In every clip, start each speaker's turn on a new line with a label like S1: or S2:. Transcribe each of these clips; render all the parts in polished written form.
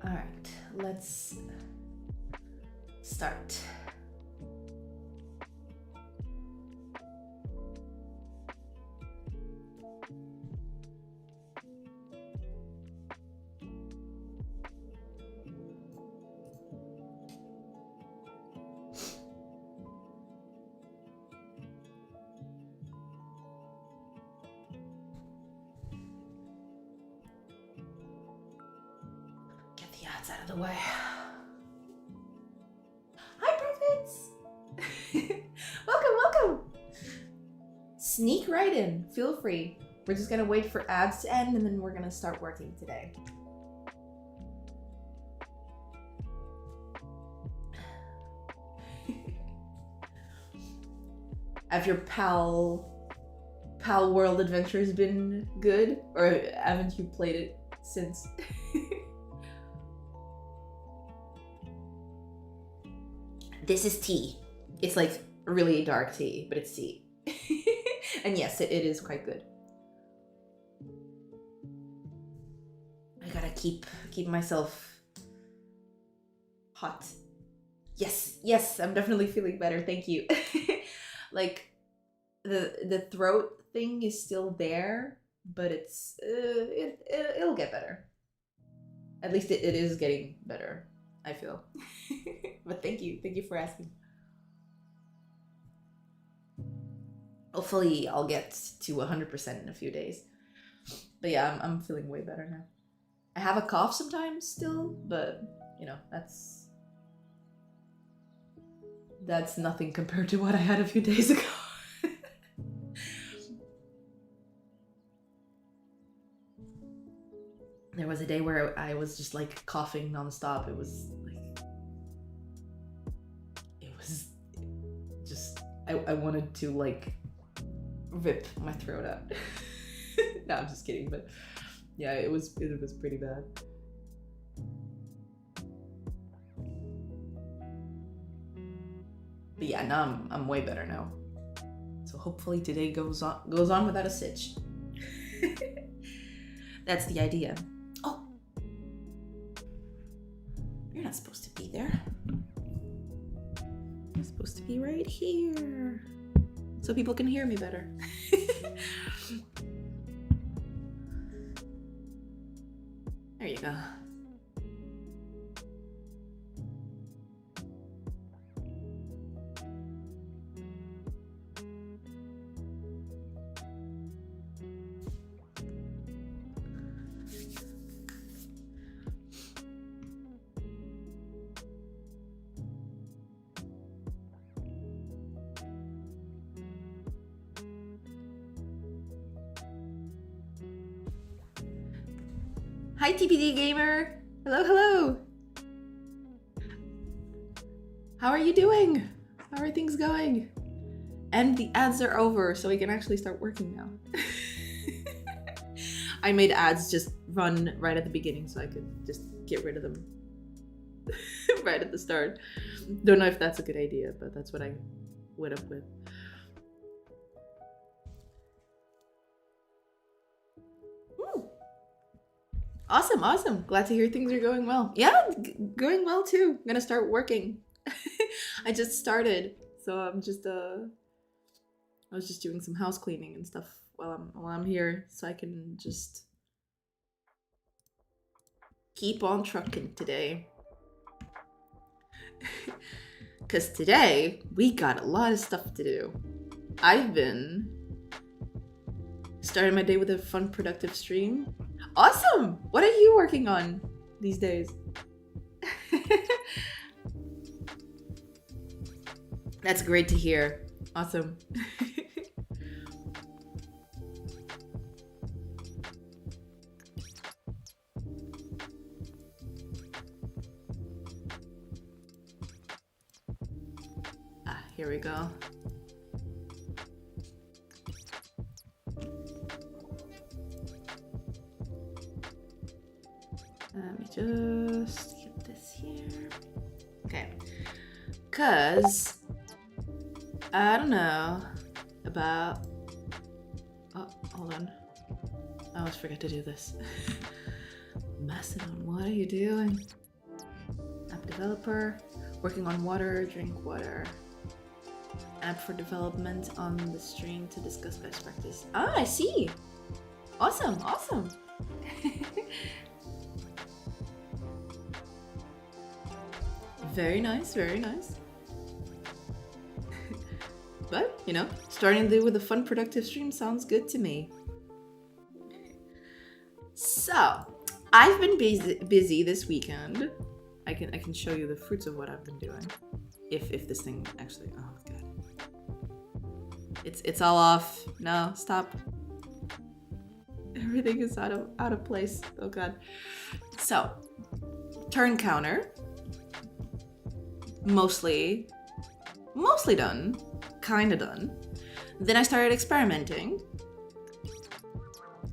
S1: All right, let's start. Get the ads out of the way. Hi, Profits! Welcome! Sneak right in, feel free. We're just gonna wait for ads to end and then we're gonna start working today. Have your pal world adventures been good? Or haven't you played it since? This is tea. It's like really dark tea, but it's tea. And yes, it is quite good. I gotta keep myself hot. Yes, I'm definitely feeling better. Thank you. Like the throat thing is still there, but it'll get better. At least it is getting better, I feel. But thank you for asking. Hopefully I'll get to 100% in a few days. But yeah, I'm feeling way better now. I have a cough sometimes still, but you know, that's nothing compared to what I had a few days ago. There was a day where I was just like coughing nonstop. It was just, I wanted to like rip my throat out. No, I'm just kidding, but yeah, it was pretty bad. But yeah, now I'm way better now. So hopefully today goes on without a sitch. That's the idea. Oh, you're not supposed to be there. You're supposed to be right here, so people can hear me better. There you go. Hi, TPD Gamer. Hello. How are you doing? How are things going? And the ads are over, so we can actually start working now. I made ads just run right at the beginning so I could just get rid of them right at the start. Don't know if that's a good idea, but that's what I went up with. Awesome. Glad to hear things are going well. Yeah, going well too. I'm gonna start working. I just started, so I was just doing some house cleaning and stuff while I'm here, so I can just keep on trucking today. Cause today we got a lot of stuff to do. I've been starting my day with a fun, productive stream. Awesome! What are you working on these days? That's great to hear. Awesome. Here we go. Let me just get this here. Okay. Cause I don't know about, oh, hold on. I always forget to do this. Mastodon, what are you doing? App developer, working on water, drink water. App for development on the stream to discuss best practice. Ah, I see. Awesome, awesome. Very nice, very nice. But, you know, starting the day with a fun, productive stream sounds good to me. So, I've been busy this weekend. I can show you the fruits of what I've been doing. If this thing actually, oh god. It's all off. No, stop. Everything is out of place. Oh god. So, turn counter. Mostly done. Kinda done. Then I started experimenting.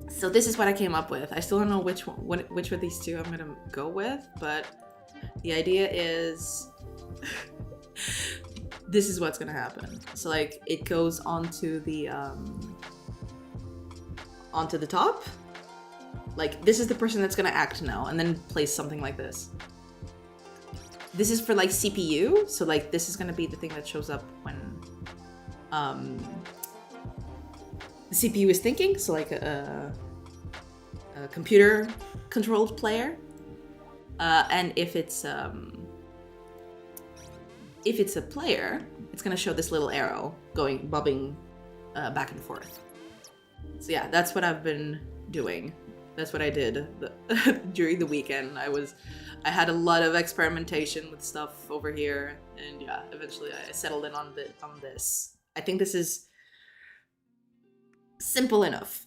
S1: So this is what I came up with. I still don't know which of these two I'm gonna go with, but the idea is this is what's gonna happen. So like it goes onto the top. Like this is the person that's gonna act now, and then place something like this. This is for like CPU, so like this is gonna be the thing that shows up when the CPU is thinking. So like a computer controlled player, and if it's a player, it's gonna show this little arrow bobbing back and forth. So yeah, that's what I've been doing. That's what I did during the weekend. I had a lot of experimentation with stuff over here, and yeah, eventually I settled in on this. I think this is simple enough.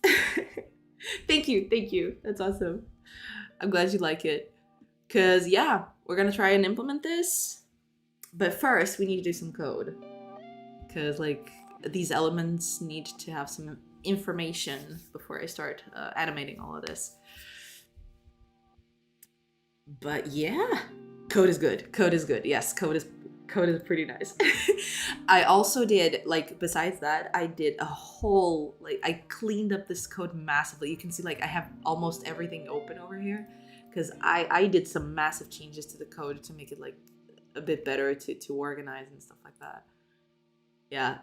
S1: Thank you. That's awesome. I'm glad you like it. Cause yeah, we're gonna try and implement this. But first we need to do some code. Cause like these elements need to have some information before I start animating all of this. But yeah, code is good. Yes, code is pretty nice. I also did, like, besides that, I did a whole, like, I cleaned up this code massively. You can see, like, I have almost everything open over here because I did some massive changes to the code to make it, like, a bit better to organize and stuff like that. Yeah,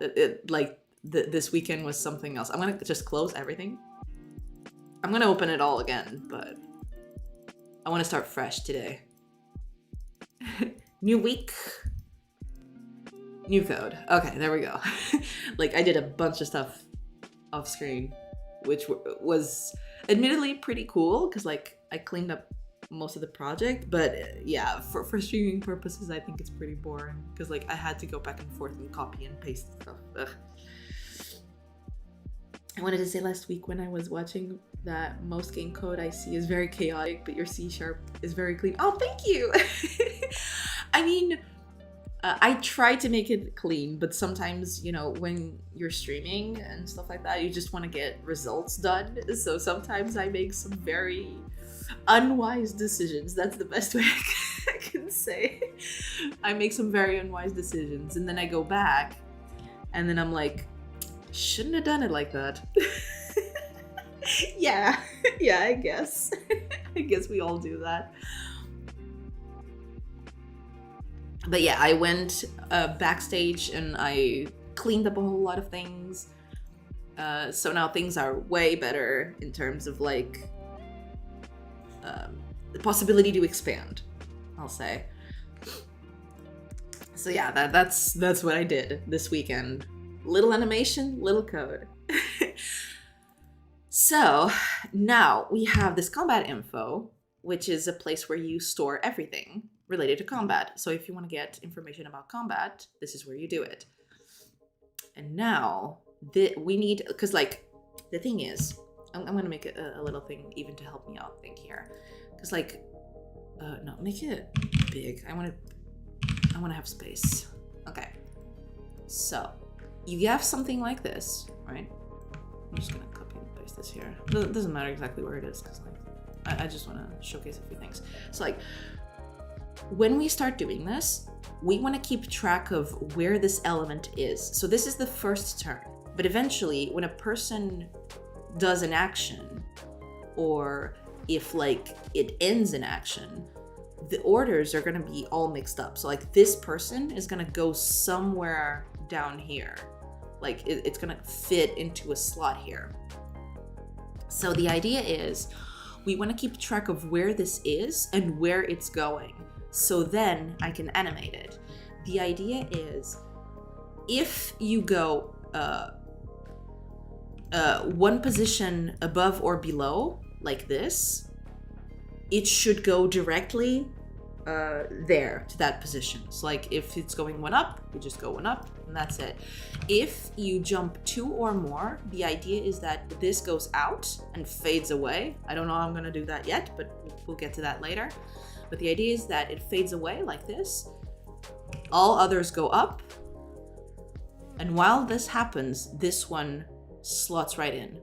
S1: this weekend was something else. I'm gonna just close everything. I'm gonna open it all again, but I want to start fresh today. New week, new code. Okay, there we go. Like I did a bunch of stuff off screen, which was admittedly pretty cool because like I cleaned up most of the project, but yeah, for streaming purposes, I think it's pretty boring because like I had to go back and forth and copy and paste stuff. Ugh. I wanted to say last week when I was watching that most game code I see is very chaotic, but your C# is very clean. Oh, thank you. I mean, I try to make it clean, but sometimes, you know, when you're streaming and stuff like that, you just want to get results done. So sometimes I make some very unwise decisions. That's the best way I can say. I make some very unwise decisions, and then I go back, and then I'm like, shouldn't have done it like that. yeah, I guess. I guess we all do that. But yeah, I went backstage and I cleaned up a whole lot of things. So now things are way better in terms of like the possibility to expand, I'll say. So yeah, that's what I did this weekend. Little animation, little code. So now we have this combat info, which is a place where you store everything related to combat. So if you want to get information about combat, this is where you do it. And now we need, because like the thing is, I'm going to make a little thing even to help me out think here. Because like, no, make it big. I want to have space. Okay. So you have something like this, right? I'm just gonna copy and paste this here. It doesn't matter exactly where it is because like I just want to showcase a few things. So like when we start doing this, we want to keep track of where this element is. So this is the first turn, but eventually when a person does an action or if like it ends in action, the orders are gonna be all mixed up. So like this person is gonna go somewhere down here. Like it's gonna fit into a slot here. So the idea is we wanna keep track of where this is and where it's going. So then I can animate it. The idea is if you go one position above or below, like this, it should go directly there to that position. So like if it's going one up, you just go one up and that's it. If you jump 2 or more, the idea is that this goes out and fades away. I don't know how I'm gonna do that yet, but we'll get to that later. But the idea is that it fades away like this. All others go up. And while this happens, this one slots right in,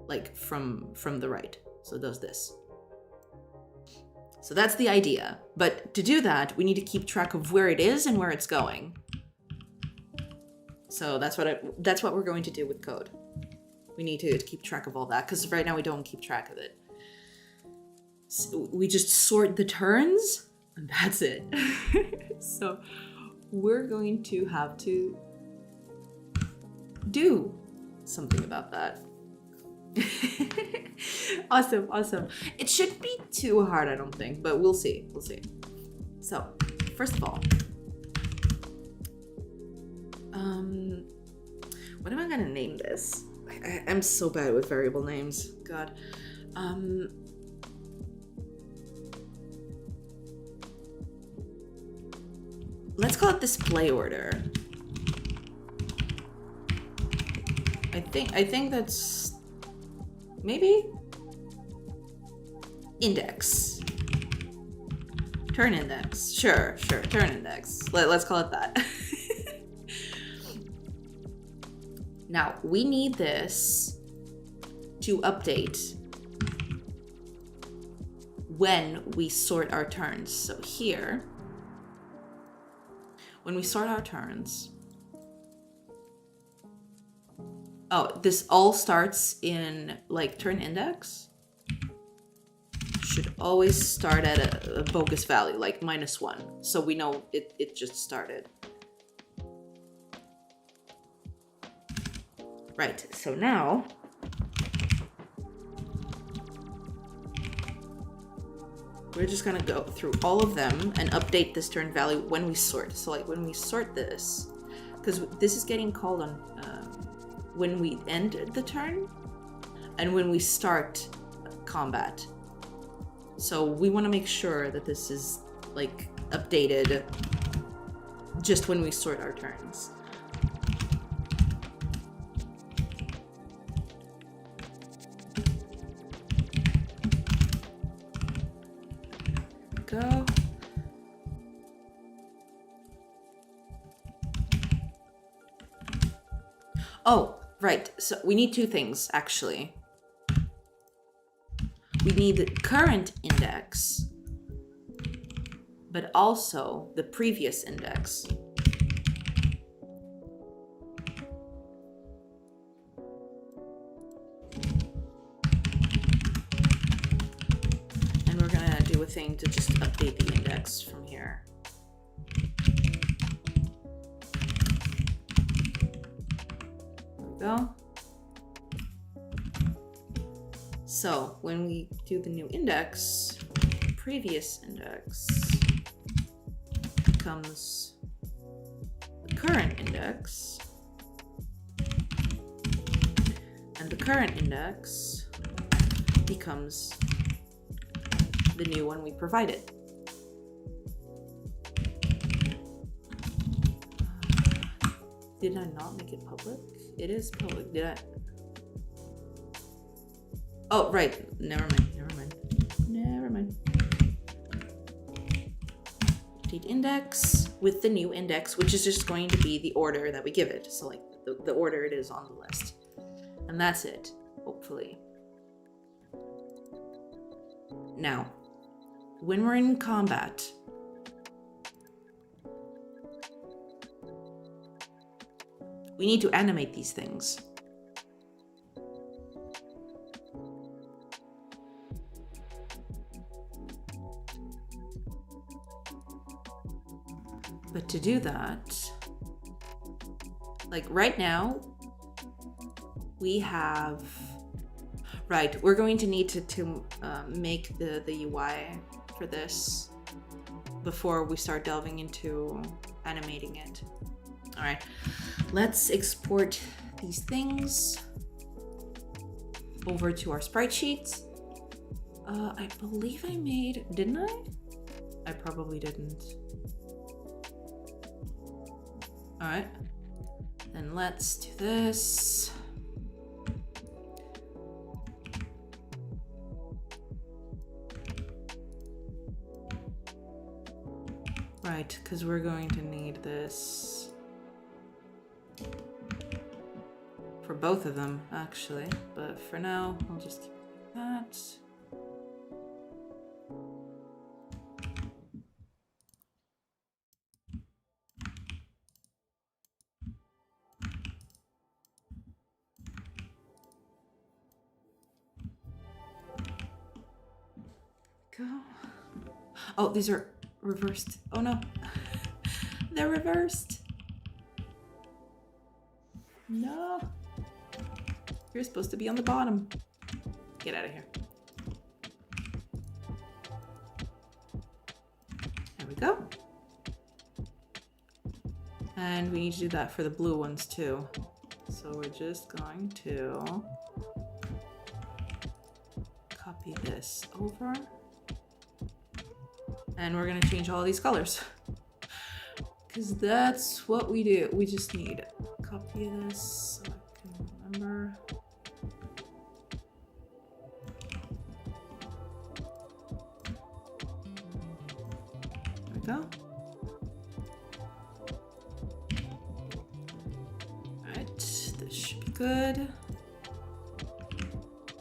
S1: like from the right. So it does this. So that's the idea. But to do that, we need to keep track of where it is and where it's going. So that's what we're going to do with code. We need to keep track of all that because right now we don't keep track of it. So we just sort the turns and that's it. So we're going to have to do something about that. Awesome. It shouldn't be too hard, I don't think, but we'll see. So, first of all, what am I gonna name this? I'm so bad with variable names. God. Let's call it display order. I think that's maybe index. Turn index. Sure, turn index. Let's call it that. Now, we need this to update when we sort our turns. So here, when we sort our turns, oh, this all starts in like turn index. Should always start at a bogus value, like -1. So we know it just started. Right, so now we're just gonna go through all of them and update this turn value when we sort. So like when we sort this, because this is getting called on when we end the turn and when we start combat. So we want to make sure that this is like updated just when we sort our turns. Go. Oh, right. So we need 2 things, actually. We need the current index, but also the previous index. And we're gonna do a thing to just update the index from here. There we go. So when we do the new index, previous index becomes the current index, and the current index becomes the new one we provided. Did I not make it public? It is public. Did I? Oh, right. Never mind. Update index with the new index, which is just going to be the order that we give it. So like the order it is on the list. And that's it, hopefully. Now, when we're in combat, we need to animate these things. But to do that, like right now, we have, right, we're going to need to make the UI for this before we start delving into animating it. All right, let's export these things over to our sprite sheet. I believe I made, didn't I? I probably didn't. All right, then let's do this. Right, because we're going to need this for both of them, actually. But for now, I'll just keep it like that. Go. Oh, these are reversed. Oh no. They're reversed. No. You're supposed to be on the bottom. Get out of here. There we go. And we need to do that for the blue ones too. So we're just going to copy this over. And we're gonna change all these colors. Because that's what we do. We just need a copy of this so I can remember. There we go. Alright, this should be good.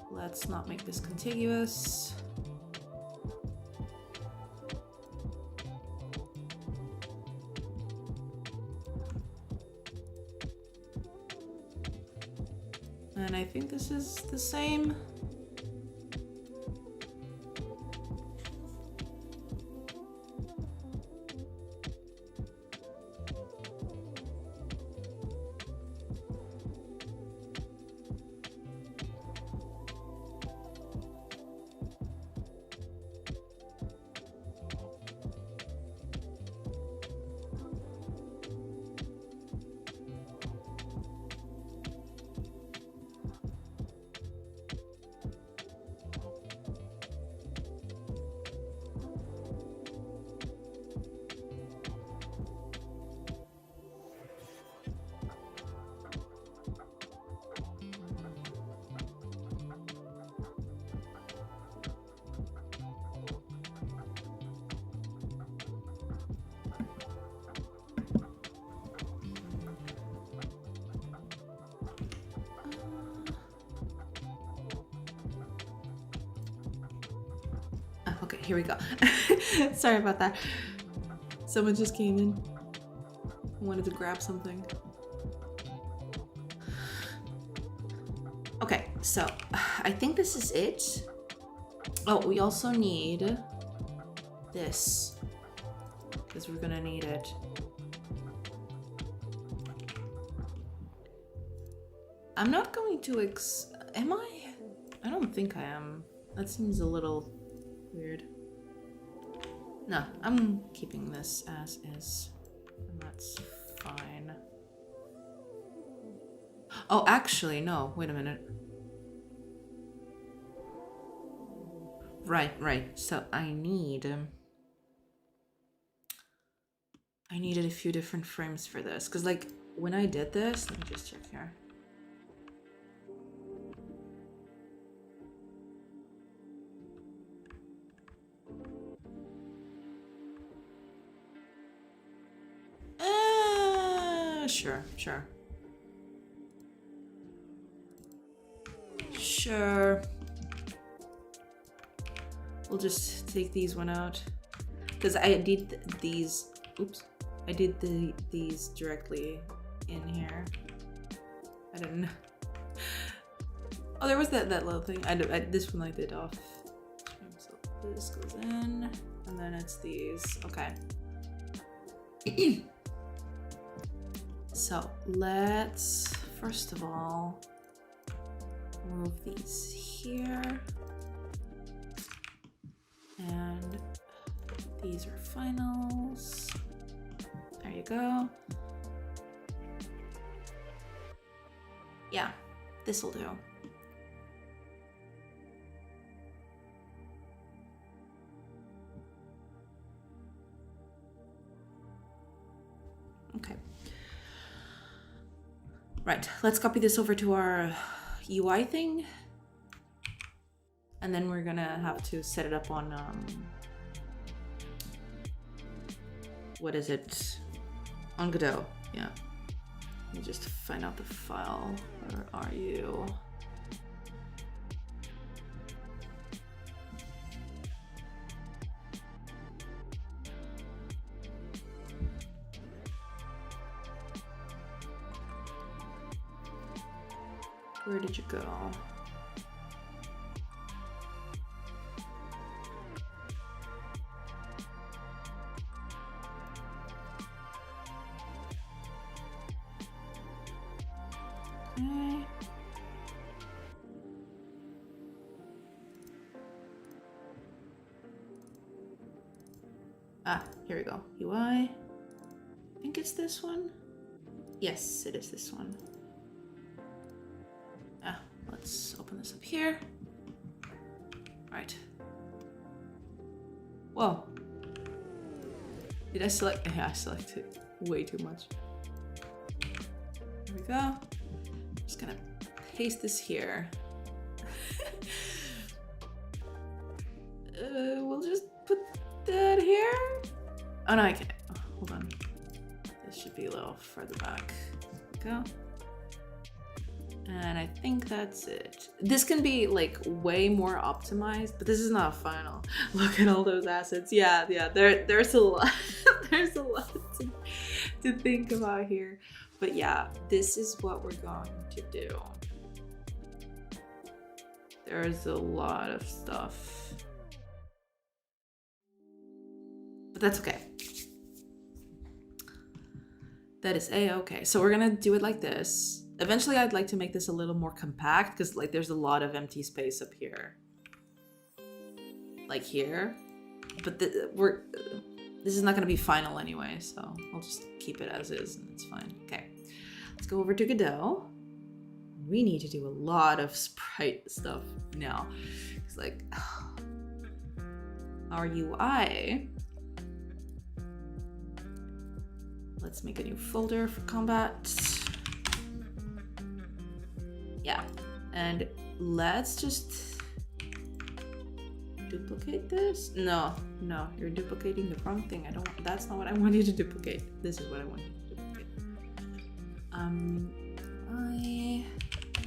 S1: Let's not make this contiguous. And I think this is the same. Okay, here we go. Sorry about that. Someone just came in. Wanted to grab something. Okay, so I think this is it. Oh, we also need this because we're gonna need it. I'm not going to am I? I don't think I am. That seems a little weird. No, I'm keeping this as is. And that's fine. Oh, actually, no. Wait a minute. Right. So I needed a few different frames for this. Because, like, when I did this, let me just check here. Sure. We'll just take these one out. Because I did these, oops. I did these directly in here. I didn't. Oh, there was that little thing. This one I did off. So this goes in, and then it's these. Okay. So let's first of all move these here, and these are finals. There you go. Yeah, this'll do. Okay. Right, let's copy this over to our UI thing. And then we're gonna have to set it up on, what is it? On Godot, yeah. Let me just find out the file. Where are you? Where did you go? Okay. Ah, here we go. UI. I think it's this one. Yes, it is this one. Ah, let's open this up here. Right. Whoa. Did I select? Yeah, I selected way too much. There we go. I'm just gonna paste this here. We'll just put that here. Oh no, I can't. Oh, hold on. This should be a little further back. There we go. And I think that's it. This can be like way more optimized, but this is not final. Look at all those assets. Yeah, there's a lot. There's a lot to think about here. But yeah, this is what we're going to do. There's a lot of stuff. But that's okay. That is A-okay. So we're gonna do it like this. Eventually I'd like to make this a little more compact because like there's a lot of empty space up here. Like here. But this is not gonna be final anyway, so I'll just keep it as is and it's fine. Okay, let's go over to Godot. We need to do a lot of sprite stuff now. It's like our UI. Let's make a new folder for combat. Yeah, and let's just duplicate this. No, you're duplicating the wrong thing. That's not what I want you to duplicate. This is what I want you to duplicate.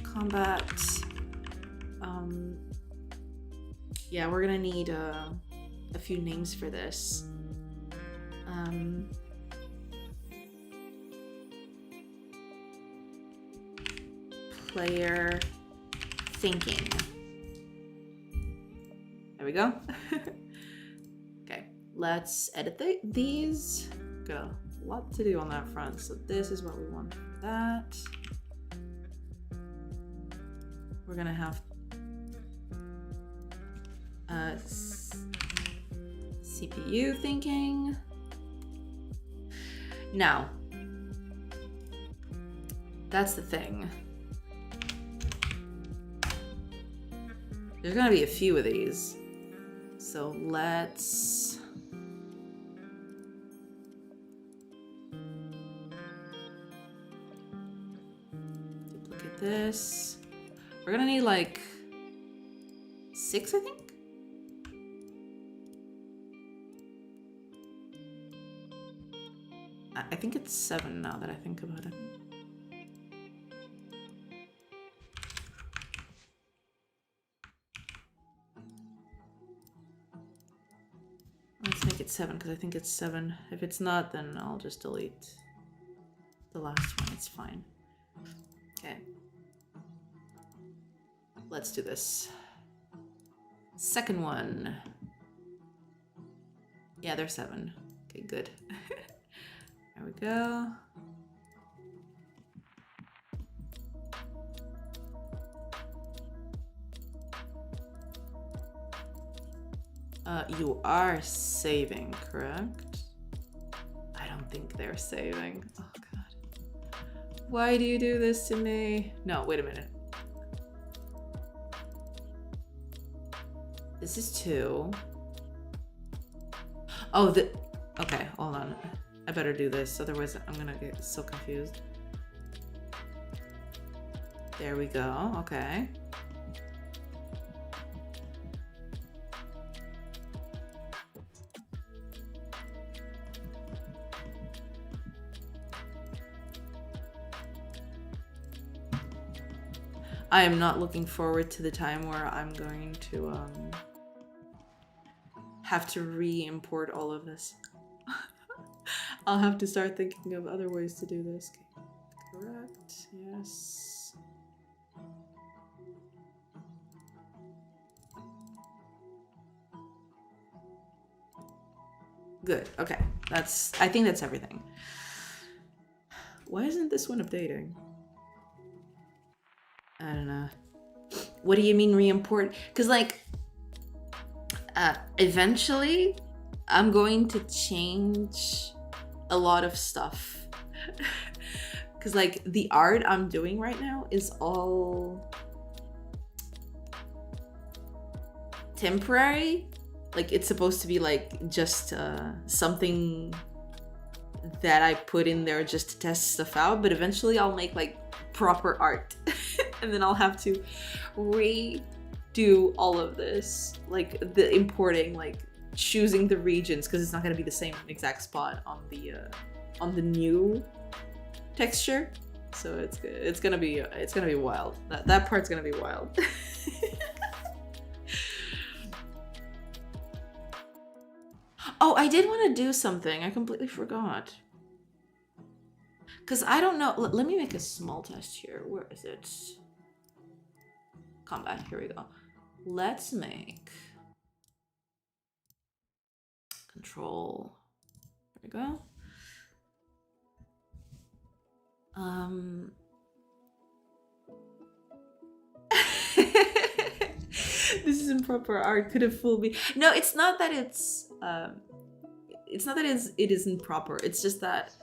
S1: Combat. Yeah, we're gonna need a few names for this. Player thinking. There we go. Okay, let's edit these. Got a lot to do on that front, so this is what we want for that. We're gonna have CPU thinking. Now, that's the thing. There's gonna be a few of these. So let's duplicate this. We're gonna need like 6, I think. I think it's 7 now that I think about it. Let's make it 7 because I think it's 7. If it's not, then I'll just delete the last one. It's fine. Okay. Let's do this. Second one. Yeah, they're 7. Okay, good. go. You are saving, correct? I don't think they're saving. Oh god. Why do you do this to me? No, wait a minute. This is 2. Oh, okay, hold on. I better do this, otherwise I'm gonna get so confused. There we go, okay. I am not looking forward to the time where I'm going to have to re-import all of this. I'll have to start thinking of other ways to do this. Okay. Correct, yes. Good, okay. I think that's everything. Why isn't this one updating? I don't know. What do you mean re-import? Because like, eventually I'm going to change a lot of stuff. Because like the art I'm doing right now is all temporary. Like it's supposed to be like just something that I put in there just to test stuff out, but eventually I'll make like proper art and then I'll have to redo all of this, like the importing, like choosing the regions, because it's not going to be the same exact spot on the new texture. So it's gonna be wild. That part's gonna be wild. Oh, I did want to do something. I completely forgot. Because I don't know. Let me make a small test here. Where is it? Combat. Here we go. Let's make control. There we go. This is improper art. Could have fooled me. No, it's not that it isn't proper. It's just that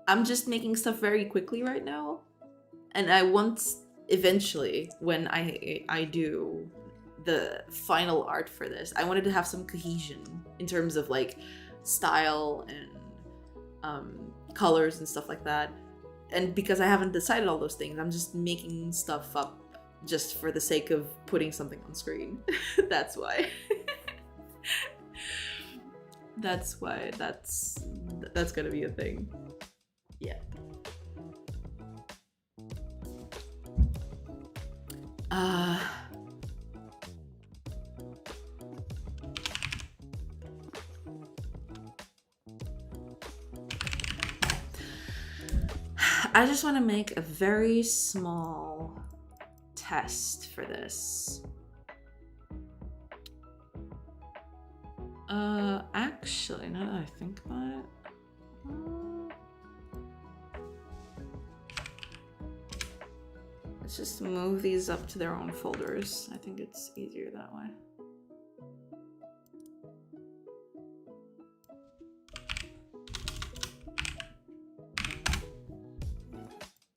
S1: I'm just making stuff very quickly right now, and I want eventually, when I do the final art for this, I wanted to have some cohesion in terms of like style and colors and stuff like that. And because I haven't decided all those things, I'm just making stuff up just for the sake of putting something on screen. That's why. That's why that's gonna be a thing. Yeah. I just want to make a very small test for this. Actually, now that I think about it, let's just move these up to their own folders. I think it's easier that way.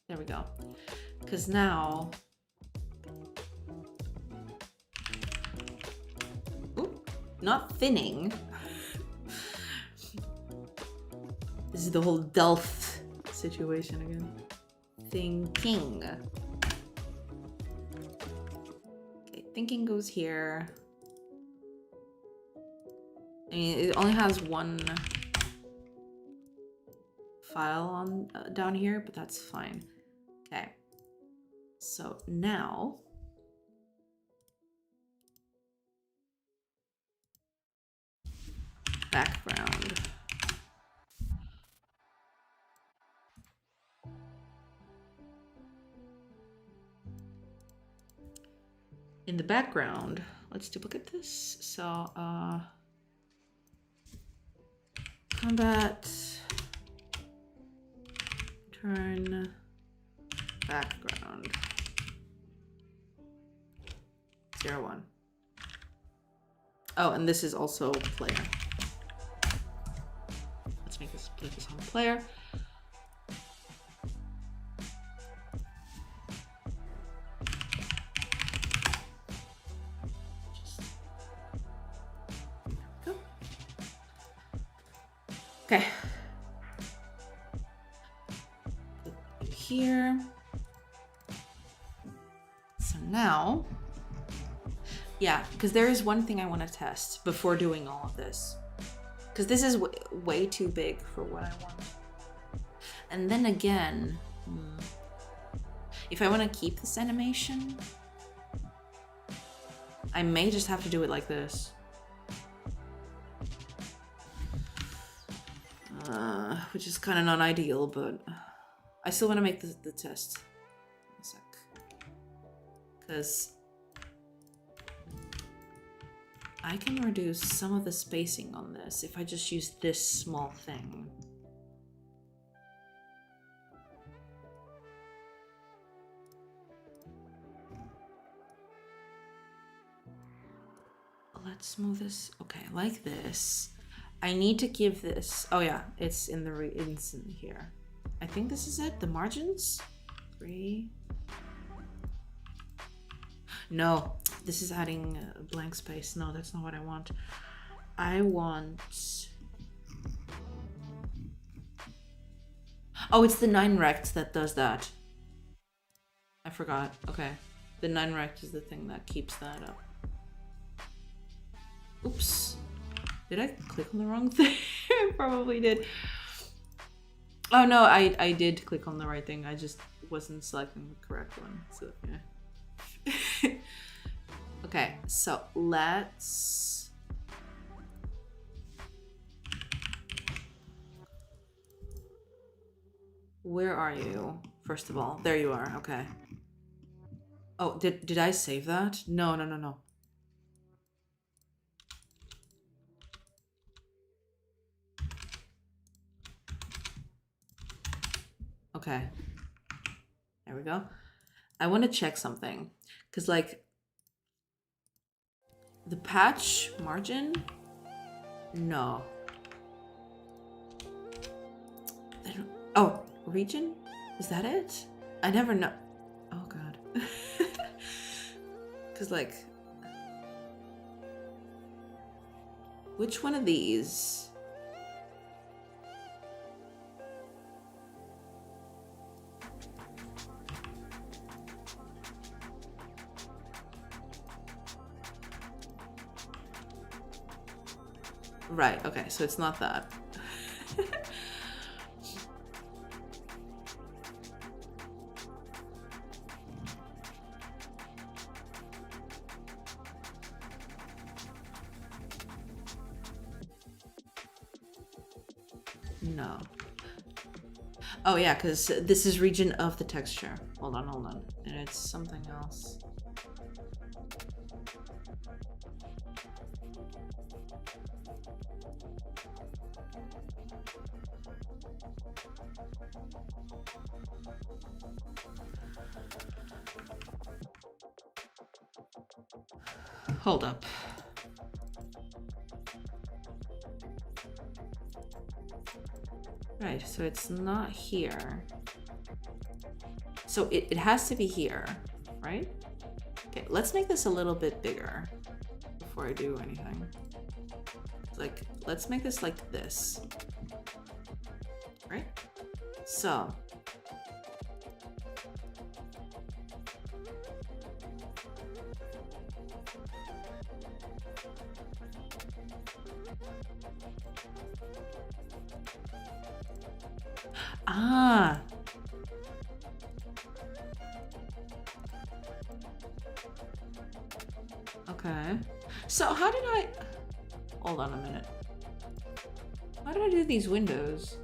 S1: There we go. Because now, not thinning. This is the whole Delft situation again. Thinking. Okay, thinking goes here. I mean, it only has one file on down here, but that's fine. Okay. So now background. In the background, let's duplicate this. So Combat. Turn background. 0, 1. Oh, and this is also player. Let's make this put this on player. Go. Okay. Put it here. So now, yeah, because there is one thing I want to test before doing all of this. Because this is way too big for what I want. And then again, if I want to keep this animation, I may just have to do it like this. Which is kind of not ideal, but I still want to make the test. A sec. Because I can reduce some of the spacing on this if I just use this small thing. Let's move this. Okay, like this. I need to give this. Oh yeah, it's in the it's in here. I think this is it. The margins. 3. No, this is adding a blank space. No, that's not what I want. I want. Oh, it's the 9rect that does that. I forgot. Okay, the 9rect is the thing that keeps that up. Oops. Did I click on the wrong thing? I probably did. Oh no, I did click on the right thing. I just wasn't selecting the correct one. So yeah. Okay, so let's... Where are you? First of all, there you are. Okay. Oh, did I save that? No. Okay, there we go. I want to check something because like the patch margin, no. Oh, region? Is that it? I never know. Oh God. Because like, which one of these? Right, okay, so it's not that. No. Oh yeah, because this is region of the texture. Hold on. And it's something else. Hold up. Right, so it's not here. So it has to be here, right? Okay, let's make this a little bit bigger before I do anything. Like, let's make this like this. Right? So. Ah. Okay. So how did I... Hold on a minute. How did I do these windows?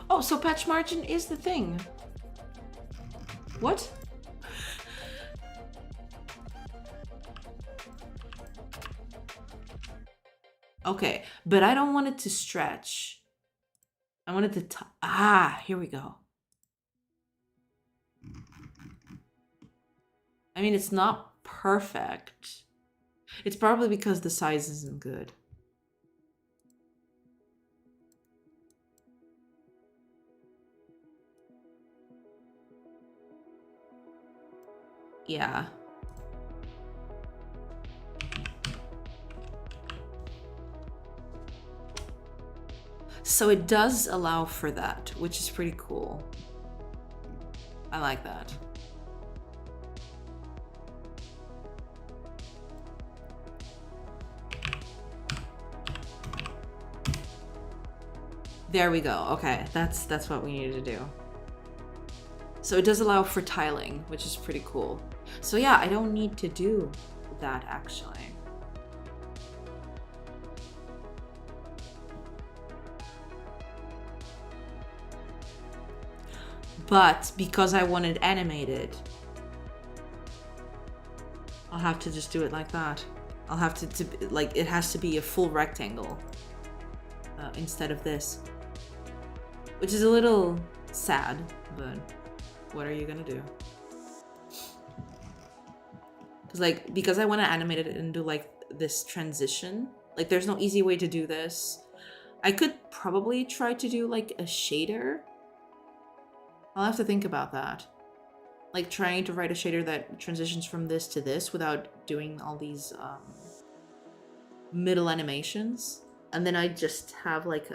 S1: Oh, so patch margin is the thing. What? Okay, but I don't want it to stretch. I want it to here we go. I mean, it's not perfect. It's probably because the size isn't good. Yeah. So it does allow for that, which is pretty cool. I like that. There we go. Okay, that's what we needed to do. So it does allow for tiling, which is pretty cool. So yeah, I don't need to do that actually. But because I want it animated, I'll have to just do it like that. I'll have to like, it has to be a full rectangle instead of this. Which is a little sad, but what are you gonna do? Because I want to animate it and do like this transition. Like there's no easy way to do this. I could probably try to do like a shader. I'll have to think about that. Like trying to write a shader that transitions from this to this without doing all these middle animations. And then I just have like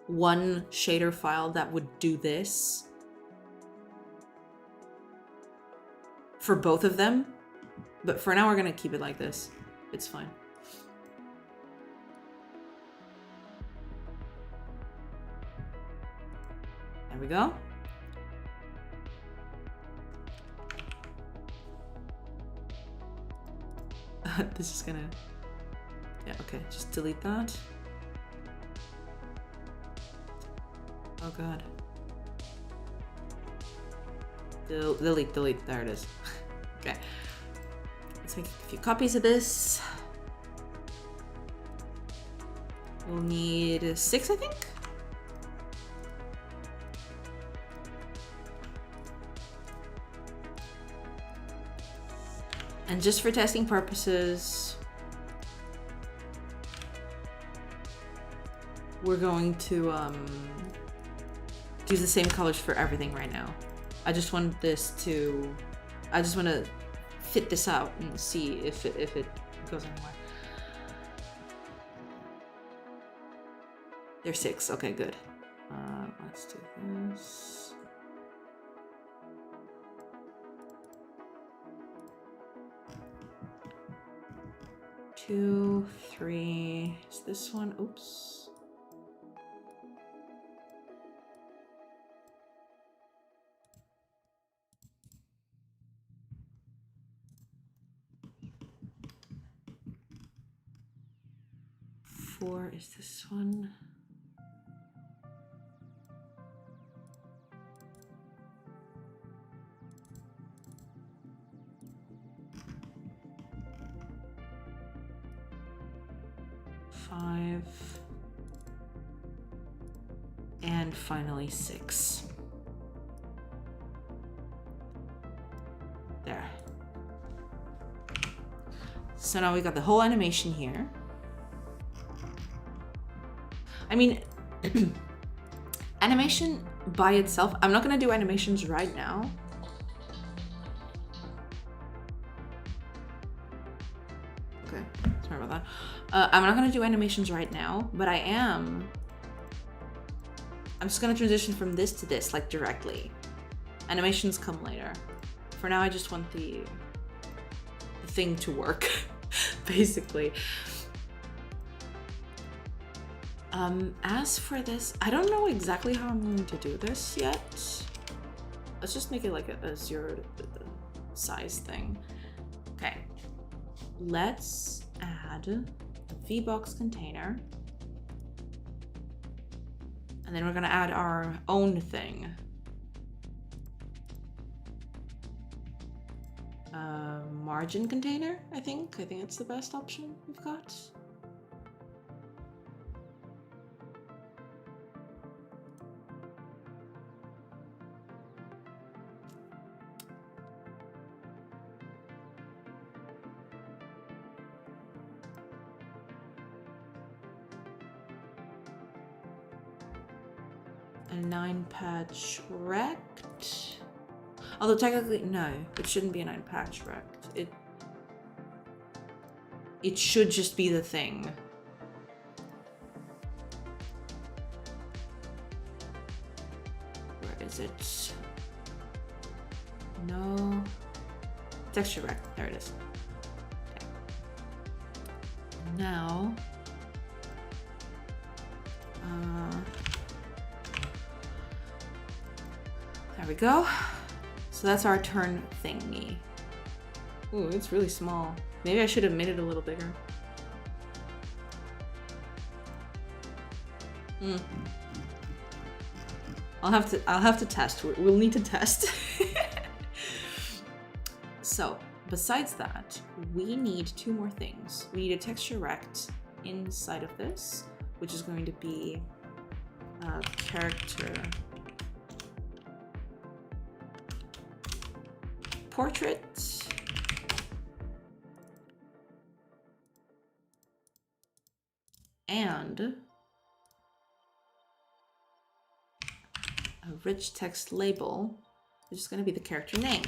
S1: one shader file that would do this for both of them. But for now, we're gonna keep it like this. It's fine. There we go. This is gonna... Yeah, okay, just delete that. Oh god. Delete, there it is. Okay. Let's make a few copies of this. We'll need 6, I think. And just for testing purposes, we're going to use the same colors for everything right now. I just want this to, I just want to fit this out and see if it goes anywhere. There's 6. Okay, good. Let's do this. Two, 3. Is this one? Oops. Four is this one. Five. And finally 6. There. So now we got the whole animation here. I mean, animation by itself, I'm not gonna do animations right now. Okay, sorry about that. I'm not gonna do animations right now, but I'm just gonna transition from this to this, like directly. Animations come later. For now, I just want the thing to work, basically. As for this, I don't know exactly how I'm going to do this yet. Let's just make it like a 0 size thing. Okay. Let's add a VBox container. And then we're gonna add our own thing. Margin container, I think it's the best option we've got. a 9-patch rect. Although technically, no, it shouldn't be a 9-patch rect. It should just be the thing. Where is it? No. Texture rect. There it is. Okay. Now. There we go. So that's our turn thingy. Ooh, it's really small. Maybe I should have made it a little bigger. I'll have to test. We'll need to test. So, besides that, we need 2 more things. We need a texture rect inside of this, which is going to be a character portrait. And a rich text label, which is going to be the character name.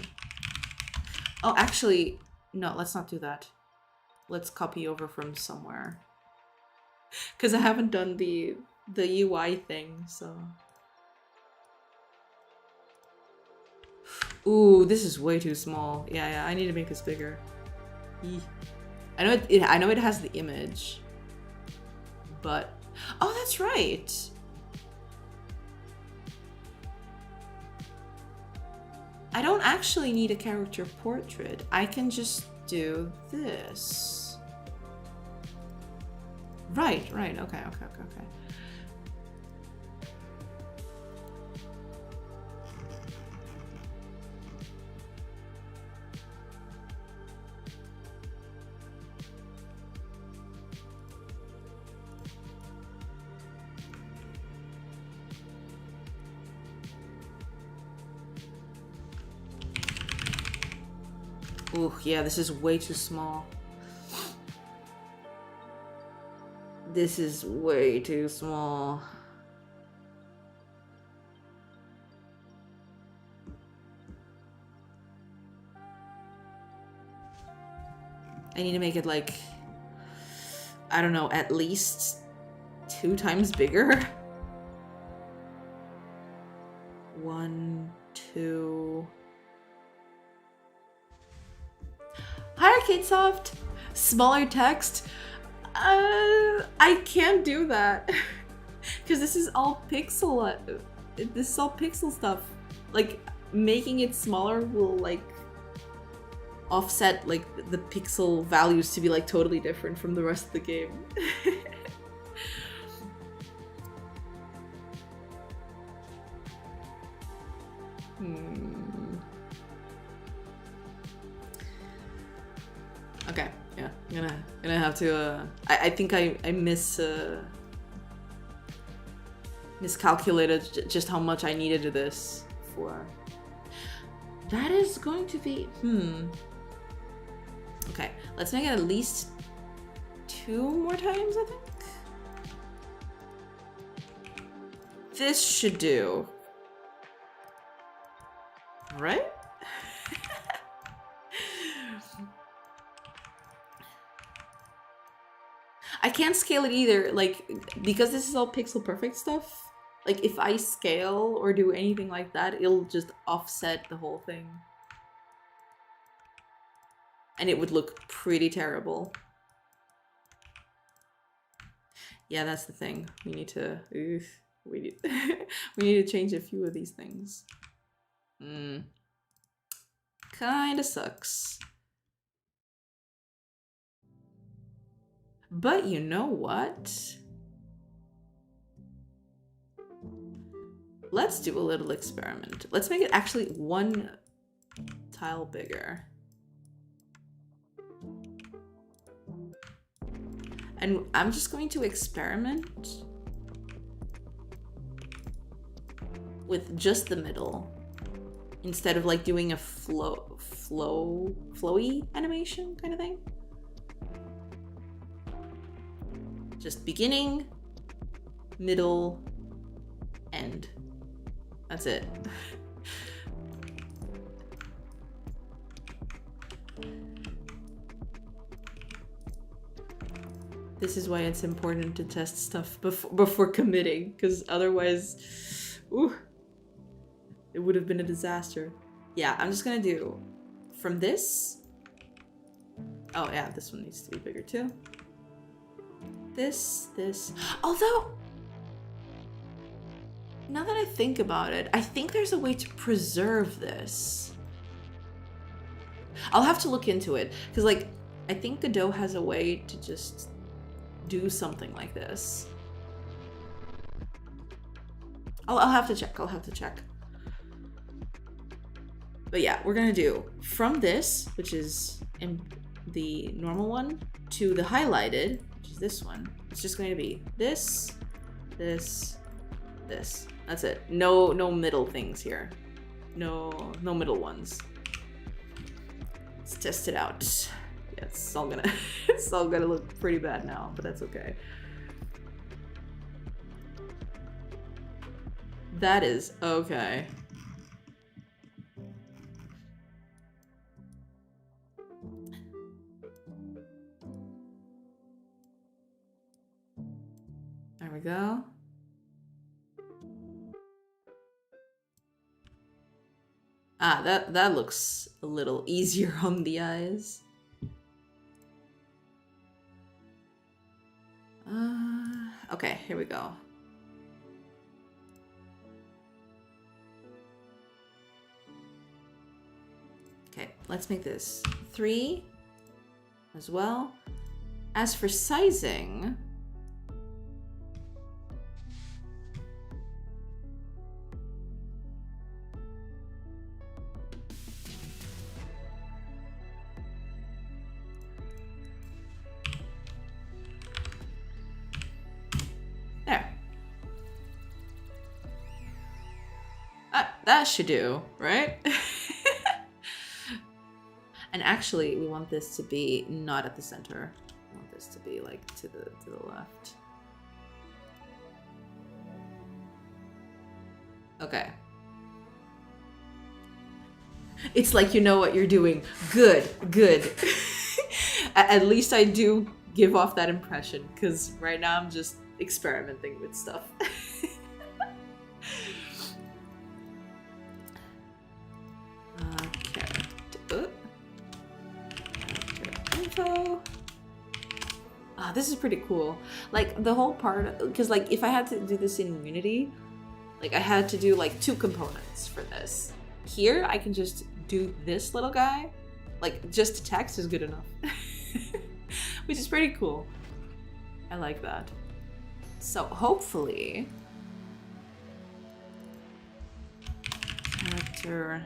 S1: Oh, actually, no, let's not do that. Let's copy over from somewhere. Because I haven't done the UI thing, so. Ooh, this is way too small. Yeah, I need to make this bigger. Eeh. I know it has the image, but oh, that's right. I don't actually need a character portrait. I can just do this. Right. Okay. Ooh, yeah, this is way too small. This is way too small. I need to make it like, I don't know, at least 2 times bigger. 1, 2. Hi, ArcadeSoft! Smaller text? I can't do that. Because this is all pixel. This is all pixel stuff. Like, making it smaller will, like, offset, like, the pixel values to be, like, totally different from the rest of the game. Okay, yeah, I'm gonna have to, I think I miscalculated just how much I needed this for. That is going to be, Okay, let's make it at least 2 more times, I think. This should do. Right? I can't scale it either, like, because this is all pixel perfect stuff. Like, if I scale or do anything like that, it'll just offset the whole thing. And it would look pretty terrible. Yeah, that's the thing. We need to, we need to change a few of these things. Kinda sucks. But you know what? Let's do a little experiment. Let's make it actually 1 tile bigger. And I'm just going to experiment with just the middle instead of like doing a flowy animation kind of thing. Just beginning, middle, end. That's it. This is why it's important to test stuff before committing, because otherwise, ooh, it would have been a disaster. Yeah, I'm just gonna do from this. Oh yeah, this one needs to be bigger too. This. Although, now that I think about it, I think there's a way to preserve this. I'll have to look into it, because like, I think Godot has a way to just do something like this. I'll have to check. But yeah, we're gonna do from this, which is in the normal one, to the highlighted, which is this one. It's just going to be this. That's it. No middle things here. No middle ones. Let's test it out. Yeah, it's all gonna look pretty bad now, but that's okay. That is okay. There we go. Ah, that looks a little easier on the eyes. Okay, here we go. Okay, let's make this 3 as well. As for sizing, there. That should do, right? And actually, we want this to be not at the center. We want this to be like to the left. Okay. It's like you know what you're doing. Good. At least I do give off that impression, because right now I'm just experimenting with stuff. Info. Ah, this is pretty cool. Like the whole part, because like if I had to do this in Unity, like I had to do like 2 components for this. Here I can just do this little guy, like just text is good enough. Which is pretty cool. I like that. So hopefully character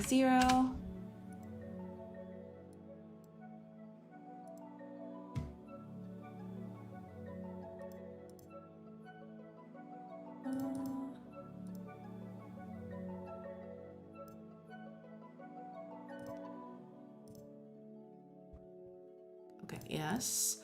S1: 0. Okay, yes.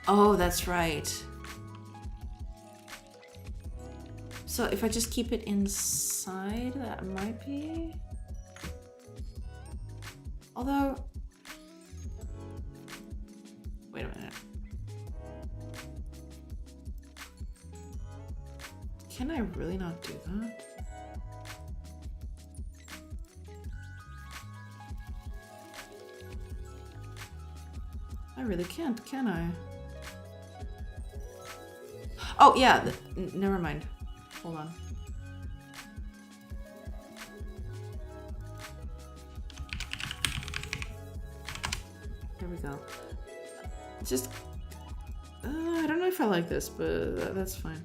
S1: Oh, that's right. So if I just keep it inside, that might be... Although... Wait a minute. Can I really not do that? I really can't, can I? Oh, yeah, never mind. Hold on. There we go. Just, I don't know if I like this, but that's fine.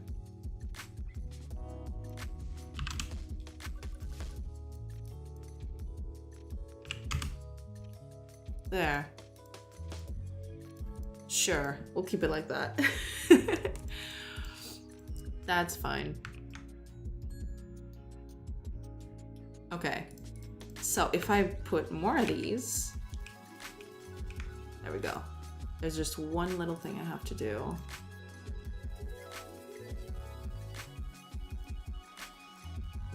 S1: There. Sure, we'll keep it like that. That's fine. Okay. So if I put more of these, there we go. There's just one little thing I have to do.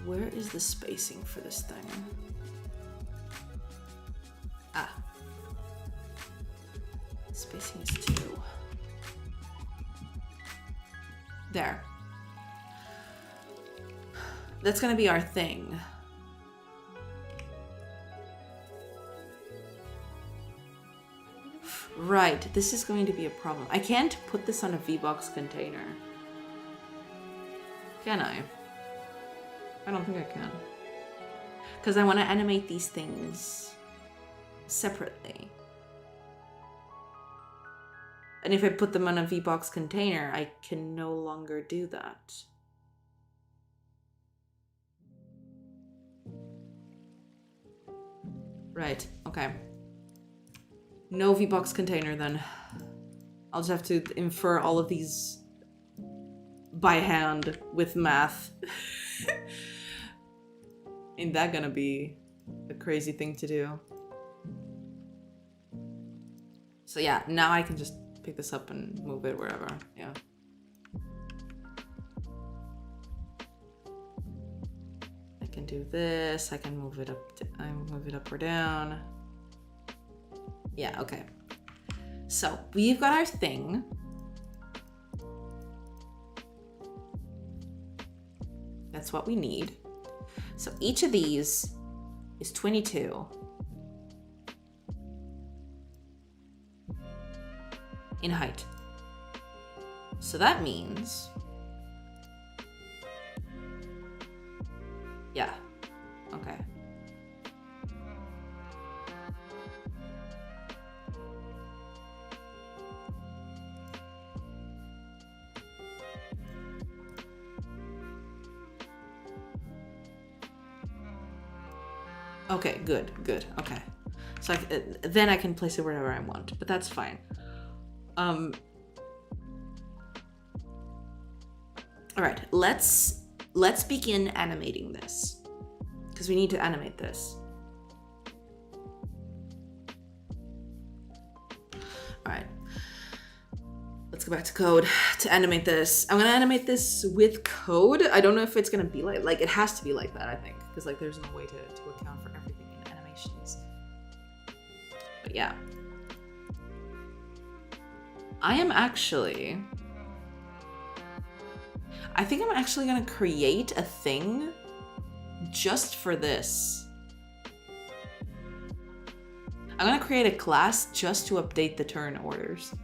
S1: Where is the spacing for this thing? Ah. Spacing is 2. There. That's gonna be our thing. Right, this is going to be a problem. I can't put this on a VBox container. Can I? I don't think I can. Because I want to animate these things separately. And if I put them on a VBox container, I can no longer do that. Right, okay. No VBox container then. I'll just have to infer all of these by hand with math. Ain't that gonna be a crazy thing to do? So yeah, now I can just pick this up and move it wherever, yeah. I can do this, I can move it up, move it up or down. Yeah, okay. So we've got our thing. That's what we need. So each of these is 22 in height. So that means, yeah, okay. Okay, good, good, okay. So then I can place it wherever I want, but that's fine. All right, let's begin animating this, because we need to animate this. All right, let's go back to code to animate this. I'm gonna animate this with code. I don't know if it's gonna be like it has to be like that, I think, because like there's no way to account for everything in animations. But yeah. I think I'm actually gonna create a thing just for this. I'm gonna create a class just to update the turn orders.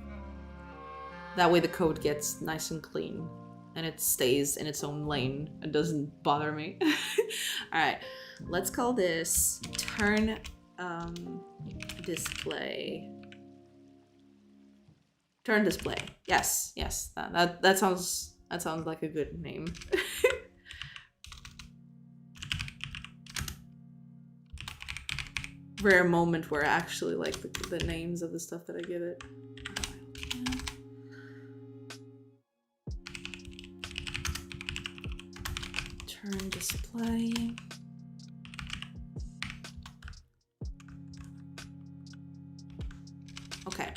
S1: That way the code gets nice and clean and it stays in its own lane and doesn't bother me. All right, let's call this turn display. Turn display. Yes, yes. That sounds like a good name. Rare moment where I actually like the names of the stuff that I give it. Turn display. Okay.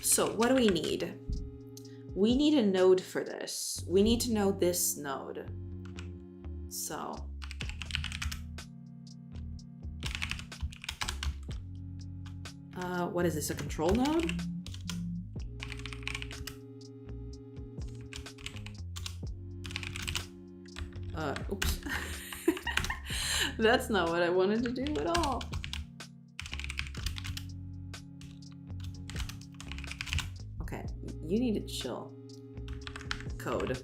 S1: So what do we need? We need a node for this. We need to know this node. So what is this, a control node? Oops. That's not what I wanted to do at all. Okay, you need to chill. Code.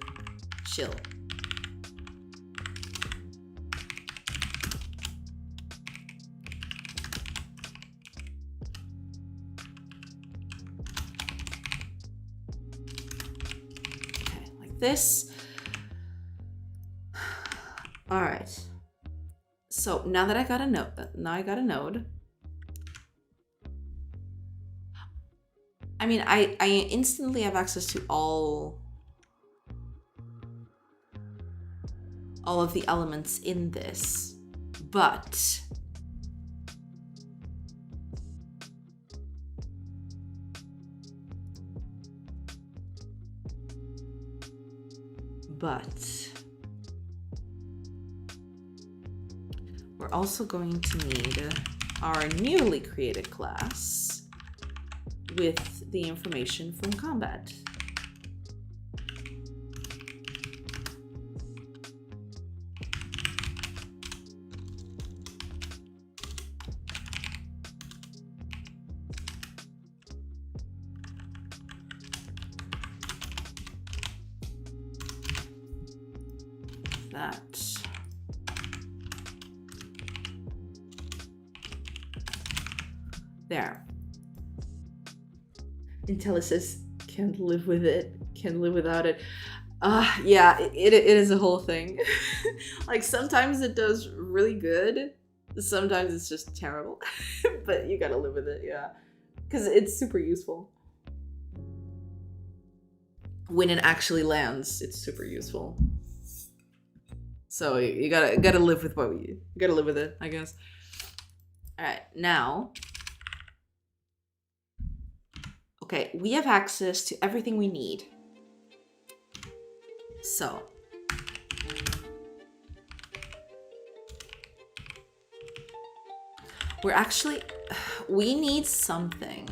S1: Chill. Okay, like this. All right. So now that I got a node, I mean, I instantly have access to all of the elements in this, but we're also going to need our newly created class with the information from combat. That. There. Intel says, can't live with it, can't live without it. Yeah, it is a whole thing. Like, sometimes it does really good, sometimes it's just terrible. But you gotta live with it, yeah. Because it's super useful. When it actually lands, it's super useful. So you gotta live with what you gotta live with it, I guess. All right, now. Okay, we have access to everything we need. So. We need something.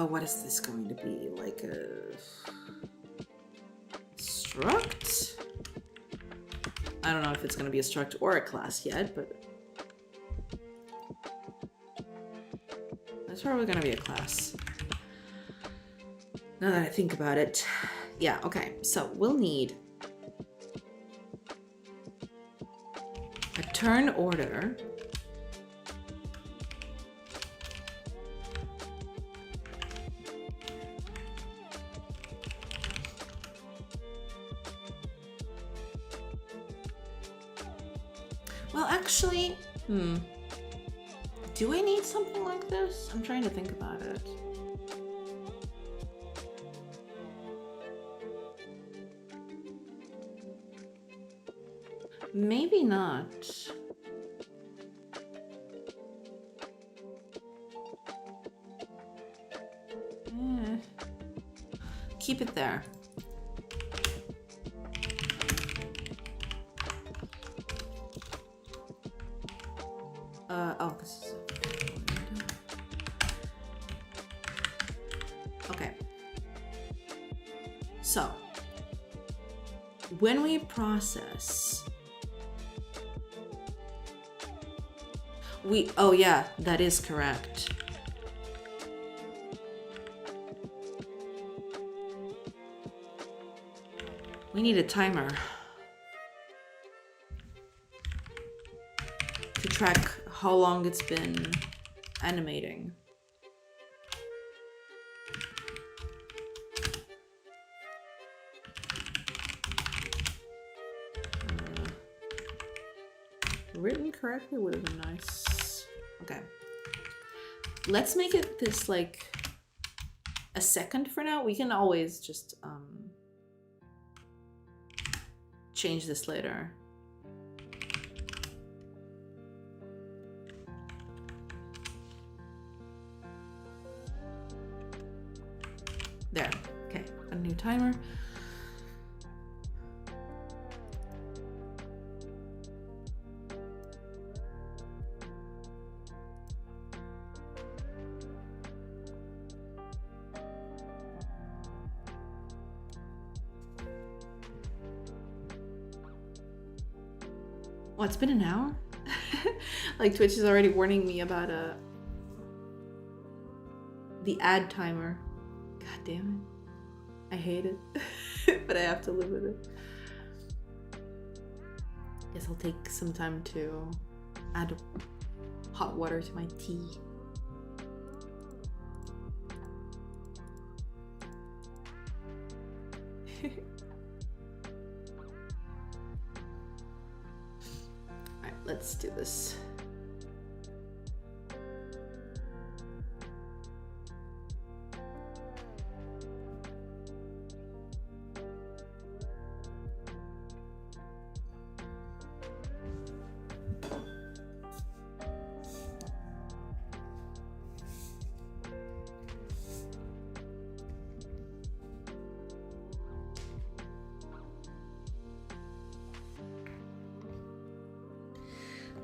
S1: What is this going to be? Like a struct? I don't know if it's going to be a struct or a class yet, but that's probably going to be a class. Now that I think about it. Yeah, okay. So we'll need a turn order. Well, actually, do I need something like this? I'm trying to think about it. Maybe not. Keep it there. Oh, this is... Okay. So, when we process... Oh yeah, that is correct. We need a timer to track how long it's been animating. Written correctly would have been nice. Okay. Let's make it this like a second for now. We can always just change this later. There. Okay. A new timer. Oh, it's been an hour? Like Twitch is already warning me about the ad timer. God damn it. I hate it. But I have to live with it. Guess I'll take some time to add hot water to my tea. Let's do this.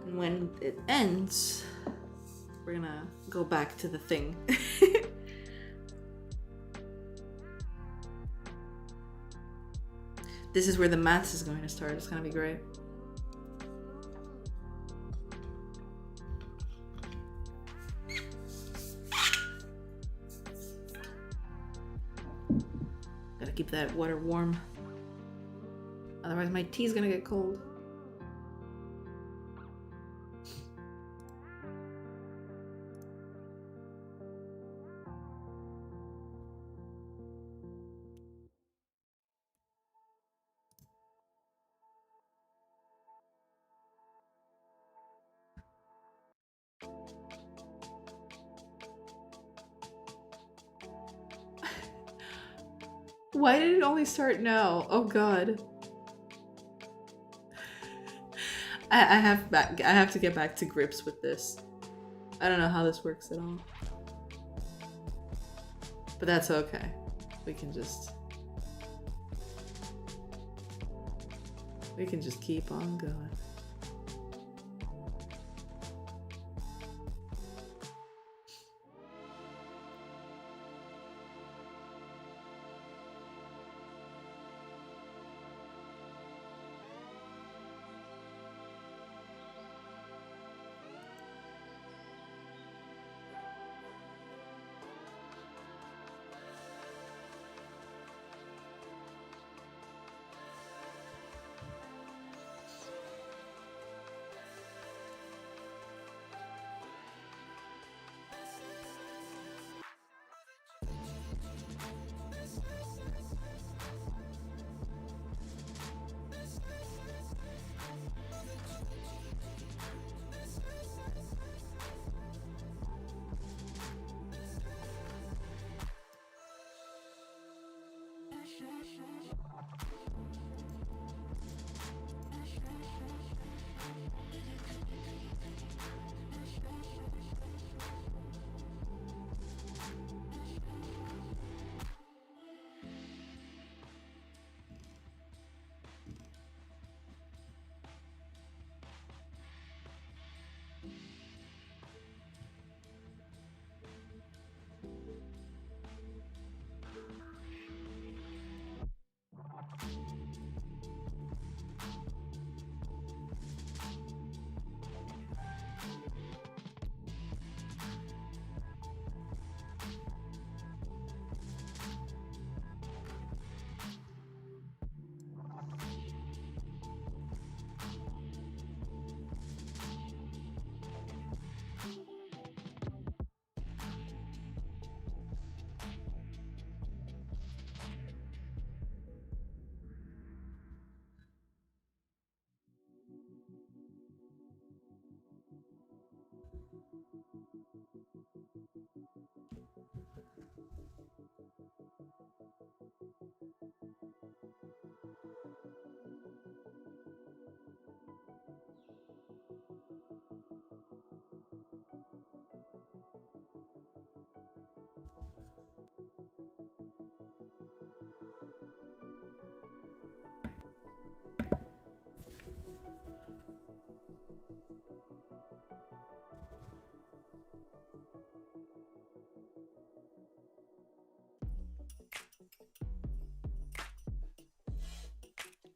S1: And when it ends, we're gonna go back to the thing. This is where the maths is going to start. It's gonna be great. Gotta keep that water warm. Otherwise my tea's gonna get cold. Why did it only start now? Oh god. I have to get back to grips with this. I don't know how this works at all. But that's okay. We can just keep on going.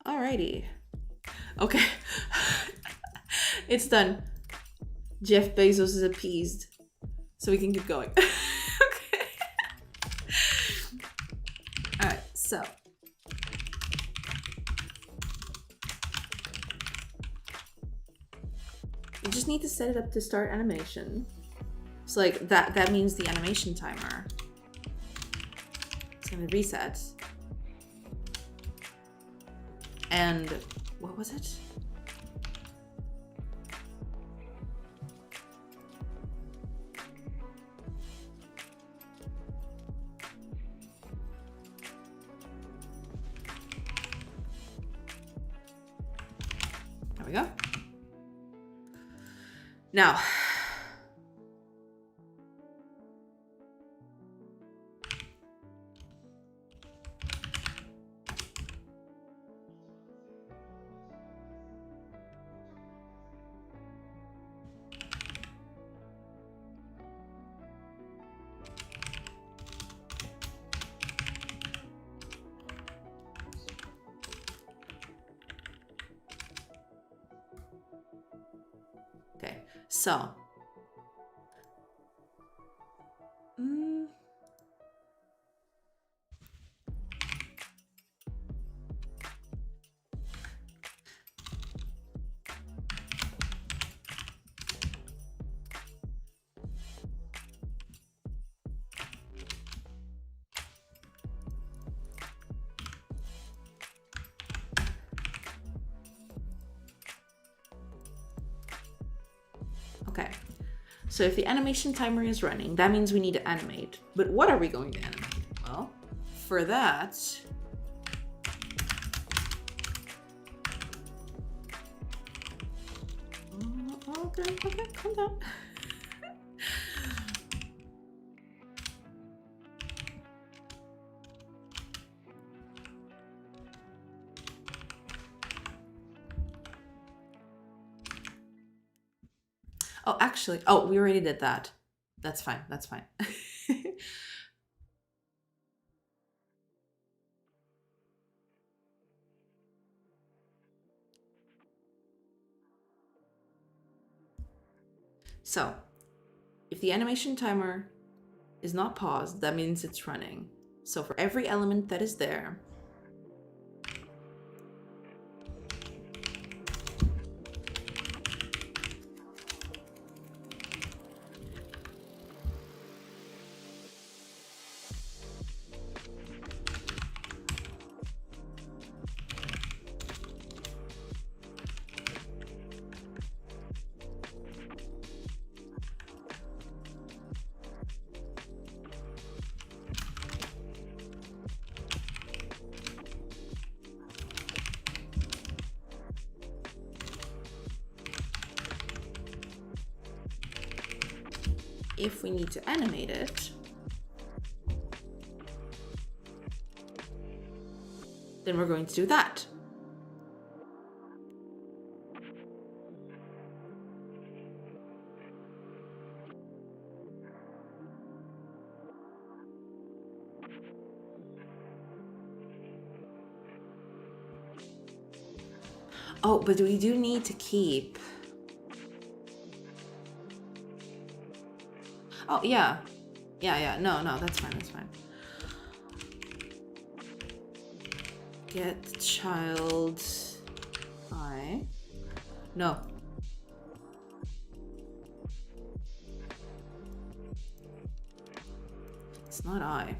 S1: Alrighty. Okay. It's done. Jeff Bezos is appeased. So we can keep going. Okay. Alright, so. You just need to set it up to start animation. So like that means the animation timer. It's gonna reset. And what was it? we go. Now, okay, so okay. So if the animation timer is running, that means we need to animate. But what are we going to animate? Well, for that, okay, calm down. Oh, actually, oh, we already did that. That's fine, that's fine. So, if the animation timer is not paused, that means it's running. So for every element that is there, if we need to animate it, then we're going to do that. Oh, but we do need to keep... Oh, yeah. Yeah, no, that's fine, that's fine. Get child I. No. It's not I.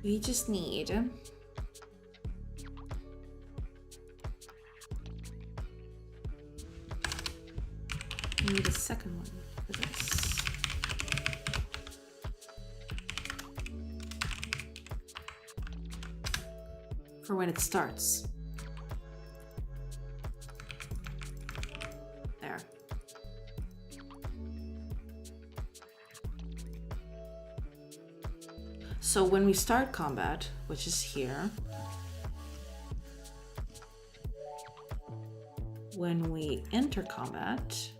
S1: We just need a second one for this. For when it starts. There. So when we start combat, which is here, when we enter combat,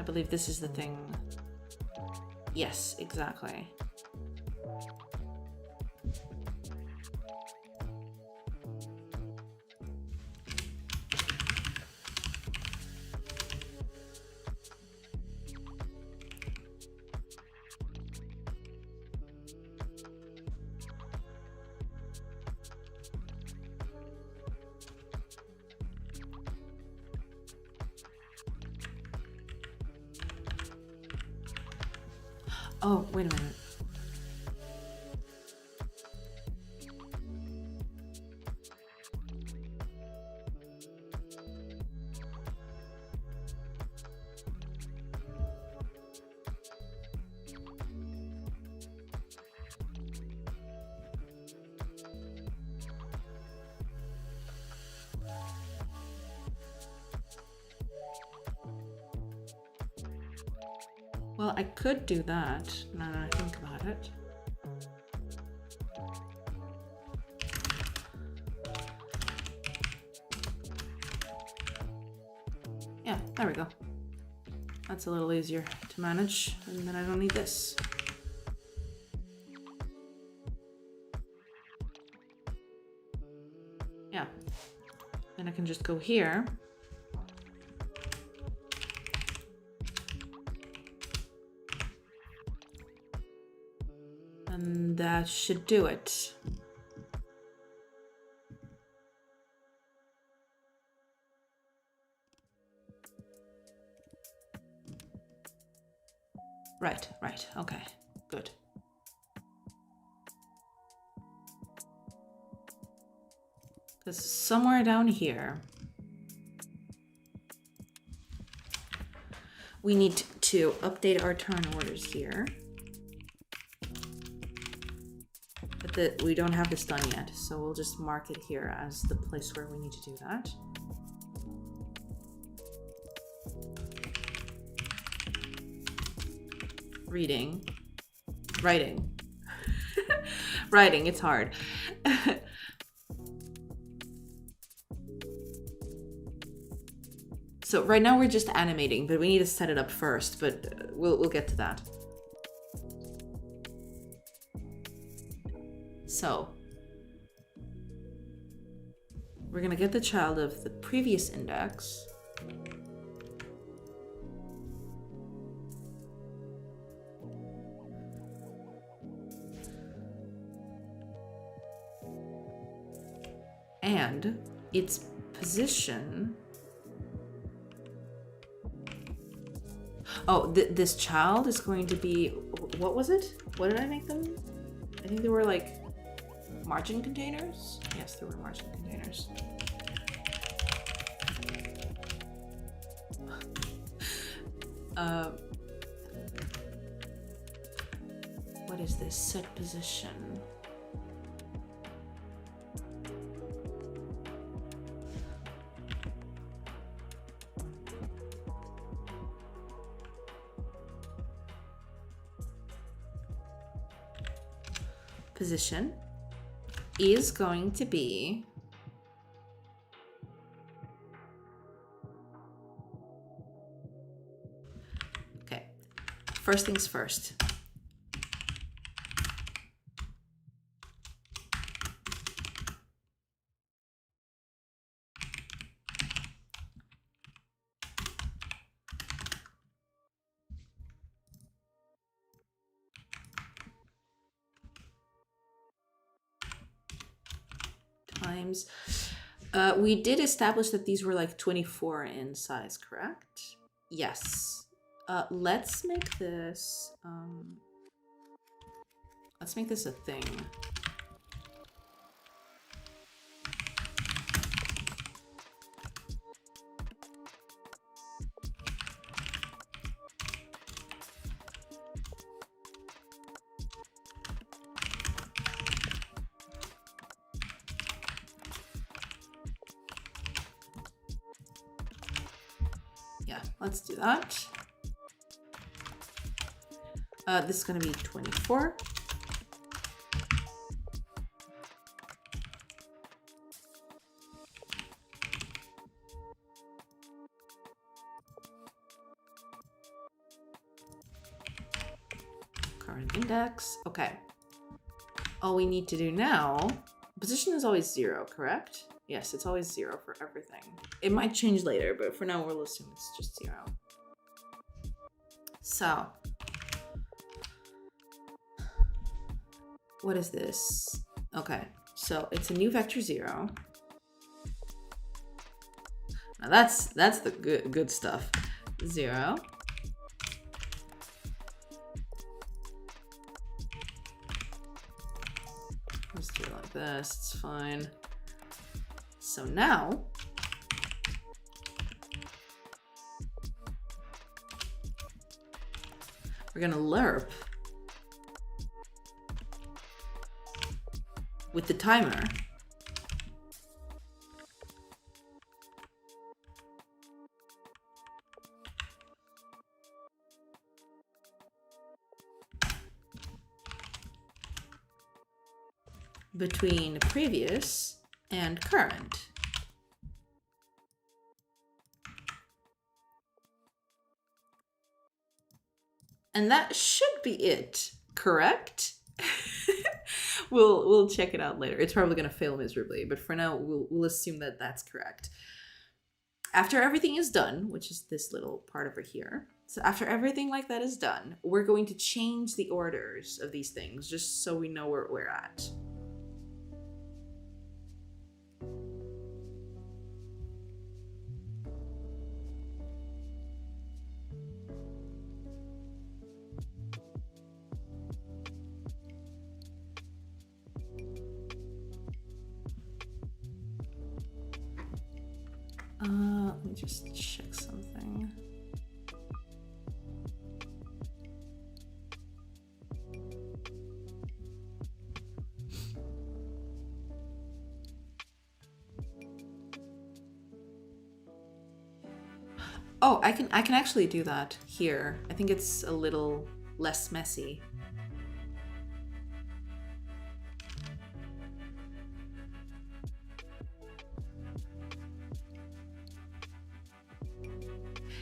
S1: I believe this is the thing. Yes, exactly. Oh, wait a minute. Well, I could do that, now that I think about it. Yeah, there we go. That's a little easier to manage, and then I don't need this. Yeah, then I can just go here. And that should do it. Right, okay, good. Because somewhere down here, we need to update our turn orders here. But we don't have this done yet, so we'll just mark it here as the place where we need to do that. Reading. Writing. Writing, it's hard. So right now we're just animating, but we need to set it up first, but we'll get to that. So we're gonna get the child of the previous index. And its position. Oh, this child is going to be, what was it? What did I make them? I think they were like margin containers. Yes, they were margin containers. What is this? Set position. Position is going to be okay. First things first. Times. We did establish that these were like 24 in size, correct? Yes. Let's make this a thing. Yeah, let's do that. This is going to be 24. current index. Okay. All we need to do now, position is always 0, correct? Yes, it's always 0 for everything. It might change later, but for now we'll assume it's just 0. So, what is this? Okay, so it's a new vector 0. Now that's the good stuff. 0. Let's do it like this, it's fine. So now, we're gonna lerp with the timer between previous and current. And that should be it, correct? We'll check it out later. It's probably gonna fail miserably, but for now we'll assume that that's correct. After everything is done, which is this little part over here. So after everything like that is done, we're going to change the orders of these things just so we know where we're at. Let me just check something. Oh, I can actually do that here. I think it's a little less messy.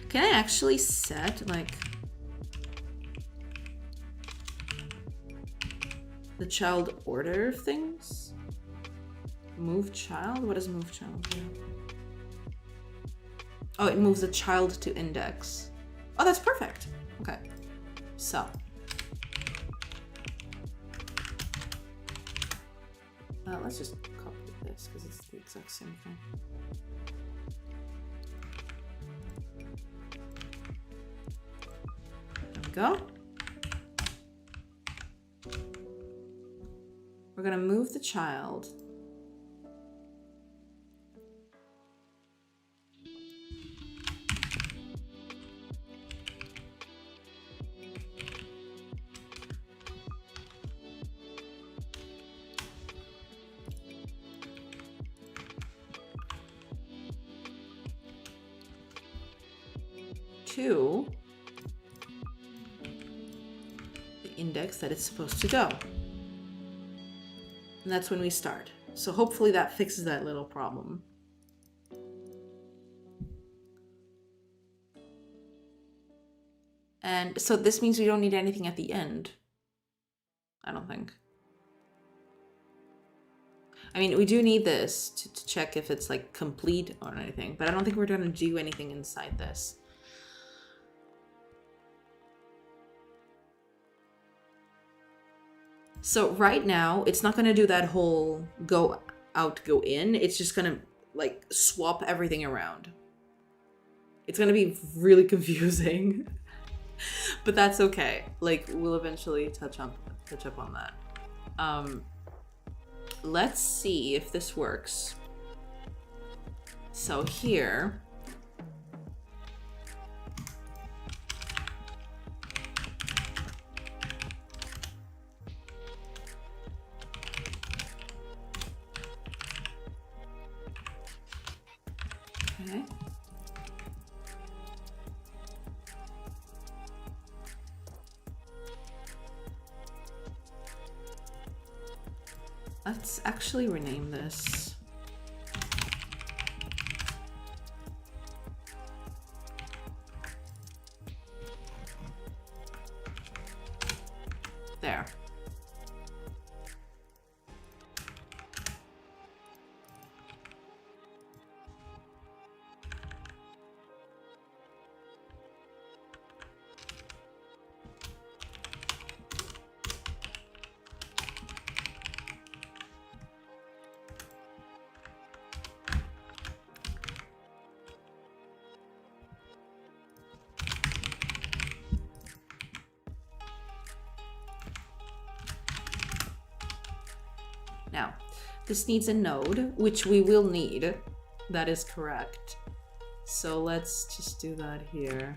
S1: Can I actually set like the child order of things? Move child? What does move child do? Oh, it moves the child to index. Oh, that's perfect. Okay. So. Let's just copy this because it's the exact same thing. Go. We're gonna move the child. To the index that it's supposed to go. And that's when we start. So hopefully that fixes that little problem. And so this means we don't need anything at the end. I don't think. I mean, we do need this to check if it's like complete or anything, but I don't think we're going to do anything inside this. So right now, it's not going to do that whole go out, go in. It's just going to like swap everything around. It's going to be really confusing, but that's okay. Like we'll eventually touch up on that. Let's see if this works. So here, okay. Let's actually rename this. There. Now, this needs a node, which we will need. That is correct. So let's just do that here.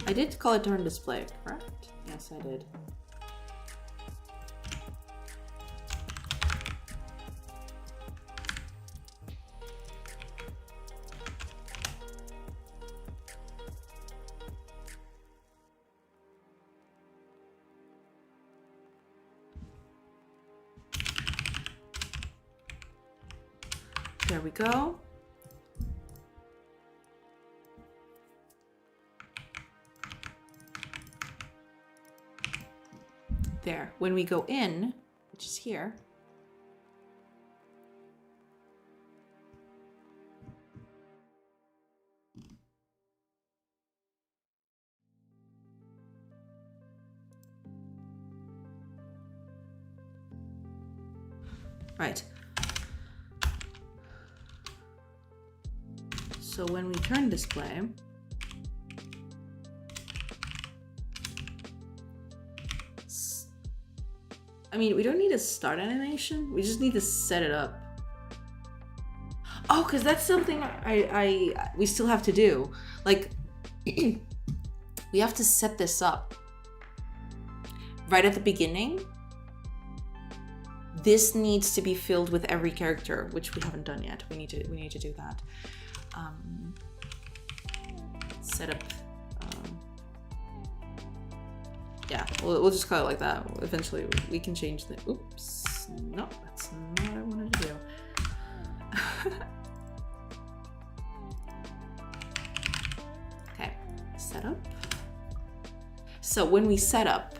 S1: I did call it turn display, correct? Yes, I did. There we go. There. When we go in, which is here, right. So when we turn display, I mean, we don't need a start animation. We just need to set it up. Oh, because that's something we still have to do. Like, we have to set this up right at the beginning. This needs to be filled with every character, which we haven't done yet. We need to do that. Set up. Yeah, we'll just call it like that. Eventually, we can change the. Oops, no, that's not what I wanted to do. Okay, set up. So when we set up,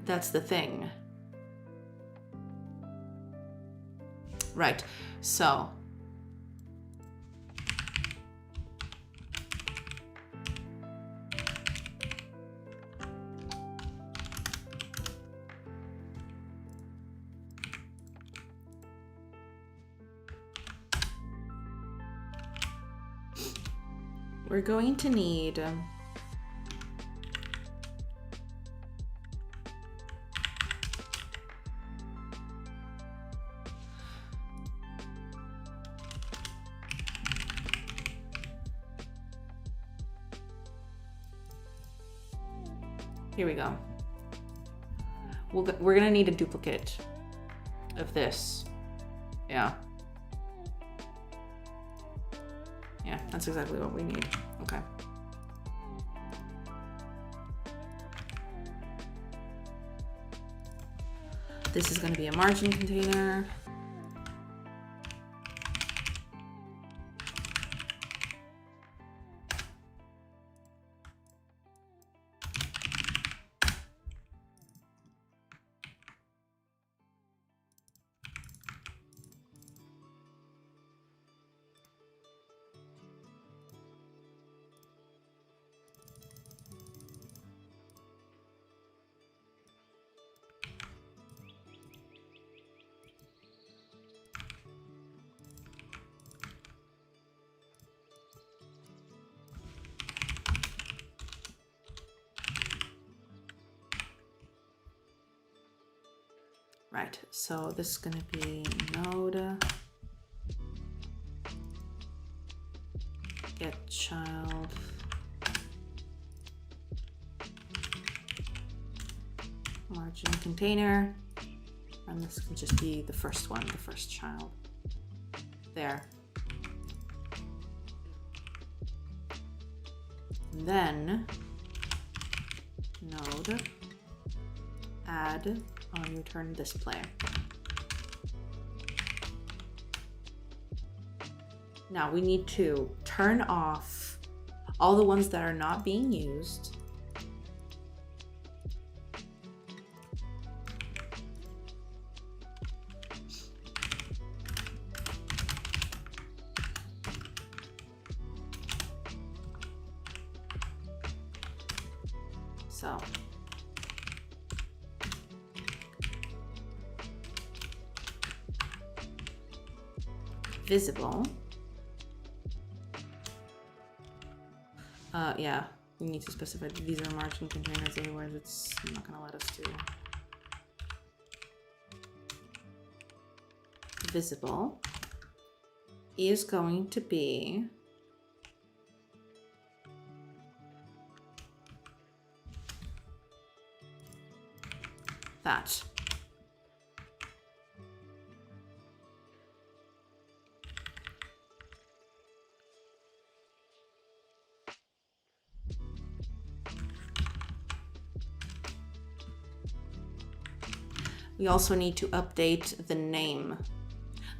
S1: that's the thing. Right, so. We're going to need here we go. We're gonna need a duplicate of this. Yeah. Yeah, that's exactly what we need. Okay. This is going to be a margin container. Right, so this is gonna be node get child margin container, and this can just be the first one, the first child. There. Then node add on return display. Now we need to turn off all the ones that are not being used. So visible. Yeah, we need to specify that these are margin containers, otherwise it's not gonna let us do. Visible is going to be that. We also need to update the name.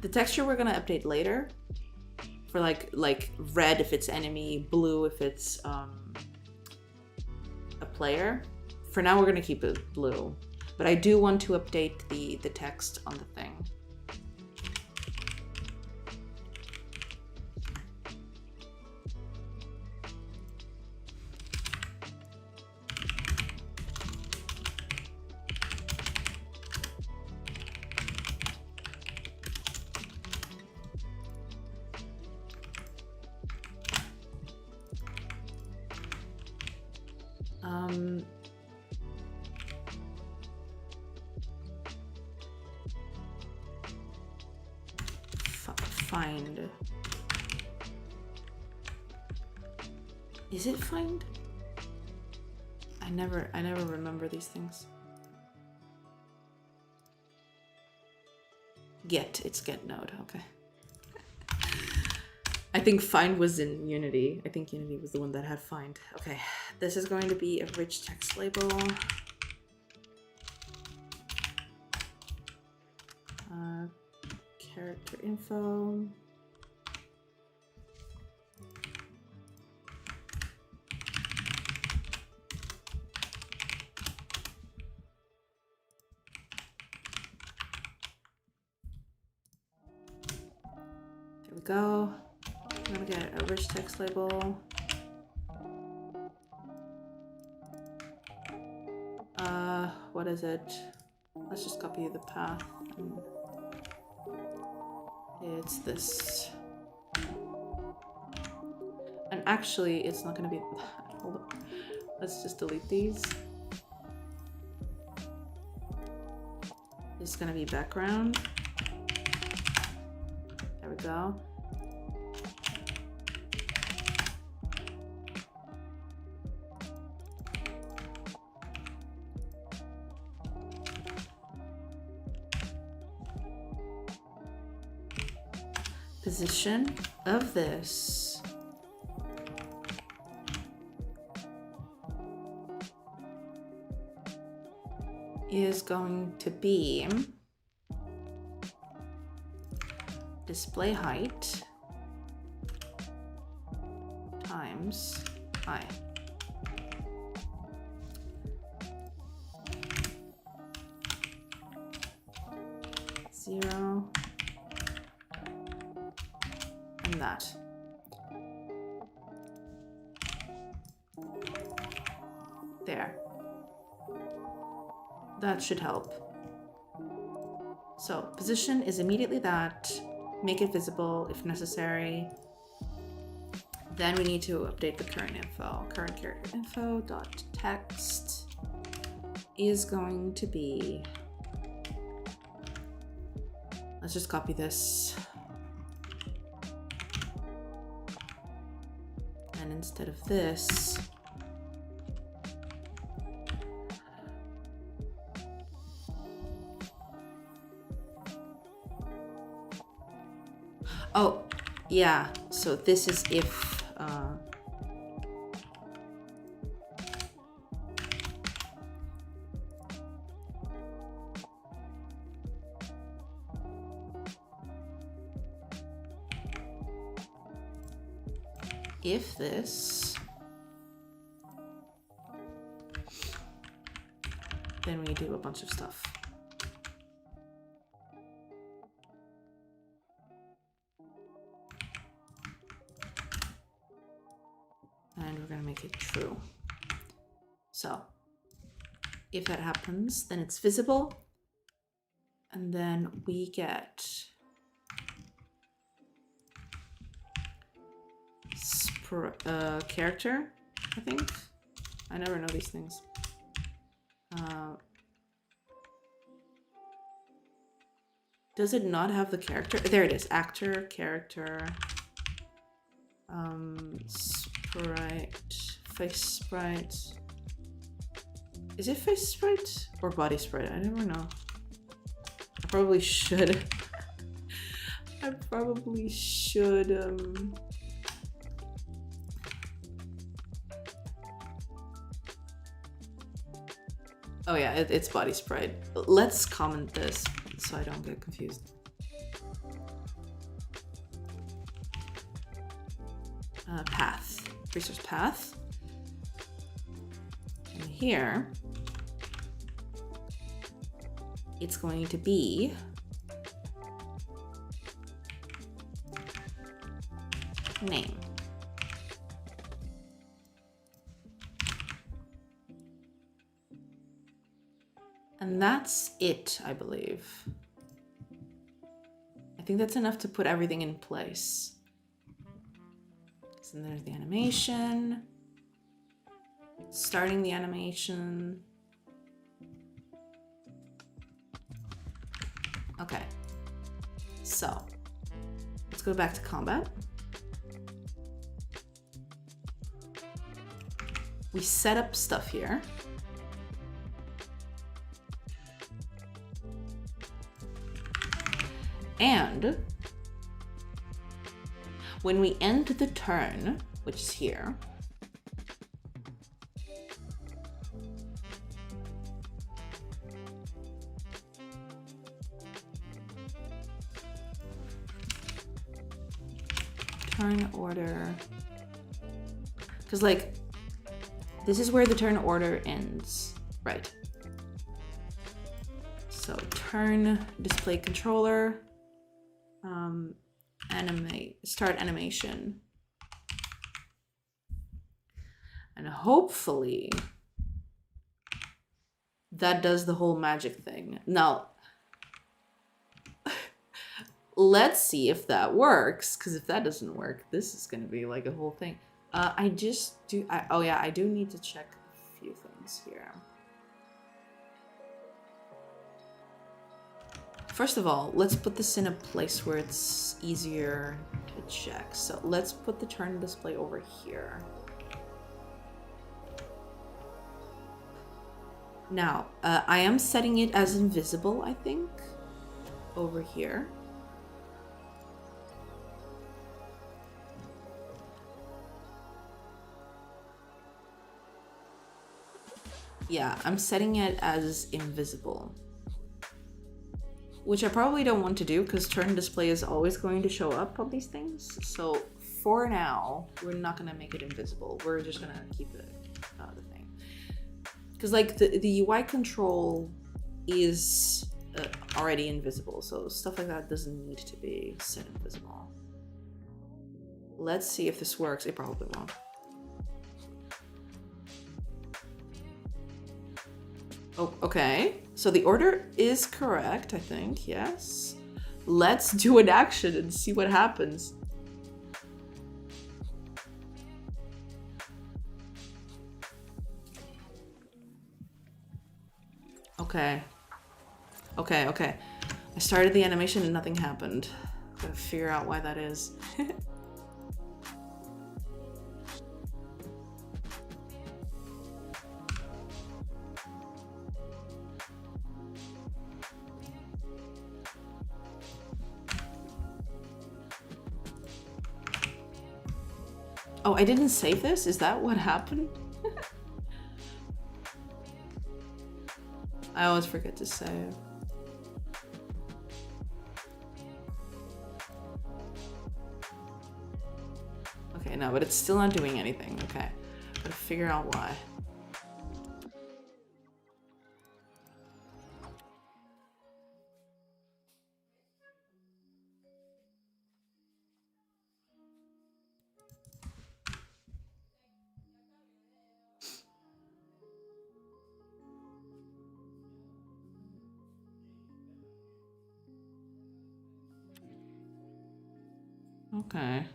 S1: The texture we're gonna update later for like red if it's enemy, blue if it's a player. For now we're gonna keep it blue, but I do want to update the text on the thing. Find. Is it find? I never remember these things. Get, it's get node, okay. I think find was in Unity. I think Unity was the one that had find. Okay, this is going to be a rich text label. Character info. There we go. I'm gonna get a rich text label. What is it? Let's just copy the path. It's this. And actually, it's not gonna be that. Hold on. Let's just delete these. It's gonna be background. There we go. Position of this is going to be display height times I. Zero. And that. There. That should help. So position is immediately that. Make it visible if necessary. Then we need to update the current info. Current character info dot text is going to be. Let's just copy this. And instead of this, oh, yeah, so this is if if this, then we do a bunch of stuff. And we're gonna make it true. So if that happens, then it's visible. And then we get character, I think. I never know these things. Does it not have the character? There it is. Actor, character, sprite, face sprite. Is it face sprite or body sprite? I never know. I probably should. I probably should. Oh yeah, it's body sprite. Let's comment this so I don't get confused. Path, resource path. And here, it's going to be name. And that's it, I believe. I think that's enough to put everything in place. So there's the animation. Starting the animation. Okay. So, let's go back to combat. We set up stuff here. And when we end the turn, which is here, turn order, because like this is where the turn order ends, right? So turn display controller. Start animation. And hopefully that does the whole magic thing. Now, let's see if that works, because if that doesn't work, this is going to be like a whole thing. I do need to check a few things here. First of all, let's put this in a place where it's easier to check. So let's put the turn display over here. Now, I am setting it as invisible, I think, over here. Yeah, I'm setting it as invisible. Which I probably don't want to do because turn display is always going to show up on these things. So for now, we're not going to make it invisible. We're just going to keep it the thing. Because like the UI control is already invisible. So stuff like that doesn't need to be set invisible. Let's see if this works. It probably won't. Oh, okay. So the order is correct, I think. Yes. Let's do an action and see what happens. Okay. Okay. I started the animation and nothing happened. Gotta figure out why that is. Oh, I didn't save this? Is that what happened? I always forget to save. Okay, no, but it's still not doing anything. Okay, gotta figure out why. Okay.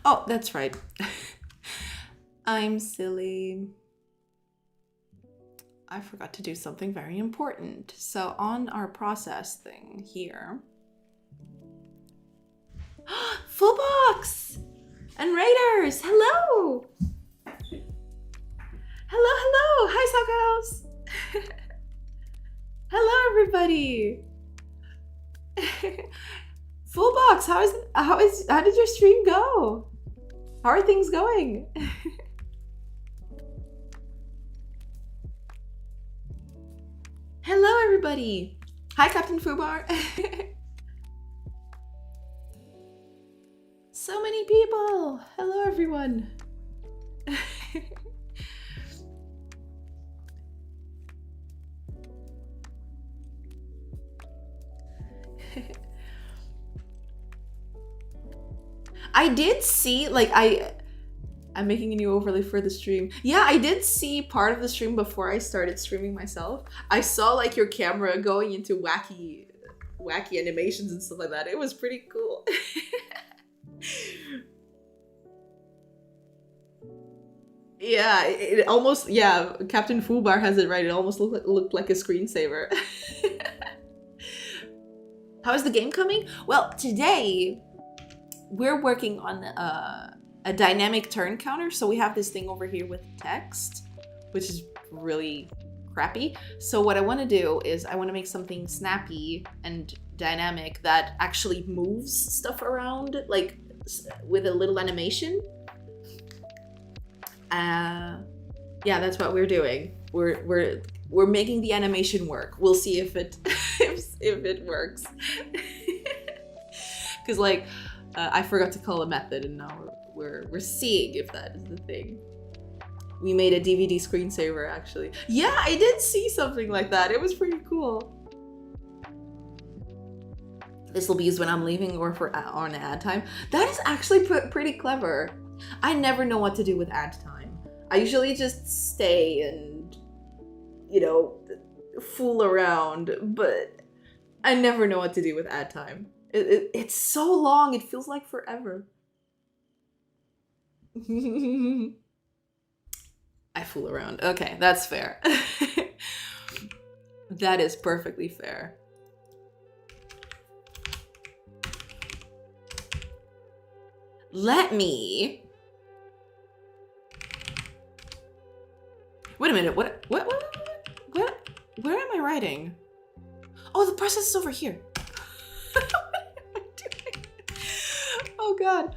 S1: Oh, that's right. I'm silly. I forgot to do something very important. So on our process thing here, full box and raiders. Hello. Hello, hello. Hi, Sock House. Hello, everybody. Full box. How did your stream go? How are things going? Hello, everybody. Hi, Captain Fubar. So many people. Hello, everyone. I did see, like, I'm making a new overlay for the stream. Yeah, I did see part of the stream before I started streaming myself. I saw, like, your camera going into wacky animations and stuff like that. It was pretty cool. Yeah, it almost, yeah, Captain Fubar has it right. It almost looked like a screensaver. How is the game coming? Well, today we're working on a dynamic turn counter. So we have this thing over here with text, which is really crappy. So what I want to do is I want to make something snappy and dynamic that actually moves stuff around, like with a little animation. Yeah, that's what we're doing. We're making the animation work. We'll see if it if it works. Because like I forgot to call a method, and now we're seeing if that is the thing. We made a DVD screensaver, actually. Yeah, I did see something like that. It was pretty cool. This will be used when I'm leaving or for on ad time. That is actually pretty clever. I never know what to do with ad time. I usually just stay and, you know, fool around, but I never know what to do with ad time. It's so long, it feels like forever. I fool around. Okay, that's fair. That is perfectly fair. Let me... Wait a minute, what, where am I writing? Oh, the process is over here. What am I doing? Oh God.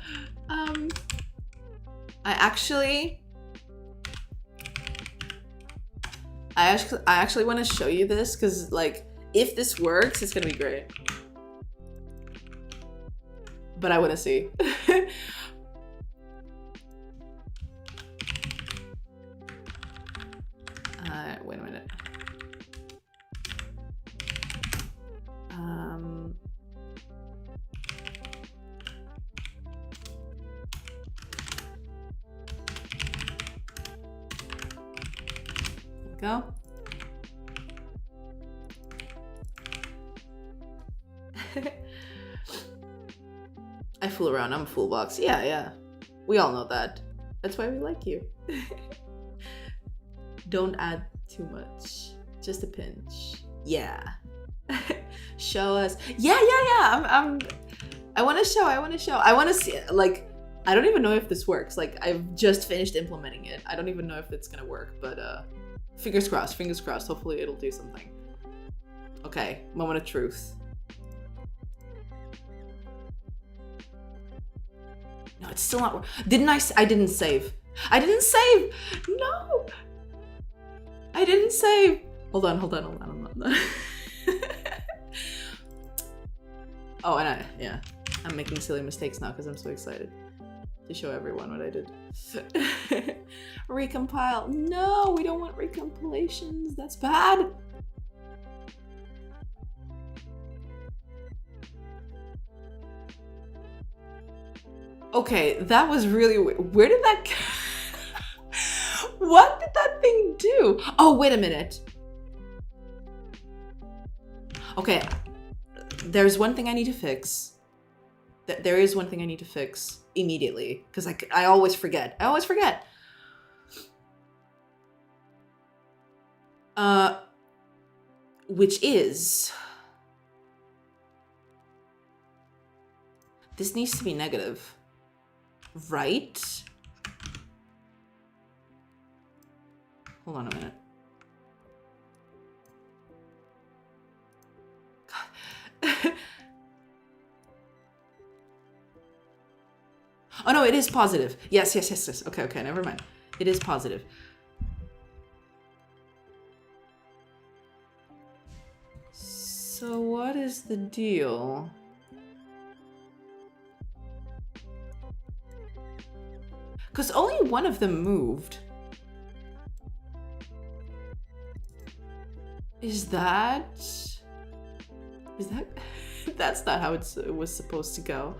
S1: I actually want to show you this because, like, if this works, it's gonna be great. But I want to see. Wait a minute. Go. I fool around. I'm a fool box. Yeah, yeah. We all know that. That's why we like you. Don't add too much. Just a pinch. Yeah. Show us. Yeah. I want to show. I want to see. Like, I don't even know if this works. Like, I've just finished implementing it. I don't even know if it's gonna work. But fingers crossed. Fingers crossed. Hopefully, it'll do something. Okay. Moment of truth. No, it's still not. I didn't save. I didn't save. No. I didn't save. Hold on. Oh, and I'm making silly mistakes now because I'm so excited to show everyone what I did. Recompile. No, we don't want recompilations. That's bad. Okay, that was really weird. Where did that what did that thing do? Oh, wait a minute. Okay, there's one thing I need to fix. There is one thing I need to fix immediately because I always forget. Which is this needs to be negative, right? Hold on a minute. God. Oh no, it is positive. Yes. Okay, never mind. It is positive. So what is the deal? Because only one of them moved. Is that that's not how it was supposed to go.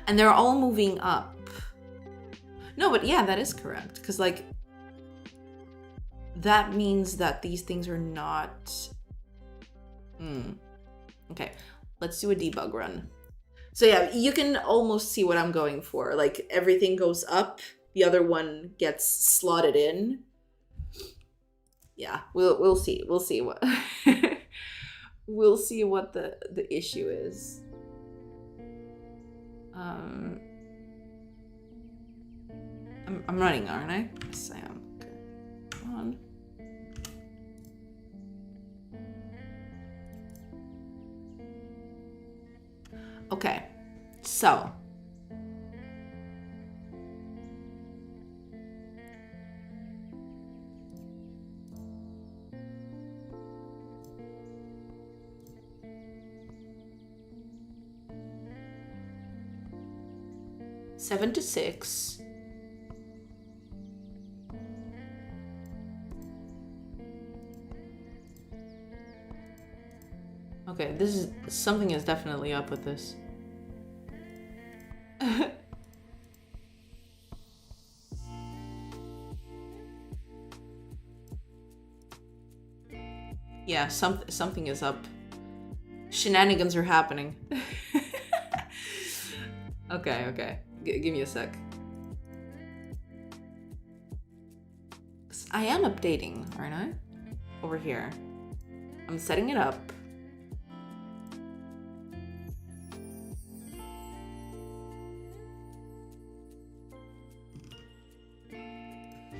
S1: And they're all moving up. No, but yeah, that is correct. Because like that means that these things are not okay, let's do a debug run. So yeah, you can almost see what I'm going for. Like everything goes up, the other one gets slotted in. Yeah, we'll see. We'll see what we'll see what the issue is. I'm running, aren't I? Yes, I am. Okay. Come on. Okay, so seven to 6. Okay, this is something is definitely up with this. Yeah, something is up. Shenanigans are happening. Okay. Give me a sec. I am updating, aren't I? Over here. I'm setting it up.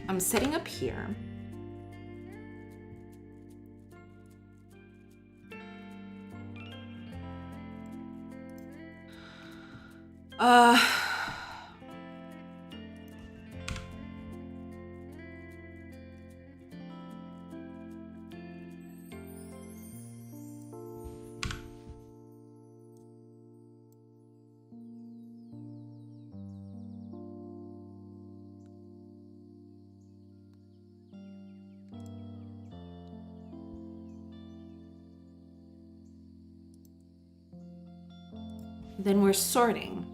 S1: I'm setting up here. Then we're sorting.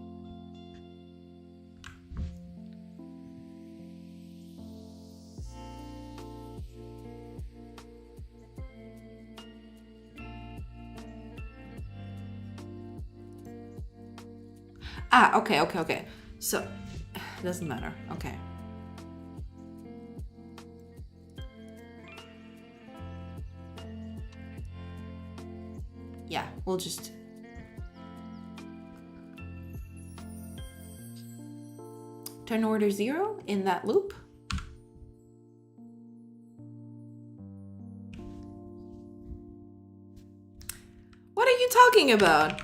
S1: Okay. So, it doesn't matter. Okay. Yeah, we'll just... turn order 0 in that loop. What are you talking about?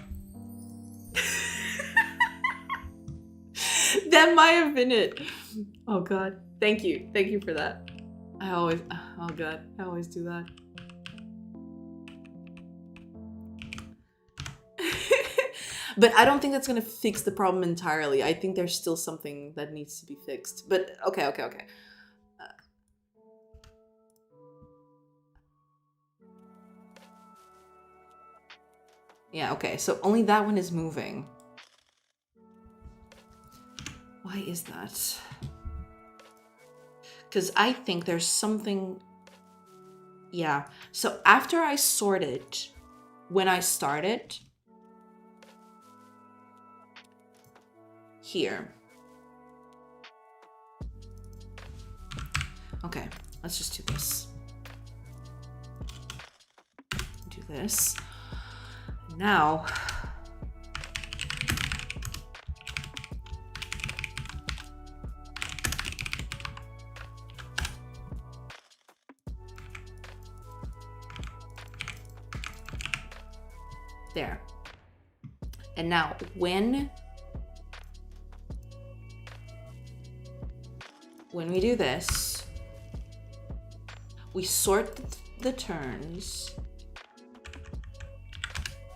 S1: That might have been it. Oh God. Thank you. Thank you for that. Oh God, I always do that. But I don't think that's gonna fix the problem entirely. I think there's still something that needs to be fixed. But okay. Yeah, okay, so only that one is moving. Why is that? Because I think there's something... Yeah, so after I sorted, when I started, here. Okay, let's just do this. Do this. Now... There. And now when we do this, we sort the turns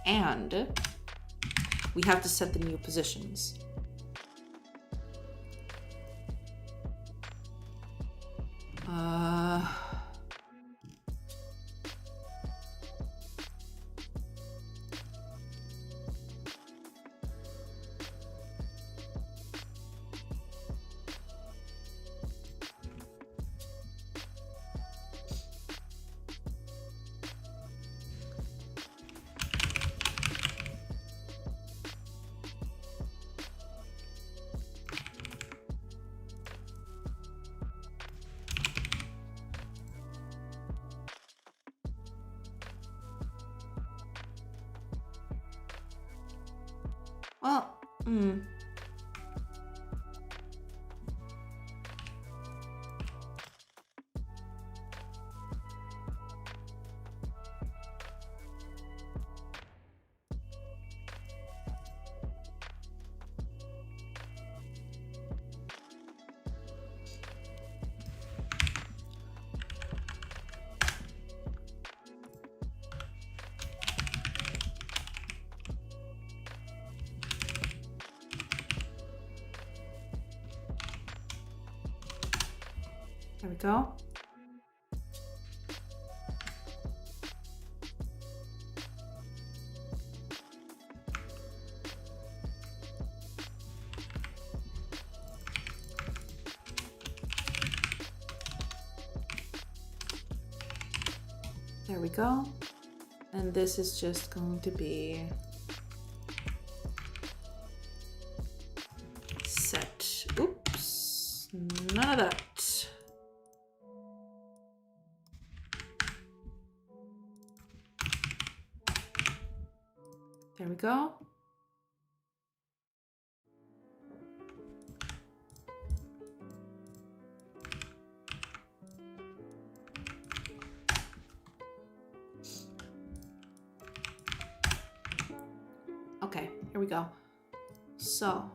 S1: and we have to set the new positions. Well, there we go. There we go. And this is just going to be set. Oops, none of that. There we go. Okay, here we go. So,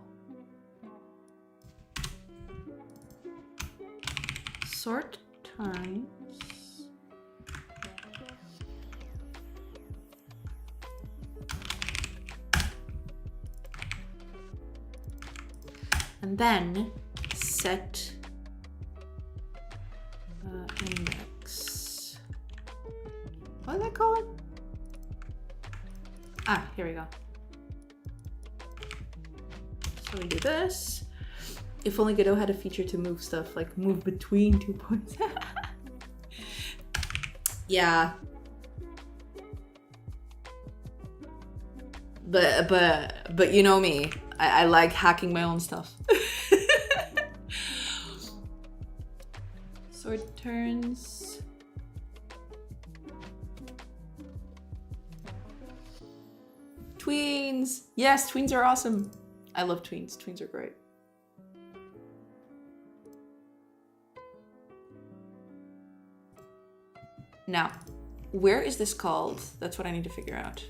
S1: sort turns. And then set index. What is that called? Ah, here we go. So we do this. If only Godot had a feature to move stuff, like move between 2 points. Yeah. But you know me. I like hacking my own stuff. Sort turns. Tweens. Yes, tweens are awesome. I love tweens. Tweens are great. Now, where is this called? That's what I need to figure out.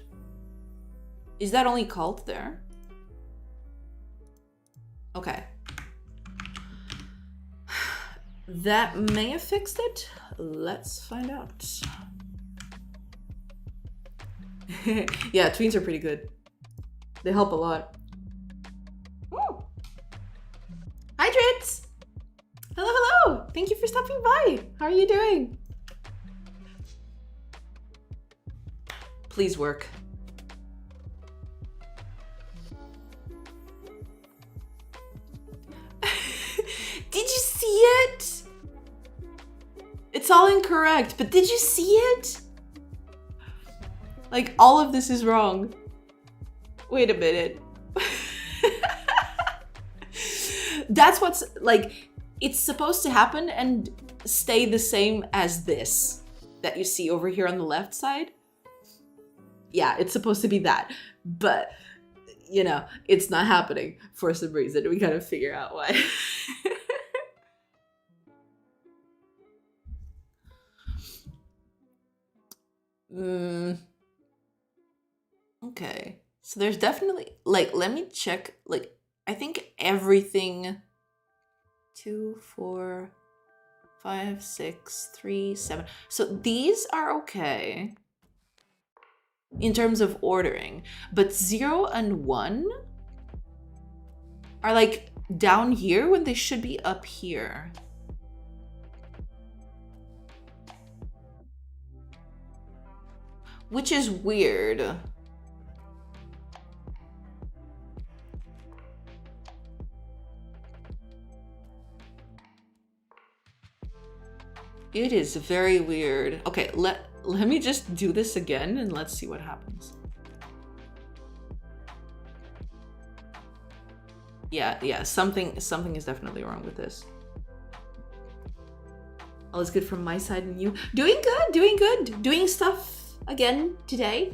S1: Is that only called there? Okay. That may have fixed it. Let's find out. Yeah, tweens are pretty good. They help a lot. Ooh. Hi, Dritz! Hello, hello! Thank you for stopping by. How are you doing? Please work. Did you see it? It's all incorrect, but did you see it? Like, all of this is wrong. Wait a minute. That's what's, like, it's supposed to happen and stay the same as this that you see over here on the left side. Yeah, it's supposed to be that. But, you know, it's not happening for some reason. We gotta figure out why. Okay. So there's definitely, like, let me check, like, I think everything 2, 4, 5, 6, 3, 7. So these are okay in terms of ordering, but 0 and 1 are like down here when they should be up here. Which is weird. It is very weird. Okay, let me just do this again and let's see what happens. Yeah, something is definitely wrong with this. All is good from my side and you. Doing good. Doing stuff again today.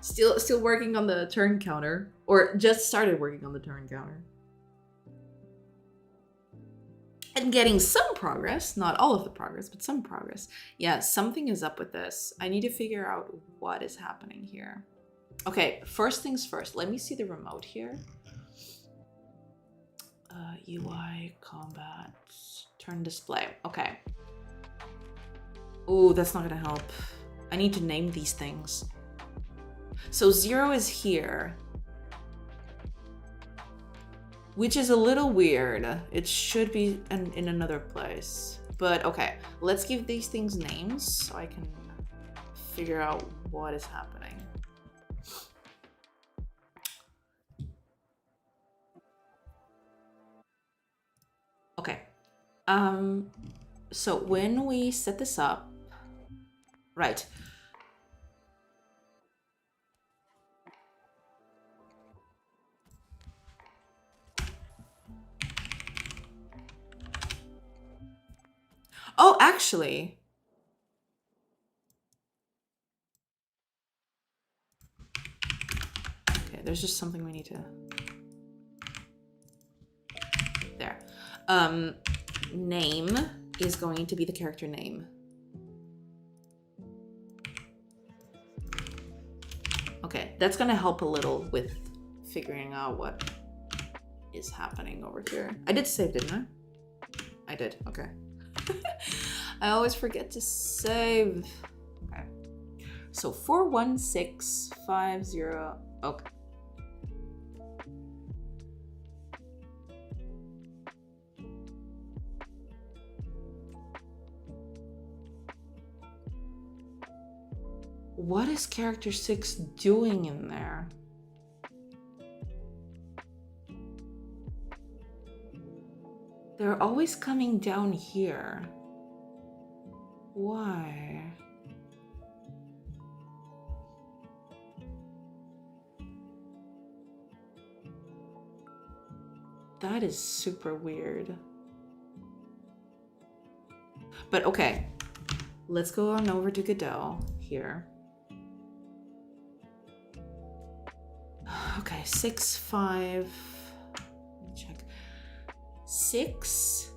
S1: Still working on the turn counter, or just started working on the turn counter. And getting some progress, not all of the progress, but some progress. Yeah, something is up with this. I need to figure out what is happening here. Okay, first things first. Let me see the remote here. UI, combat, turn display. Okay. Ooh, that's not gonna help. I need to name these things. So 0 is here, which is a little weird. It should be in another place. But okay, let's give these things names so I can figure out what is happening. Okay. So when we set this up, right. Oh, actually. Okay, there's just something we need to... There. Name is going to be the character name. Okay, that's gonna help a little with figuring out what is happening over here. I did save, didn't I? I did, okay. I always forget to save. Okay. So 41650. Okay. What is character 6 doing in there? They're always coming down here. Why? That is super weird. But okay, let's go on over to Godot here. Okay, 6, 5. Let me check. 6.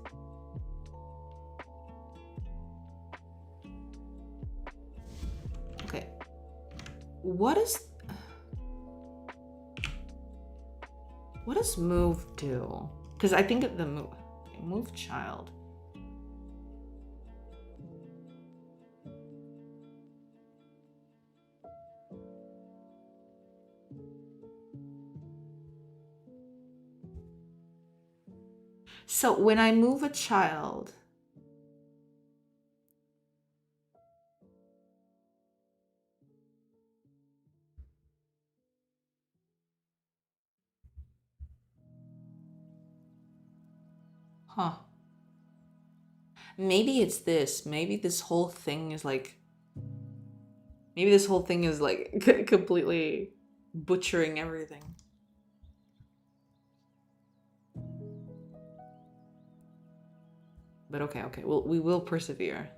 S1: Okay. What does move do? Because I think the move. move child. So when I move a child, huh? Maybe it's this. Maybe this whole thing is like. Maybe this whole thing is like completely butchering everything. But okay. Well, we will persevere.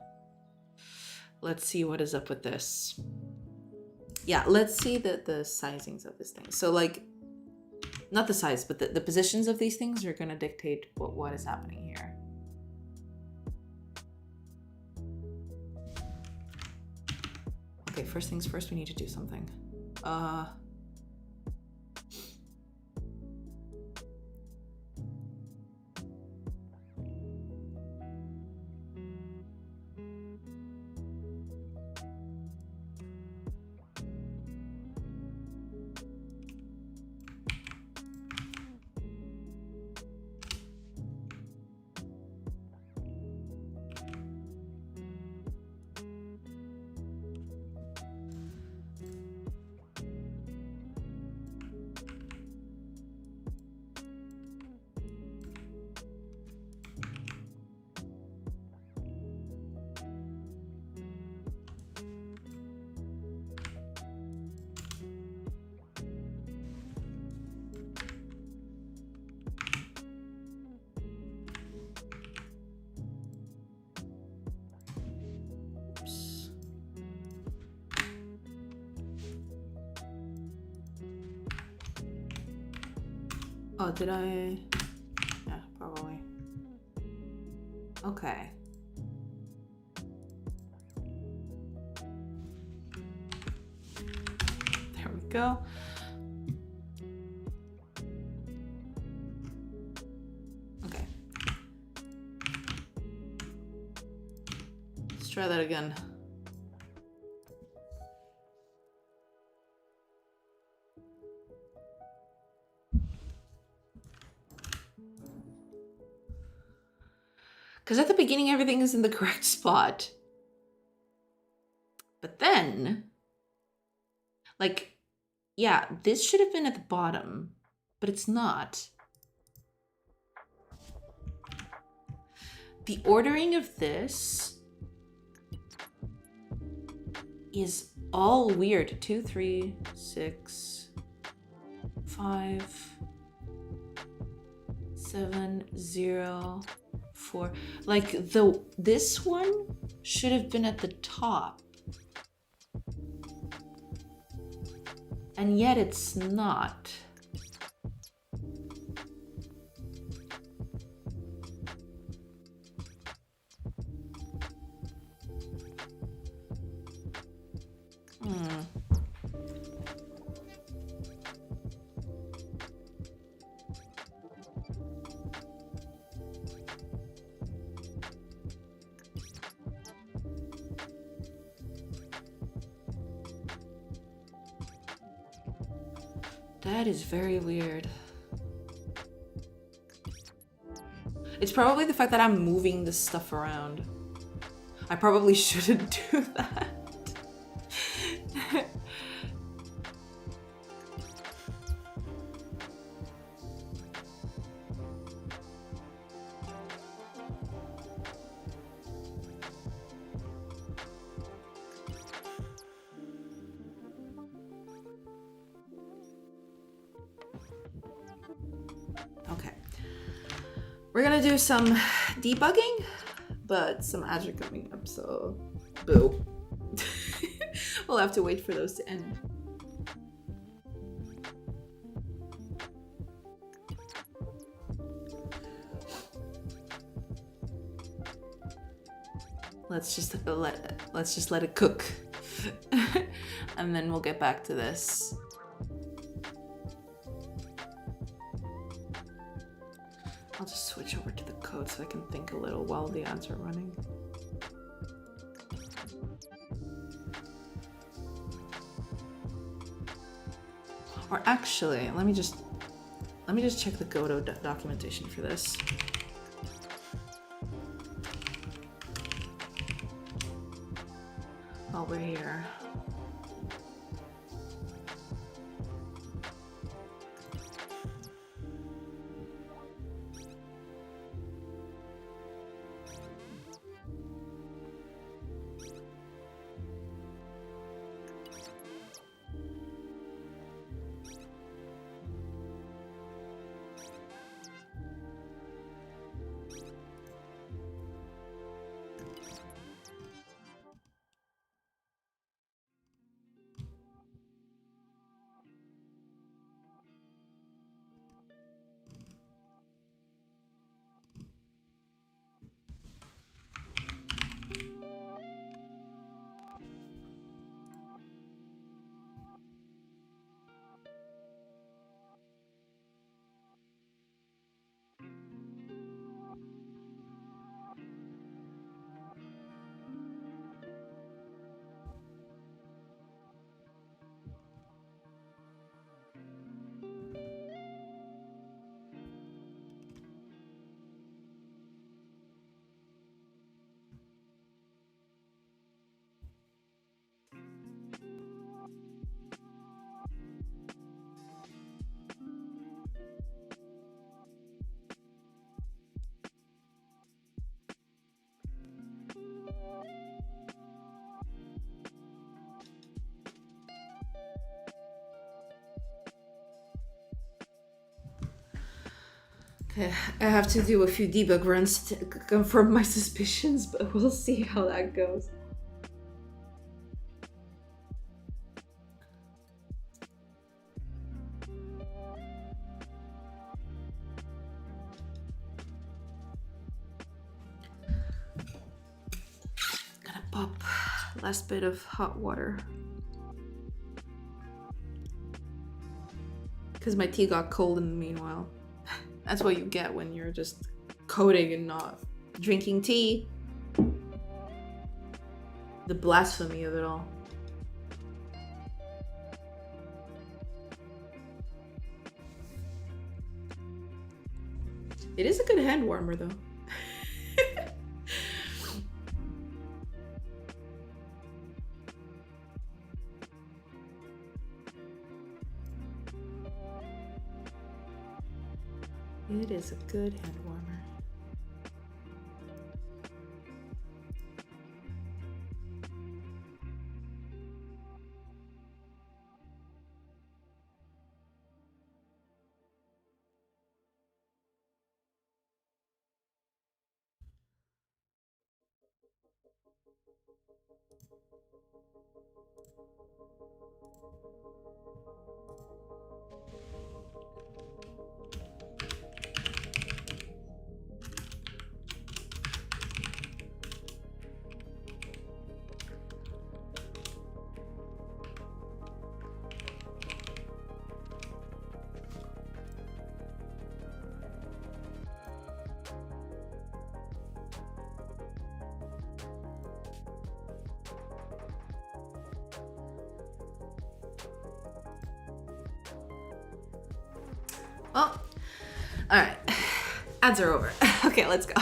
S1: Let's see what is up with this. Yeah, let's see the sizings of this thing. So like, not the size, but the positions of these things are gonna dictate what is happening here. Okay, first things first, we need to do something. Oh, did I? Yeah, probably. Okay. There we go. Okay. Let's try that again. Because at the beginning, everything is in the correct spot. But then, like, yeah, this should have been at the bottom, but it's not. The ordering of this is all weird. 2, 3, 6, 5, 7, 0, 4. Like this one should have been at the top. And yet it's not. That is very weird. It's probably the fact that I'm moving this stuff around. I probably shouldn't do that. We're gonna do some debugging, but some ads are coming up, so boo. We'll have to wait for those to end. Let's just let it cook. And then we'll get back to this. I'll just switch over to the code so I can think a little while the ads are running. Or actually, let me just check the Godot documentation for this. While we're here. Okay, I have to do a few debug runs to confirm my suspicions, but we'll see how that goes. Gonna pop last bit of hot water. Because my tea got cold in the meanwhile. That's what you get when you're just coding and not drinking tea. The blasphemy of it all. It is a good hand warmer though. It is a good hand warmer. Oh, all right. Ads are over. Okay, let's go.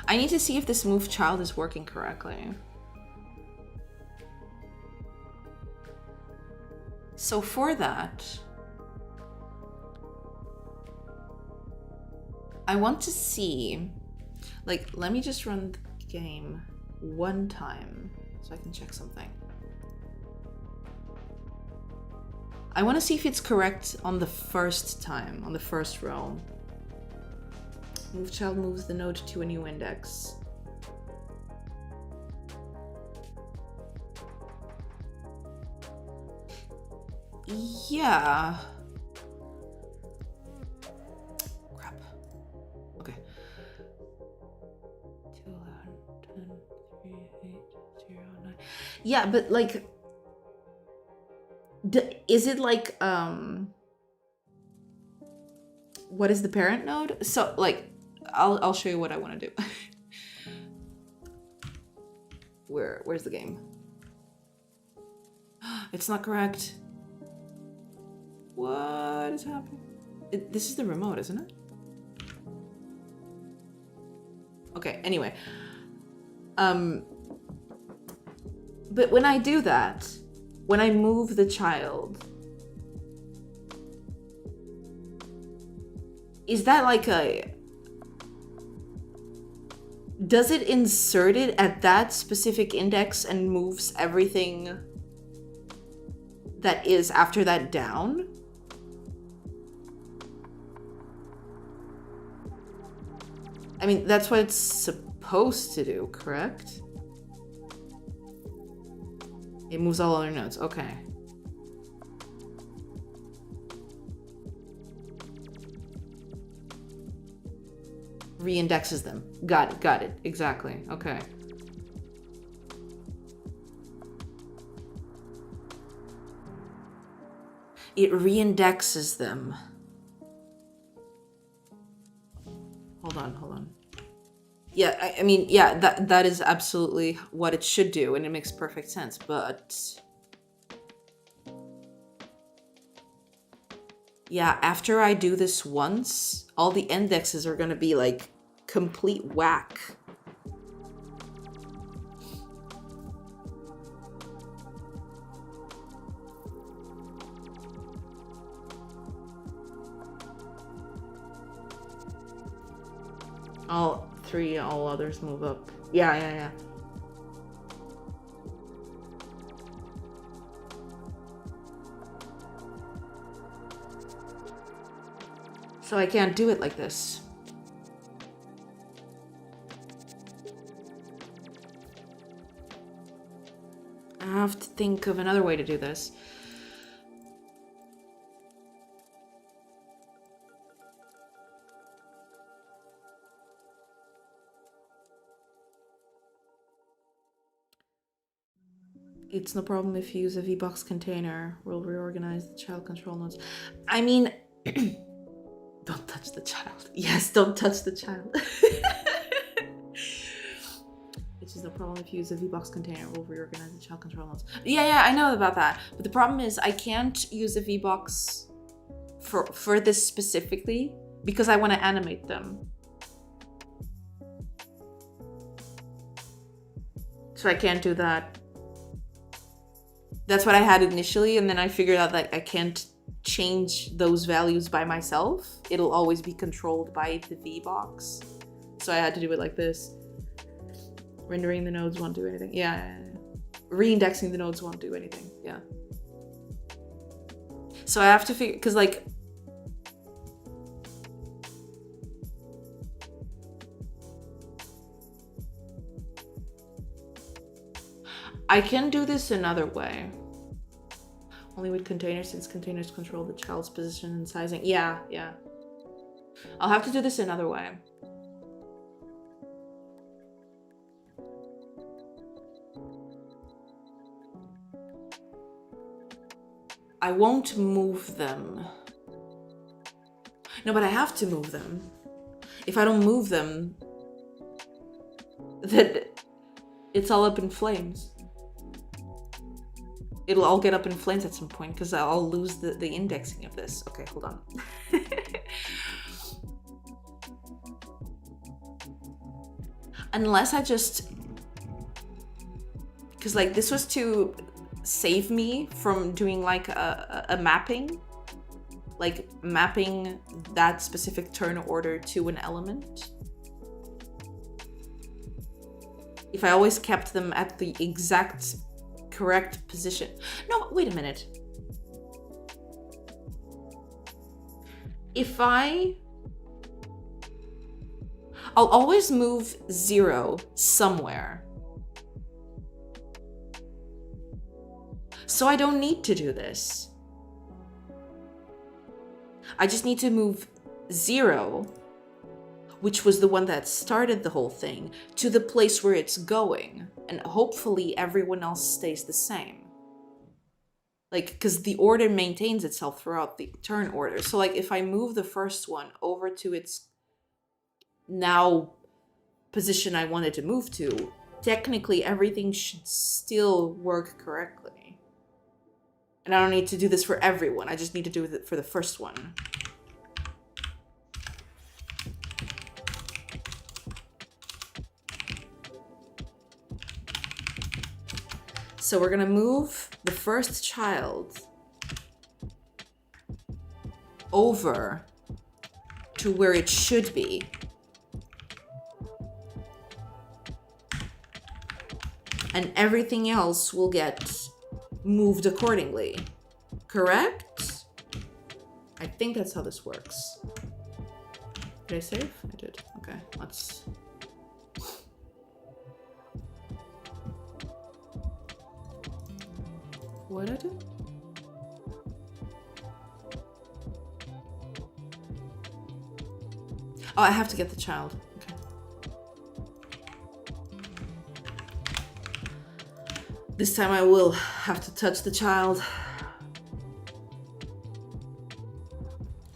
S1: I need to see if this move child is working correctly. So for that, I want to see, like, let me just run the game one time so I can check something. I want to see if it's correct on the first time, on the first row. Move child moves the node to a new index. Yeah. Crap. Okay. 2, 11, 10, 3, 8, 0, 9. Yeah, but like, Is it like, what is the parent node? So like, I'll show you what I want to do. Where's the game? It's not correct. What is happening? This is the remote, isn't it? Okay, anyway. But when I do that, when I move the child, is that like a... Does it insert it at that specific index and moves everything that is after that down? I mean, that's what it's supposed to do, correct? It moves all other nodes. Okay. Reindexes them. Got it. Exactly. Okay. It reindexes them. Hold on. Yeah, I mean, yeah, that is absolutely what it should do, and it makes perfect sense, but... Yeah, after I do this once, all the indexes are gonna be like complete whack. All others move up. Yeah. So I can't do it like this. I have to think of another way to do this. It's no problem if you use a VBox container. We'll reorganize the child control nodes. I mean, don't touch the child. Yes, don't touch the child. It's just no problem if you use a VBox container. We'll reorganize the child control nodes. Yeah, I know about that. But the problem is I can't use a VBox for this specifically because I want to animate them. So I can't do that. That's what I had initially, and then I figured out that I can't change those values by myself. It'll always be controlled by the VBox. So I had to do it like this. Rendering the nodes won't do anything. Yeah. Reindexing the nodes won't do anything. Yeah. So I have to figure, because like, I can do this another way. Only with containers, since containers control the child's position and sizing. Yeah. I'll have to do this another way. I won't move them. No, but I have to move them. If I don't move them, then it's all up in flames. It'll all get up in flames at some point because I'll lose the indexing of this. Okay, hold on. Unless I just... Because like this was to save me from doing like a mapping. Like mapping that specific turn order to an element. If I always kept them at the exact correct position. No, wait a minute. If I'll always move 0 somewhere. So I don't need to do this. I just need to move 0, which was the one that started the whole thing, to the place where it's going. And hopefully everyone else stays the same. Like, because the order maintains itself throughout the turn order. So like if I move the first one over to its now position I wanted to move to, technically everything should still work correctly. And I don't need to do this for everyone. I just need to do it for the first one. So we're gonna move the first child over to where it should be. And everything else will get moved accordingly. Correct? I think that's how this works. Did I save? I did. Okay, let's... What did I do? Oh, I have to get the child. Okay. This time I will have to touch the child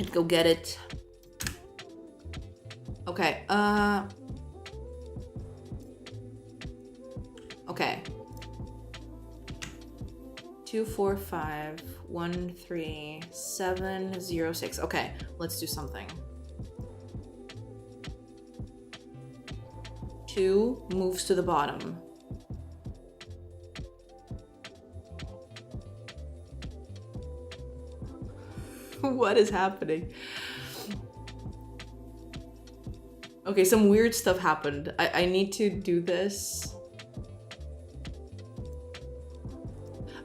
S1: and go get it. Okay, okay. 2, 4, 5, 1, 3, 7, 0, 6. Okay, let's do something. 2 moves to the bottom. What is happening? Okay, some weird stuff happened. I need to do this.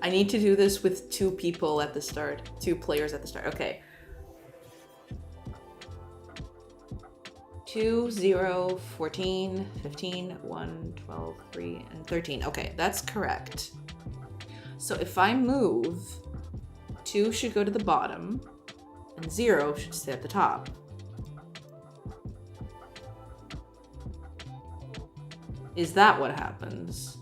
S1: I need to do this with 2 people at the start. 2 players at the start. Okay. 2, 0, 14, 15, 1, 12, 3, and 13. Okay, that's correct. So if I move, 2 should go to the bottom, and 0 should stay at the top. Is that what happens?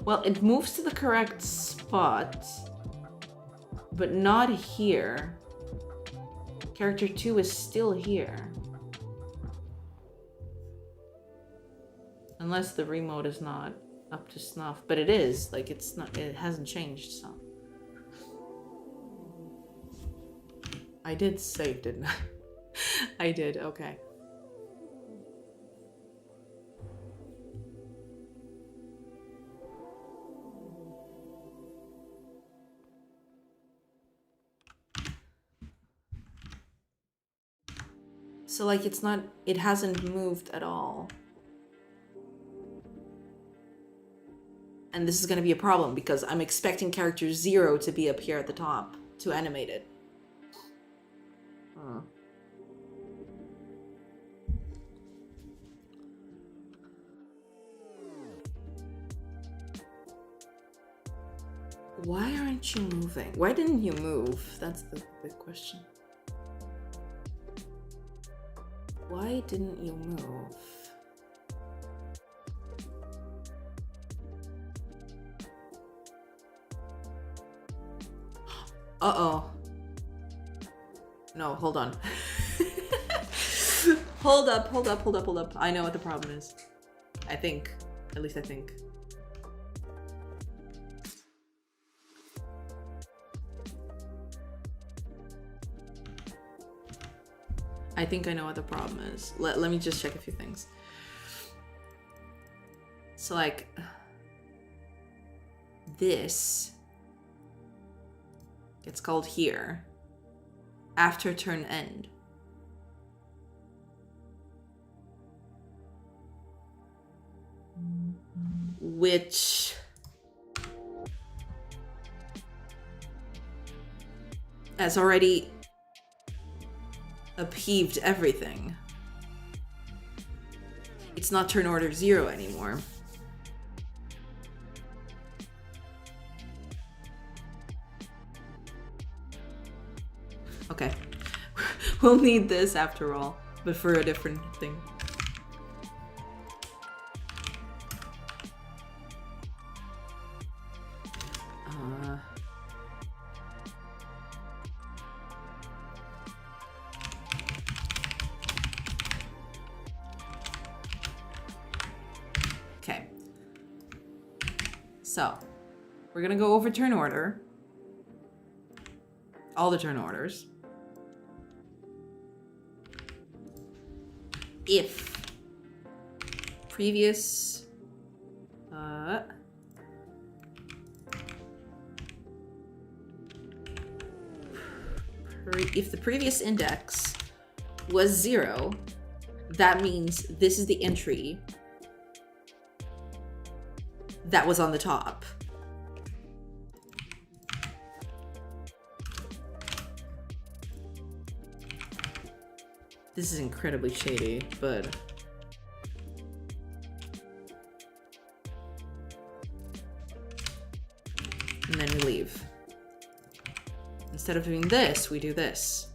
S1: Well, it moves to the correct spot, but not here. Character 2 is still here. Unless the remote is not up to snuff, but it is. Like, it's not, it hasn't changed, so. I did save, didn't I? I did, okay. So like it's not, it hasn't moved at all. And this is gonna be a problem because I'm expecting character 0 to be up here at the top to animate it. Why aren't you moving? Why didn't you move? That's the big question. Why didn't you move? Uh-oh. No, hold on. Hold up. I know what the problem is. I think. At least I think. I think I know what the problem is. Let me just check a few things. So like this gets called here after turn end. Which has already upheaved everything. It's not turn order 0 anymore. We'll need this after all, but for a different thing. Okay. So, we're gonna go over turn order. All the turn orders. If previous if the previous index was 0, that means this is the entry that was on the top. This is incredibly shady, but and then we leave. Instead of doing this, we do this.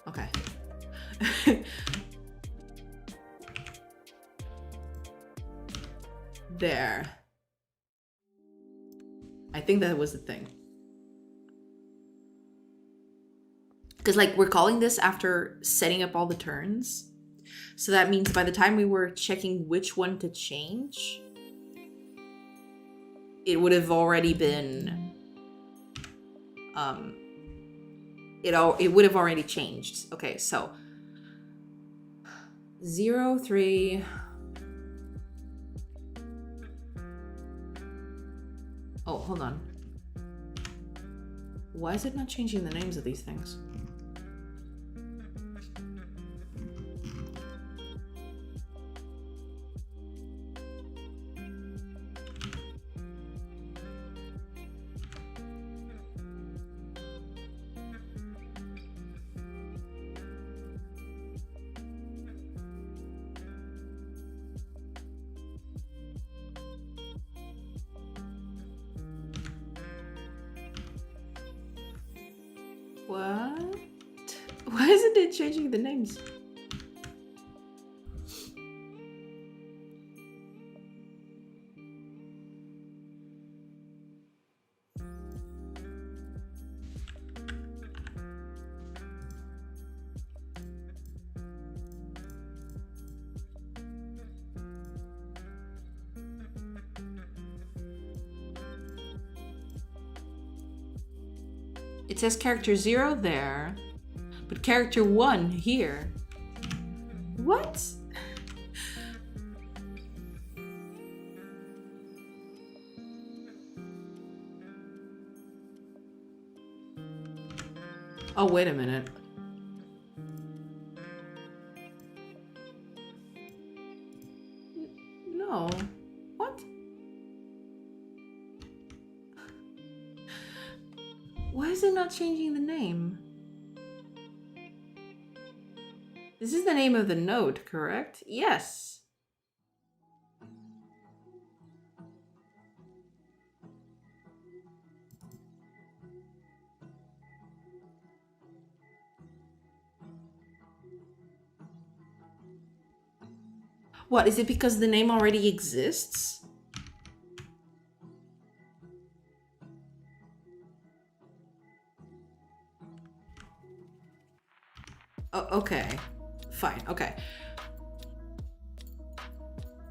S1: Okay. There. I think that was the thing. Because, like, we're calling this after setting up all the turns. So that means by the time we were checking which one to change, it would have already been, it would have already changed. Okay, so 0, 3. Oh, hold on. Why is it not changing the names of these things? What? Why isn't it changing the names? It says character 0 there, but character 1 here. What? Oh, wait a minute. No. What? Why is it not changing the name? This is the name of the node, correct? Yes. What, is it because the name already exists? Oh, okay. Fine, okay.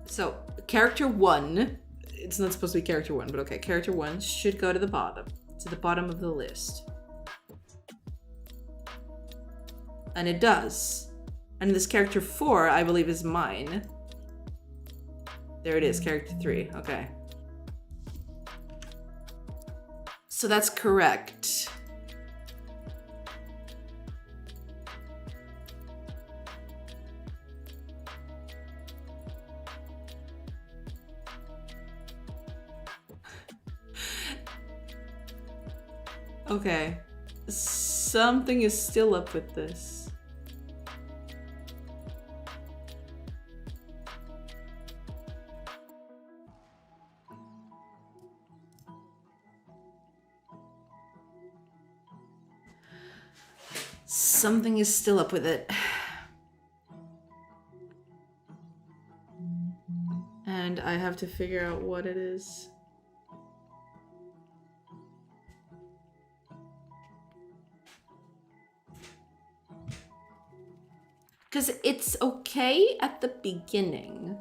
S1: So, character 1, it's not supposed to be character 1, but okay, character 1 should go to the bottom of the list. And it does. And this character 4, I believe, is mine. There it is, character 3, okay. So that's correct. Okay, something is still up with this. Something is still up with it. And I have to figure out what it is. Because it's okay at the beginning.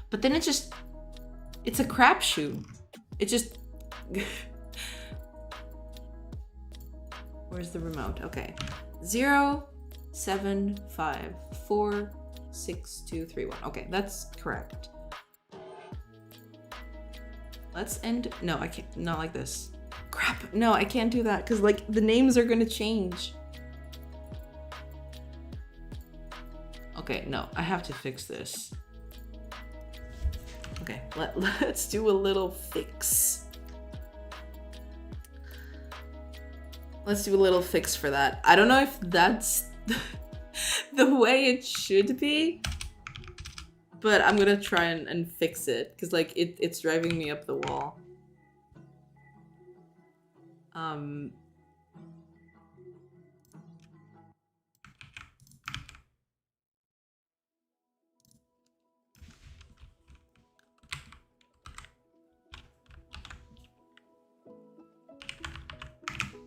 S1: But then it's a crapshoot. It just... Where's the remote? Okay. 0, 7, 5, 4, 6, 2, 3, 1. Okay, that's correct. Let's end... No, I can't. Not like this. Crap. No, I can't do that because, like, the names are gonna change. Okay, no, I have to fix this. Okay, let's do a little fix. Let's do a little fix for that. I don't know if that's the way it should be, but I'm gonna try and fix it because, like, it's driving me up the wall.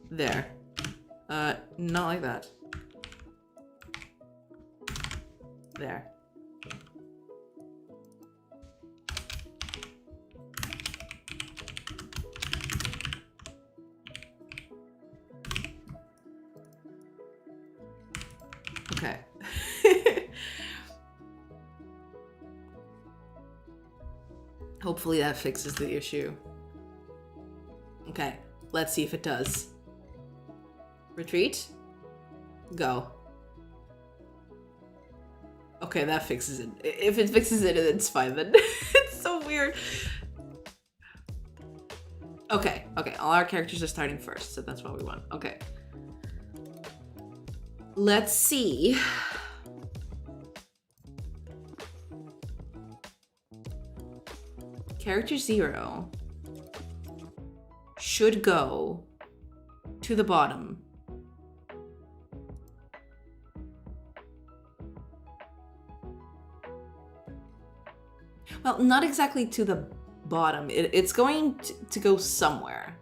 S1: There. Not like that. There. Okay. Hopefully that fixes the issue. Okay, let's see if it does. Retreat. Go. Okay, that fixes it. If it fixes it, it's fine then. It's so weird. Okay, all our characters are starting first, so that's what we want. Okay. Let's see. Character 0 should go to the bottom. Well, not exactly to the bottom. It's going to go somewhere.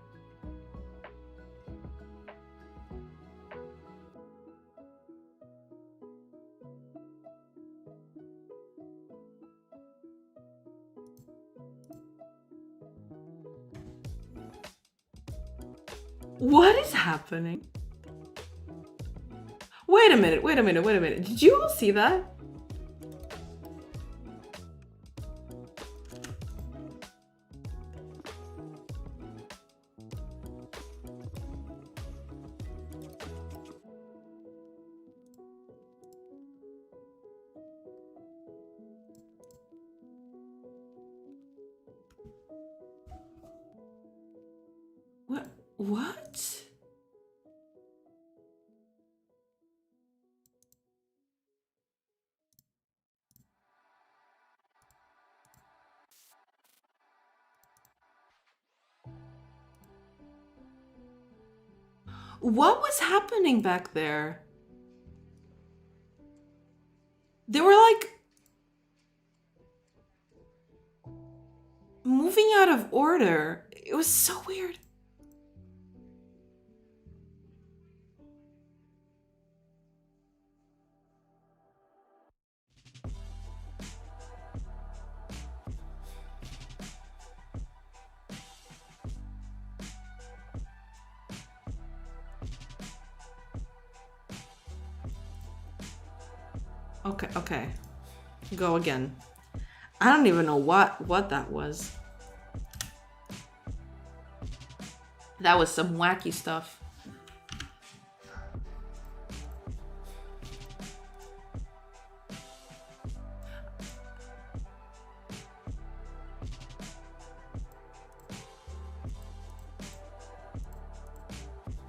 S1: What is happening? Wait a minute. Did you all see that? What? What was happening back there? They were like moving out of order. It was so weird. Okay. Go again. I don't even know what that was. That was some wacky stuff.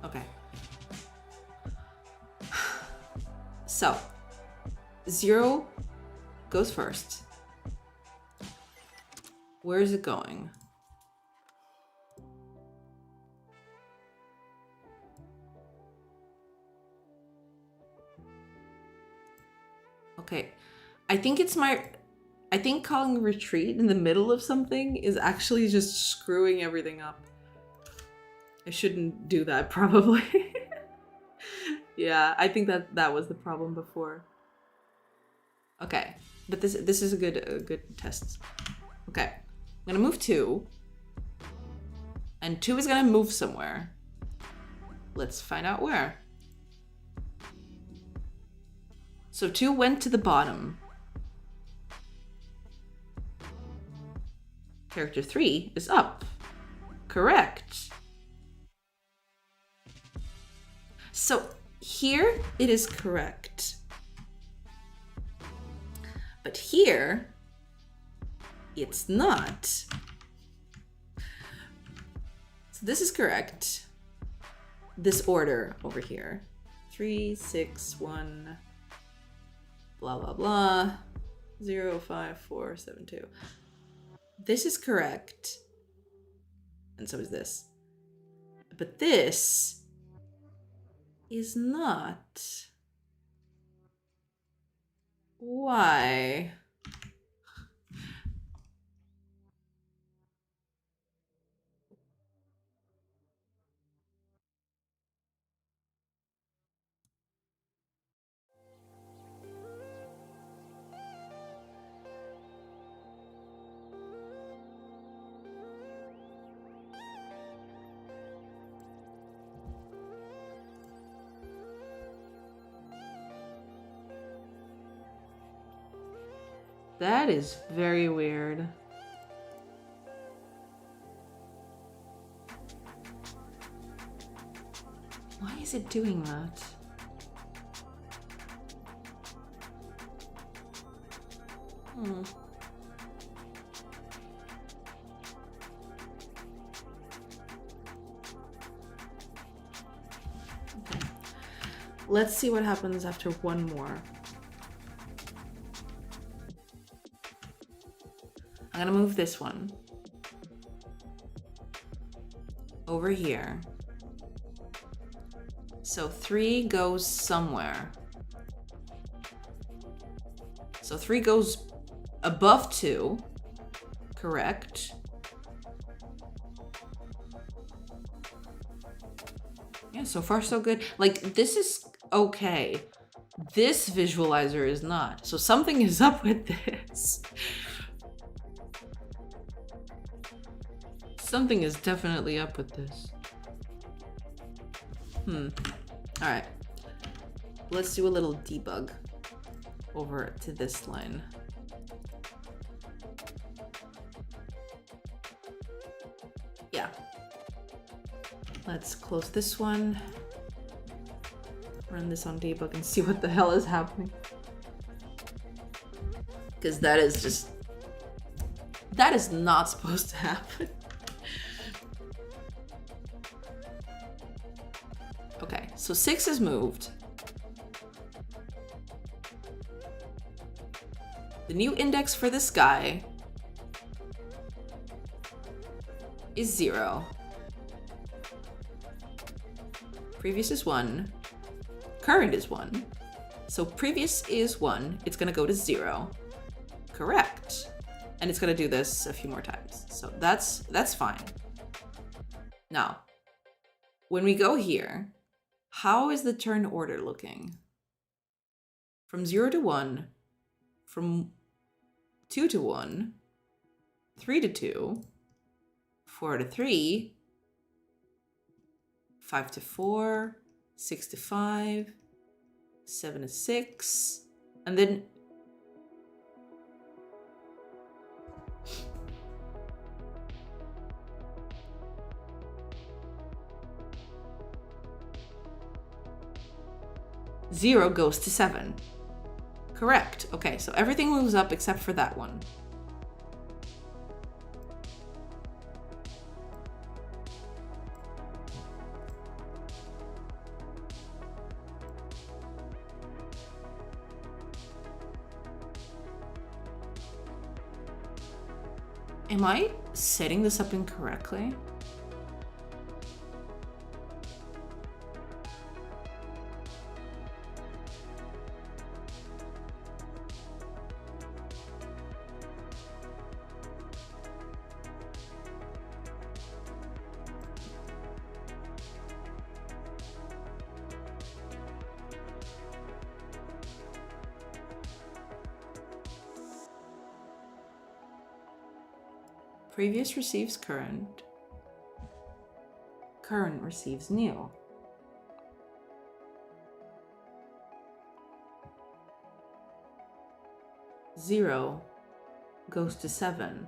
S1: Okay. So, 0 goes first. Where is it going? Okay. I think calling retreat in the middle of something is actually just screwing everything up. I shouldn't do that, probably. Yeah, I think that was the problem before. Okay, but this is a good test. Okay, I'm gonna move 2. And 2 is gonna move somewhere. Let's find out where. So 2 went to the bottom. Character 3 is up. Correct. So here it is correct. But here, it's not. So this is correct. This order over here. 3, 6, 1, blah, blah, blah. 0, 5, 4, 7, 2. This is correct. And so is this. But this is not. Why? That is very weird. Why is it doing that? Okay. Let's see what happens after one more. I'm gonna move this one over here. So 3 goes somewhere. So 3 goes above 2. Correct. Yeah, so far so good. Like, this is okay. This visualizer is not. So something is up with this. Something is definitely up with this. All right. Let's do a little debug over to this line. Yeah. Let's close this one. Run this on debug and see what the hell is happening. Because that is not supposed to happen. Okay, so 6 is moved. The new index for this guy is 0. Previous is 1. Current is 1. So previous is 1. It's gonna go to 0. Correct. And it's gonna do this a few more times. So that's fine. Now, when we go here, how is the turn order looking? From 0 to 1, from 2 to 1, 3 to 2, 4 to 3, 5 to 4, 6 to 5, 7 to 6, and then zero goes to 7. Correct. Okay, so everything moves up except for that one. Am I setting this up incorrectly? Previous receives current. Current receives new. Zero goes to 7.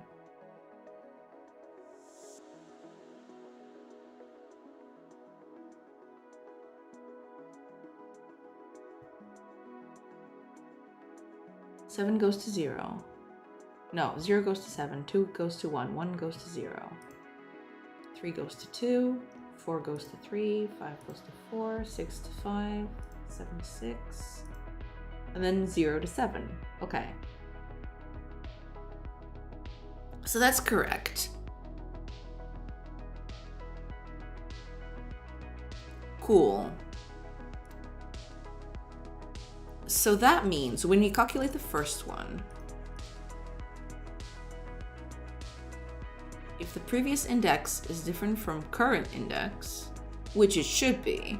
S1: Seven goes to 0. No, 0 goes to 7, 2 goes to 1, 1 goes to 0. 3 goes to 2, 4 goes to 3, 5 goes to 4, 6 to 5, 7 to 6, and then 0 to 7. Okay. So that's correct. Cool. So that means when you calculate the first one, if the previous index is different from current index, which it should be,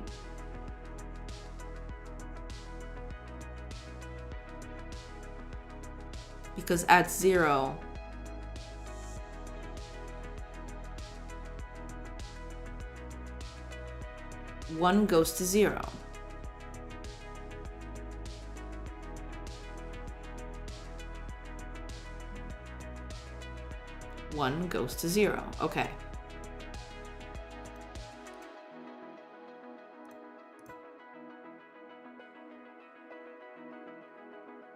S1: because at 0, one goes to 0. One goes to 0. Okay.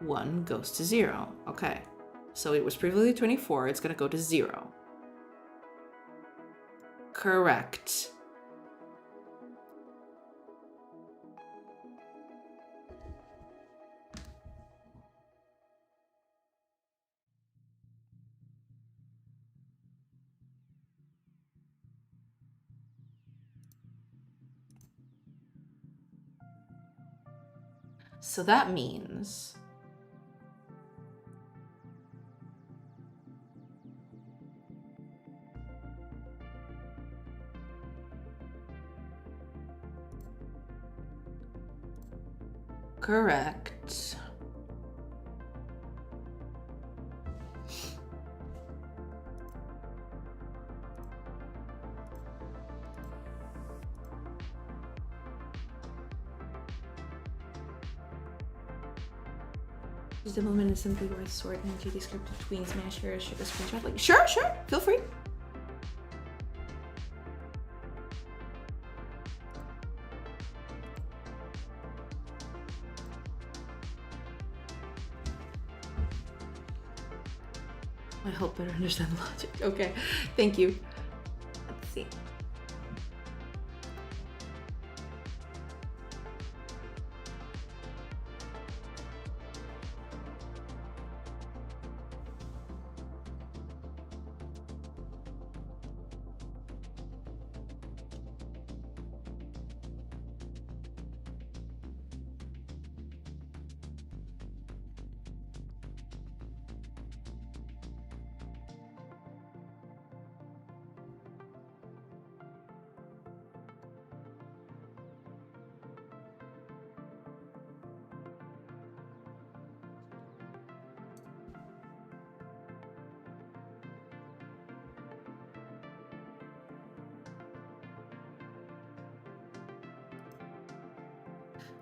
S1: One goes to 0. Okay. So it was previously 24. It's going to go to 0. Correct. So that means correct. Use the moment and simply write sort and GD script between smash here, share a screenshot. Like, sure, feel free. I help better understand the logic. Okay, thank you. Let's see.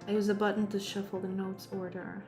S1: I use a button to shuffle the notes order.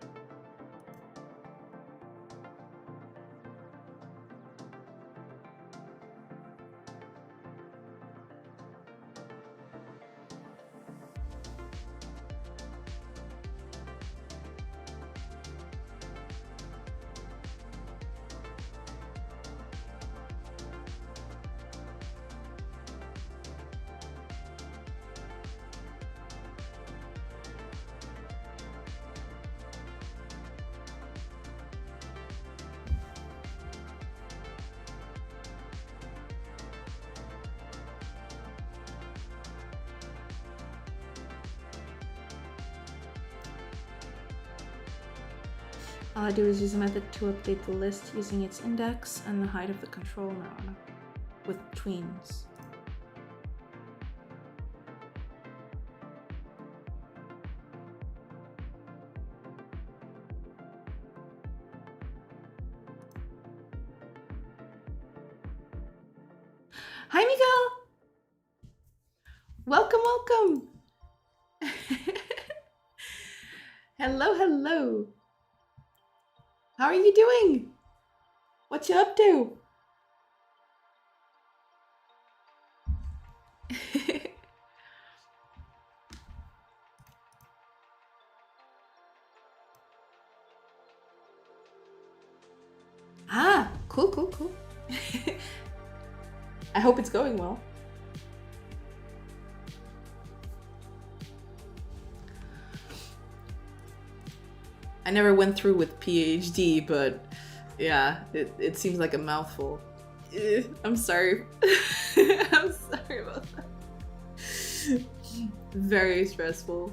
S1: All I do is use a method to update the list using its index and the height of the control node with tweens. Hi, Miguel. Welcome, welcome. Hello, hello. How are you doing? What you up to? Ah, cool, cool, cool. I hope it's going well. I never went through with PhD, but yeah, it seems like a mouthful. I'm sorry. I'm sorry about that. Very stressful.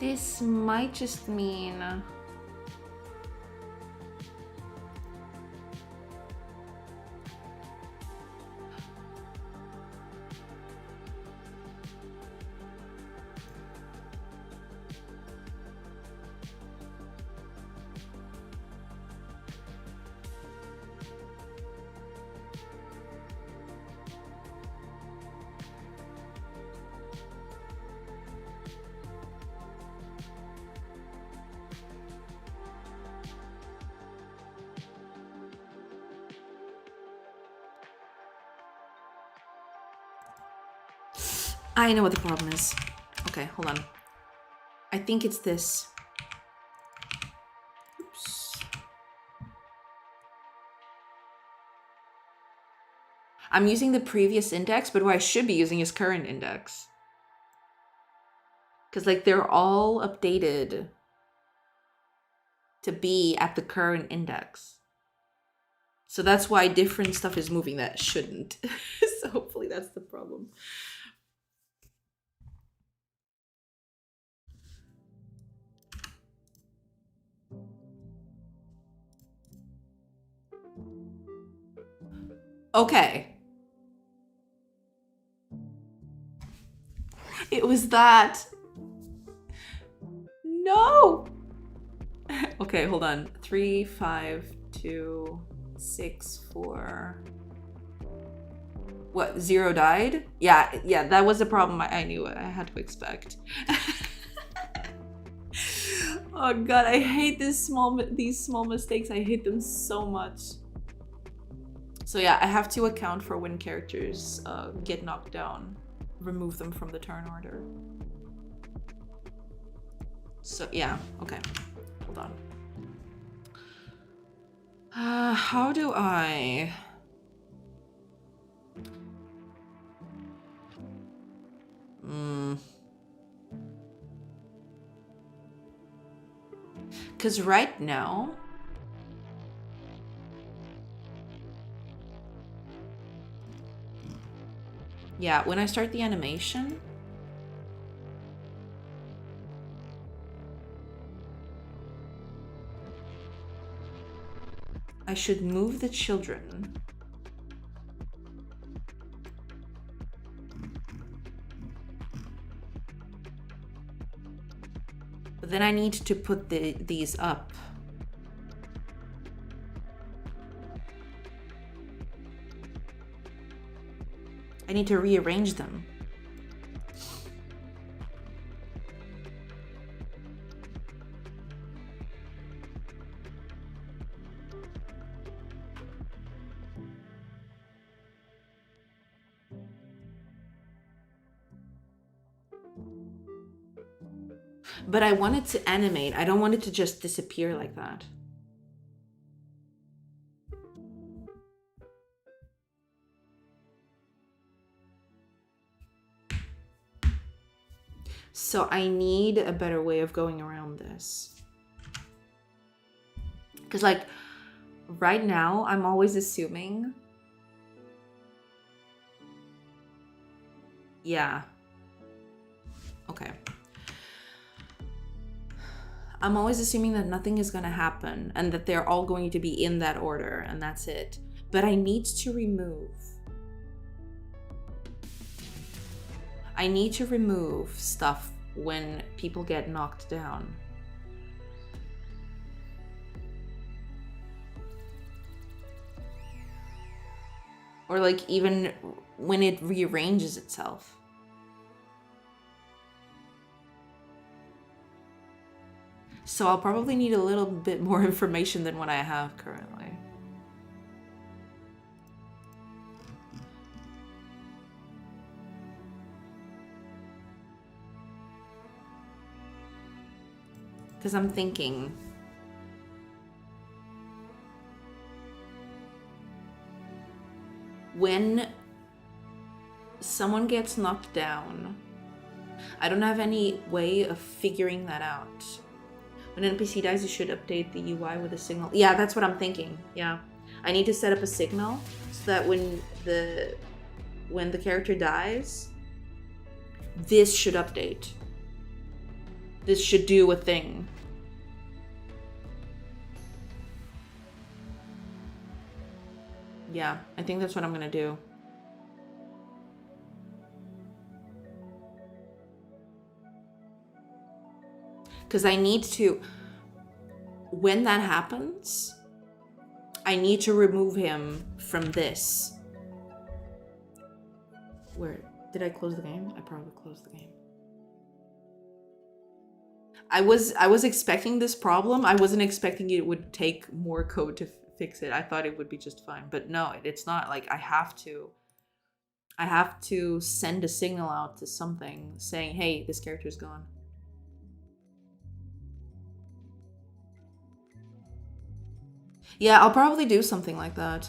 S1: This might just mean I know what the problem is. Okay, hold on. I think it's this. Oops. I'm using the previous index, but what I should be using is current index. Because like they're all updated to be at the current index. So that's why different stuff is moving that shouldn't. So hopefully that's the problem. Okay. It was that. No. Okay, hold on. 3, 5, 2, 6, 4. What, 0 died? Yeah, that was a problem I knew I had to expect. Oh god, I hate these small mistakes. I hate them so much. So yeah, I have to account for when characters get knocked down. Remove them from the turn order. So yeah, okay. Hold on. How do I... Because right now... Yeah, when I start the animation... I should move the children. But then I need to put these up. I need to rearrange them. But I want it to animate. I don't want it to just disappear like that. So I need a better way of going around this. Because like right now, I'm always assuming. Yeah. Okay. I'm always assuming that nothing is going to happen and that they're all going to be in that order and that's it. But I need to remove. I need to remove stuff when people get knocked down. Or like even when it rearranges itself. So I'll probably need a little bit more information than what I have currently. Because I'm thinking, when someone gets knocked down, I don't have any way of figuring that out. When an NPC dies, you should update the UI with a signal. Yeah, that's what I'm thinking. Yeah. I need to set up a signal so that when the character dies, this should update. This should do a thing. Yeah, I think that's what I'm gonna do. Because I need to, when that happens, I need to remove him from this. Where, did I close the game? I probably closed the game. I was expecting this problem. I wasn't expecting it would take more code to fix it. I thought it would be just fine, but no, it's not. Like I have to send a signal out to something saying, hey, this character's gone. Yeah, I'll probably do something like that.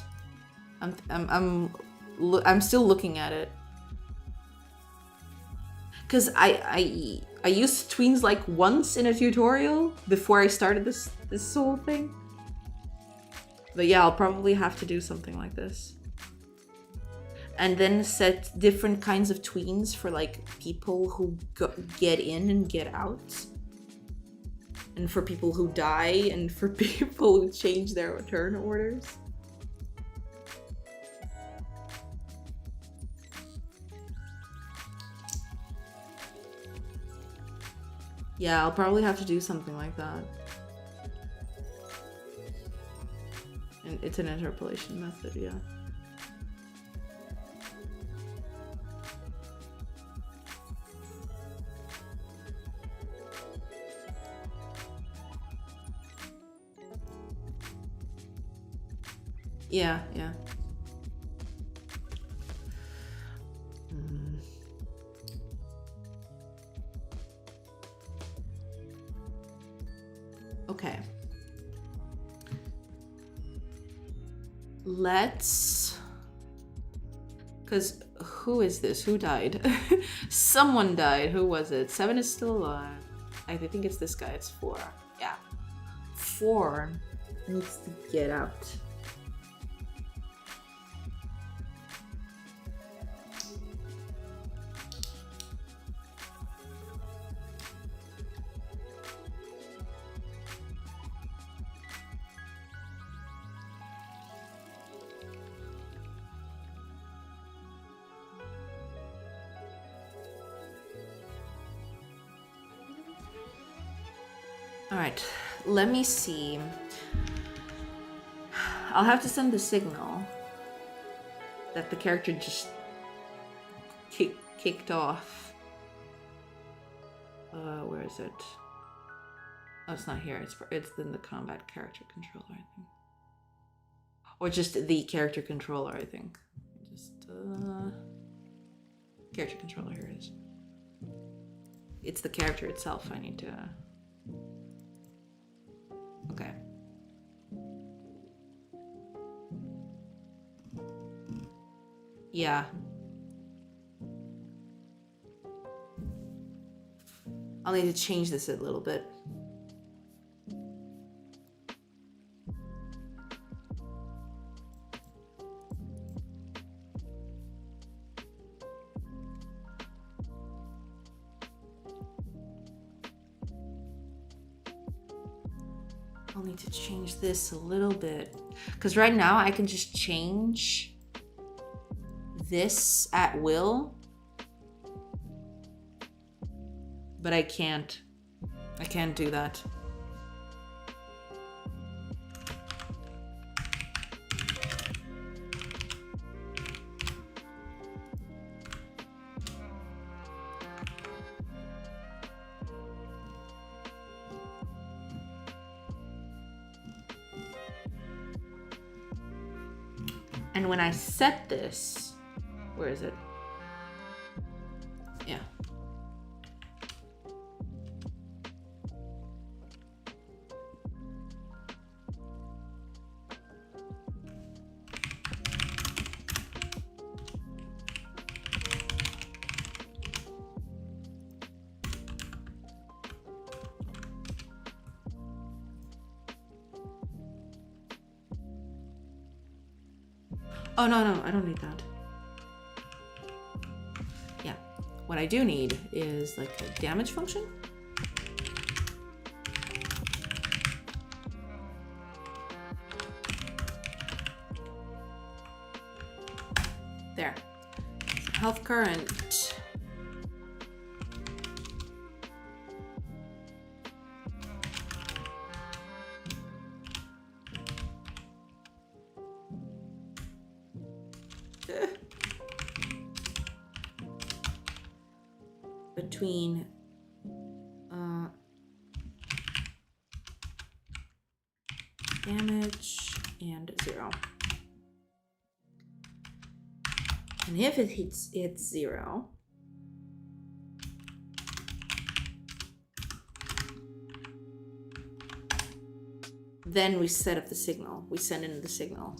S1: I'm still looking at it. Cause I used tweens like once in a tutorial before I started this whole thing. But yeah, I'll probably have to do something like this. And then set different kinds of tweens for like people who get in and get out. And for people who die, and for people who change their return orders. Yeah, I'll probably have to do something like that. And it's an interpolation method, yeah. Yeah, yeah. Okay. Let's... Because who is this? Who died? Someone died. Who was it? 7 is still alive. I think it's this guy. It's 4. Yeah. 4 needs to get out. All right, let me see. I'll have to send the signal that the character just kicked off. Where is it? Oh, it's not here. It's in the combat character controller, I think. Or just the character controller, I think. Just character controller, here it is. it's the character itself I need to... Okay. Yeah. I'll need to change this a little bit. I'll need to change this a little bit. Because right now I can just change this at will. But I can't do that. And when I set this, where is it? Yeah. Oh, no, I don't need that. Yeah, what I do need is like a damage function. There. Health current. Between damage and 0. And if it hits 0, then we set up the signal. We send in the signal.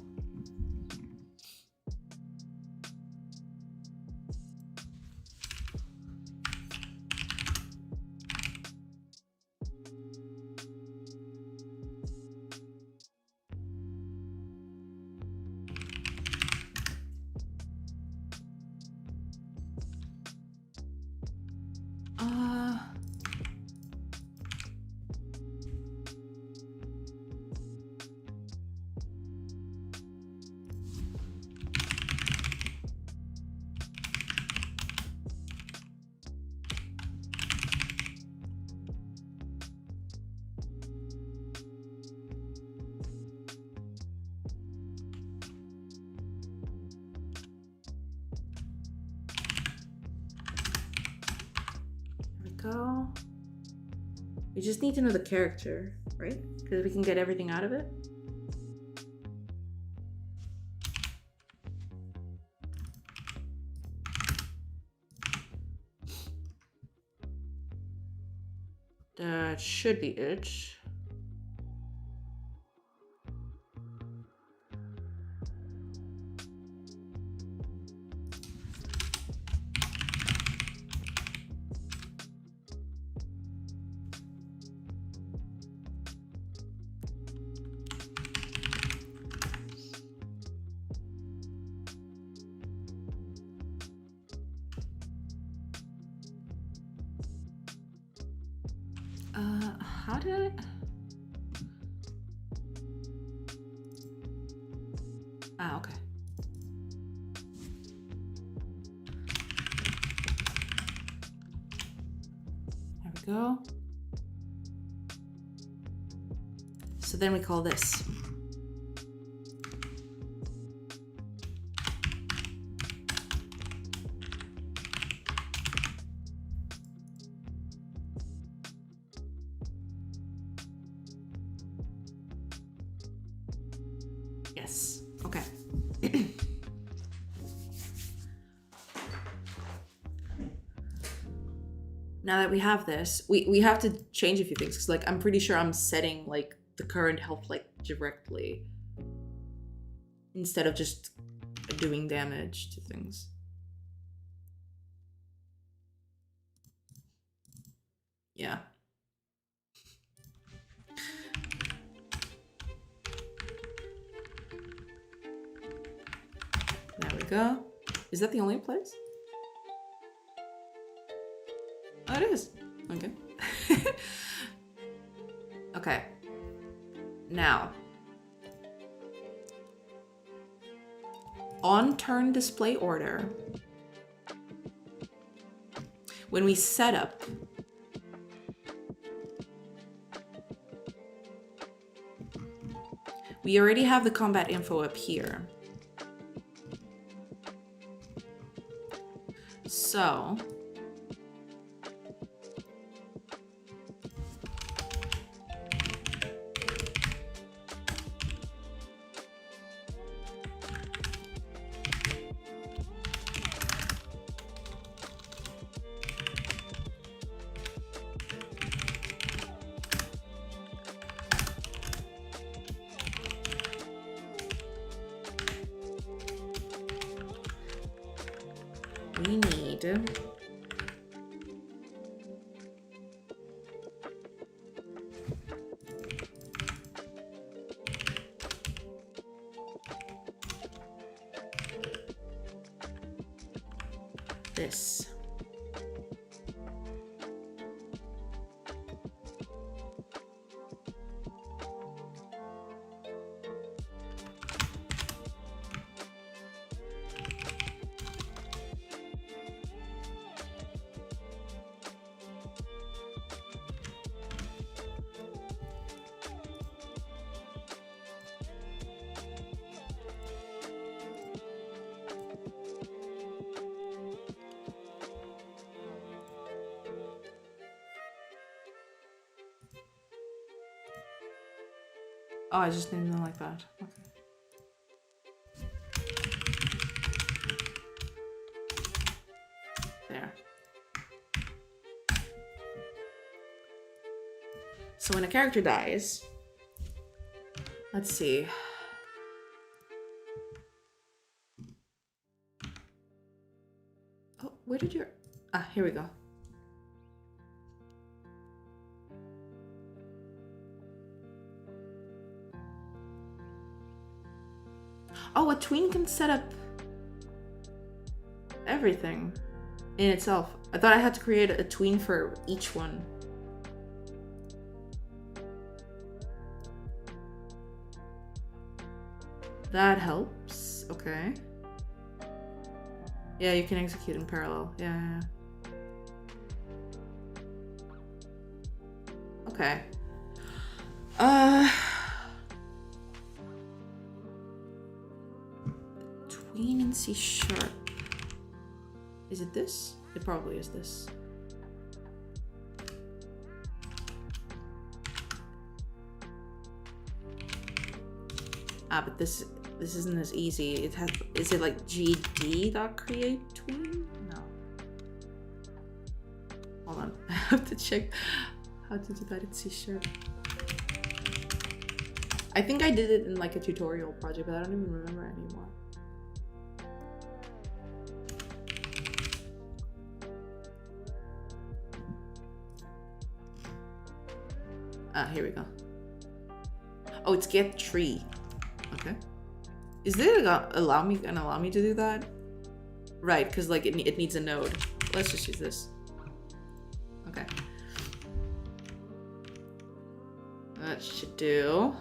S1: Go. We just need to know the character, right? Because we can get everything out of it. That should be it. How did I... Ah, okay. There we go. So then we call this. Yes. Okay. now that we have this, we have to change a few things. Cause like, I'm pretty sure I'm setting like the current health like directly instead of just doing damage to things. Yeah. There we go. Is that the only place? Oh, it is. Okay. Okay. Now, on turn display order, when we set up, we already have the combat info up here. So, we need this. Oh, I just named them like that. Okay. There. So when a character dies, let's see. Oh, where did your... Ah, here we go. Oh, a tween can set up everything in itself. I thought I had to create a tween for each one. That helps. Okay. Yeah, you can execute in parallel. Yeah. Okay. Tween in C sharp. Is it this? It probably is this. Ah, but this isn't as easy. It has. Is it like gd.create tween? No. Hold on. I have to check how to do that in C sharp. I think I did it in like a tutorial project, but I don't even remember anymore. Ah, here we go. Oh, it's get tree. Okay. Is this gonna allow me to do that? Right, because like it needs a node. Let's just use this. Okay. That should do.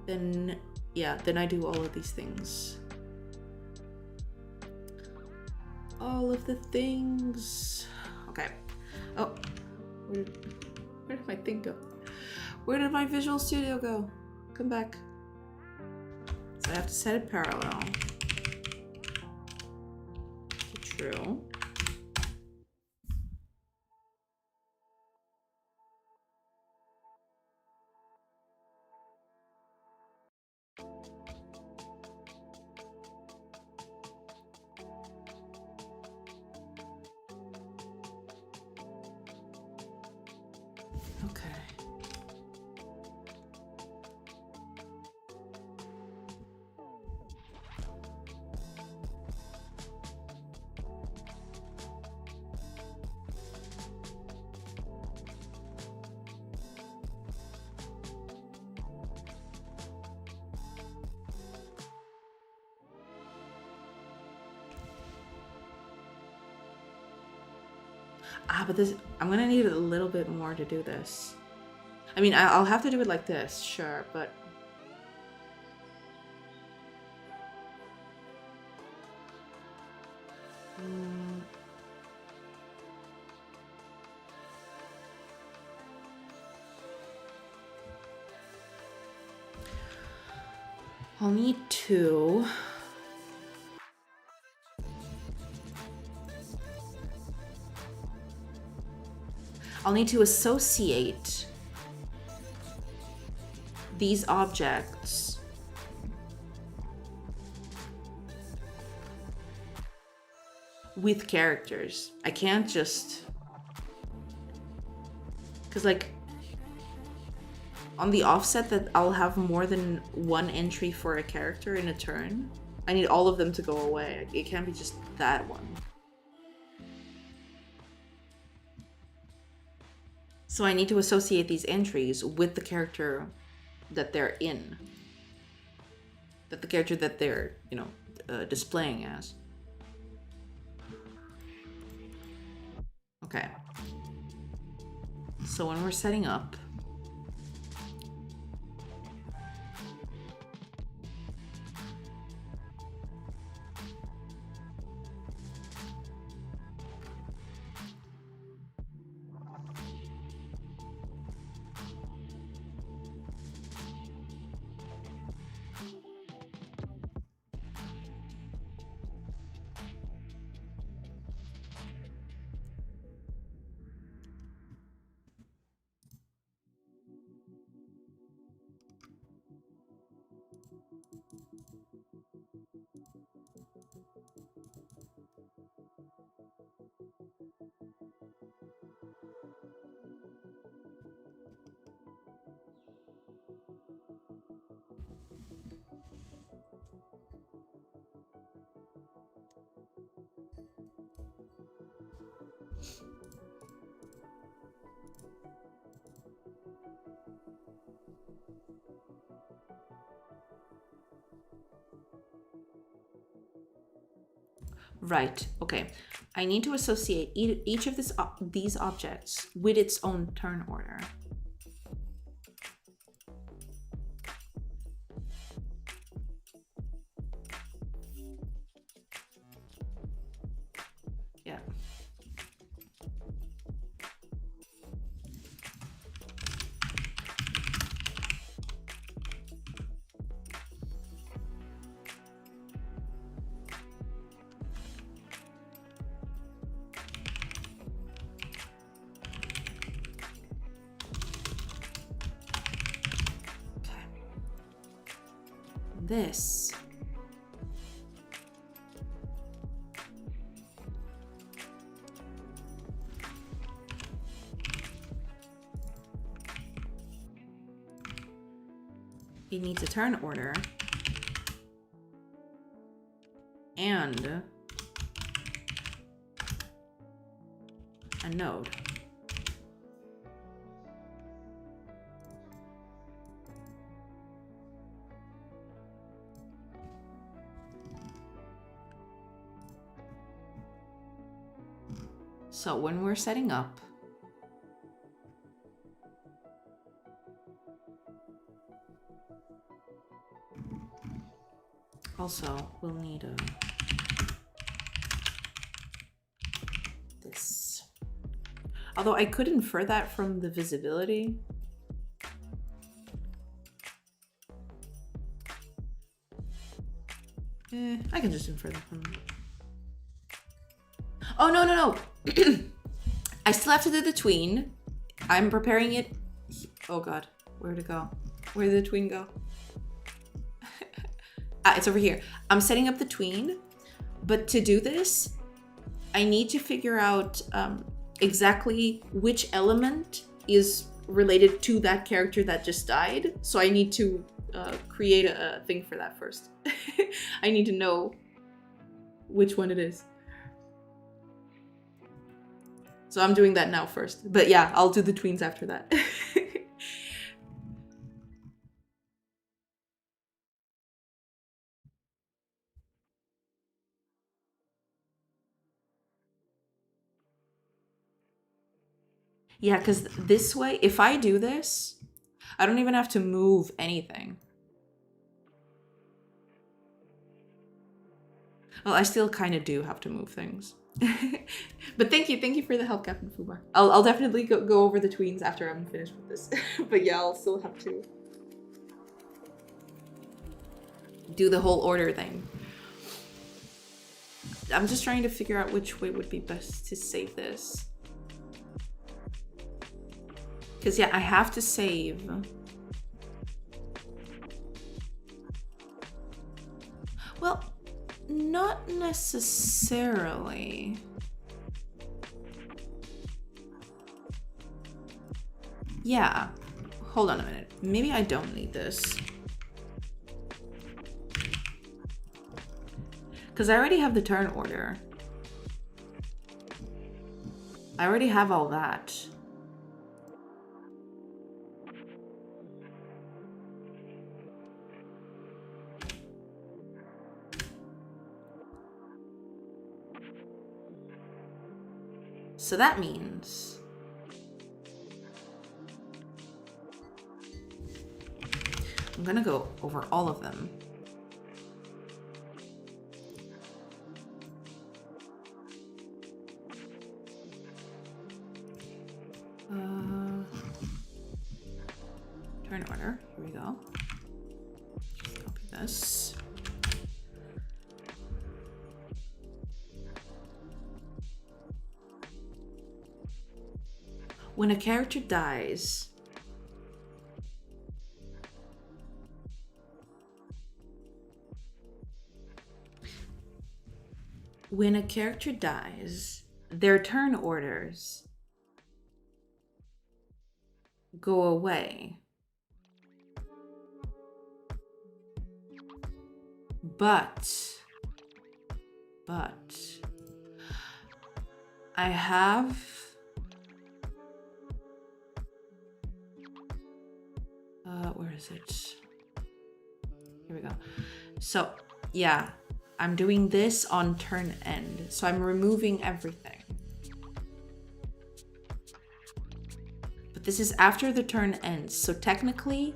S1: Then, yeah, then I do all of these things. All of the things. Okay. Oh, where did my thing go? Where did my Visual Studio go? Come back. So I have to set it parallel to true. Okay. But this, I'm gonna need a little bit more to do this. I mean, I'll have to do it like this, sure, but... I'll need two. I'll need to associate these objects with characters. I can't just... Because like, on the offset that I'll have more than one entry for a character in a turn, I need all of them to go away. It can't be just that one. So I need to associate these entries with the character that they're in. That the character that they're, you know, displaying as. Okay. So when we're setting up, right, okay. I need to associate each of these objects with its own turn order. Yeah. This it needs a turn order and a node. So when we're setting up, also we'll need this. Although I could infer that from the visibility. I can just infer that from... Oh, no, no, no. I still have to do the tween. I'm preparing it. Oh God, where'd it go? Where did the tween go? It's over here. I'm setting up the tween, but to do this, I need to figure out exactly which element is related to that character that just died. So I need to create a thing for that first. I need to know which one it is. So I'm doing that now first. But yeah, I'll do the tweens after that. Yeah, because this way, if I do this, I don't even have to move anything. Well, I still kind of do have to move things. But thank you for the help, Captain Fubar. I'll definitely go over the tweens after I'm finished with this. But yeah, I'll still have to do the whole order thing. I'm just trying to figure out which way would be best to save this. Because yeah, I have to save. Well, not necessarily. Yeah, hold on a minute. Maybe I don't need this. Because I already have the turn order. I already have all that. So that means I'm gonna go over all of them. Turn order, here we go. Just copy this. When a character dies, their turn orders go away. But I have where is it? Here we go. So yeah, I'm doing this on turn end. So I'm removing everything. But this is after the turn ends. So technically,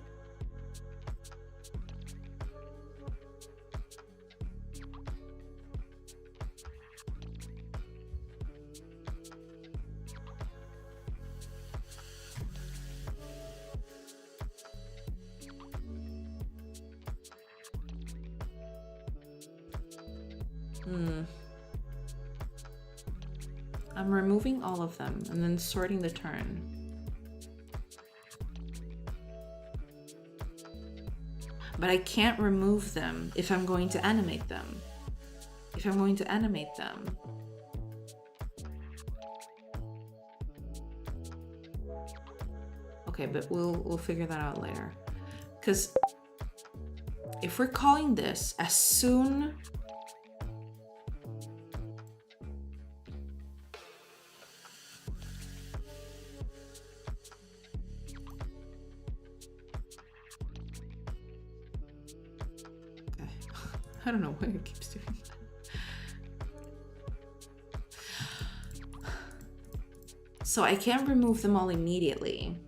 S1: I'm removing all of them and then sorting the turn. But I can't remove them if I'm going to animate them. Okay, but we'll figure that out later. Because if we're calling this as soon I don't know why it keeps doing that. So I can't remove them all immediately.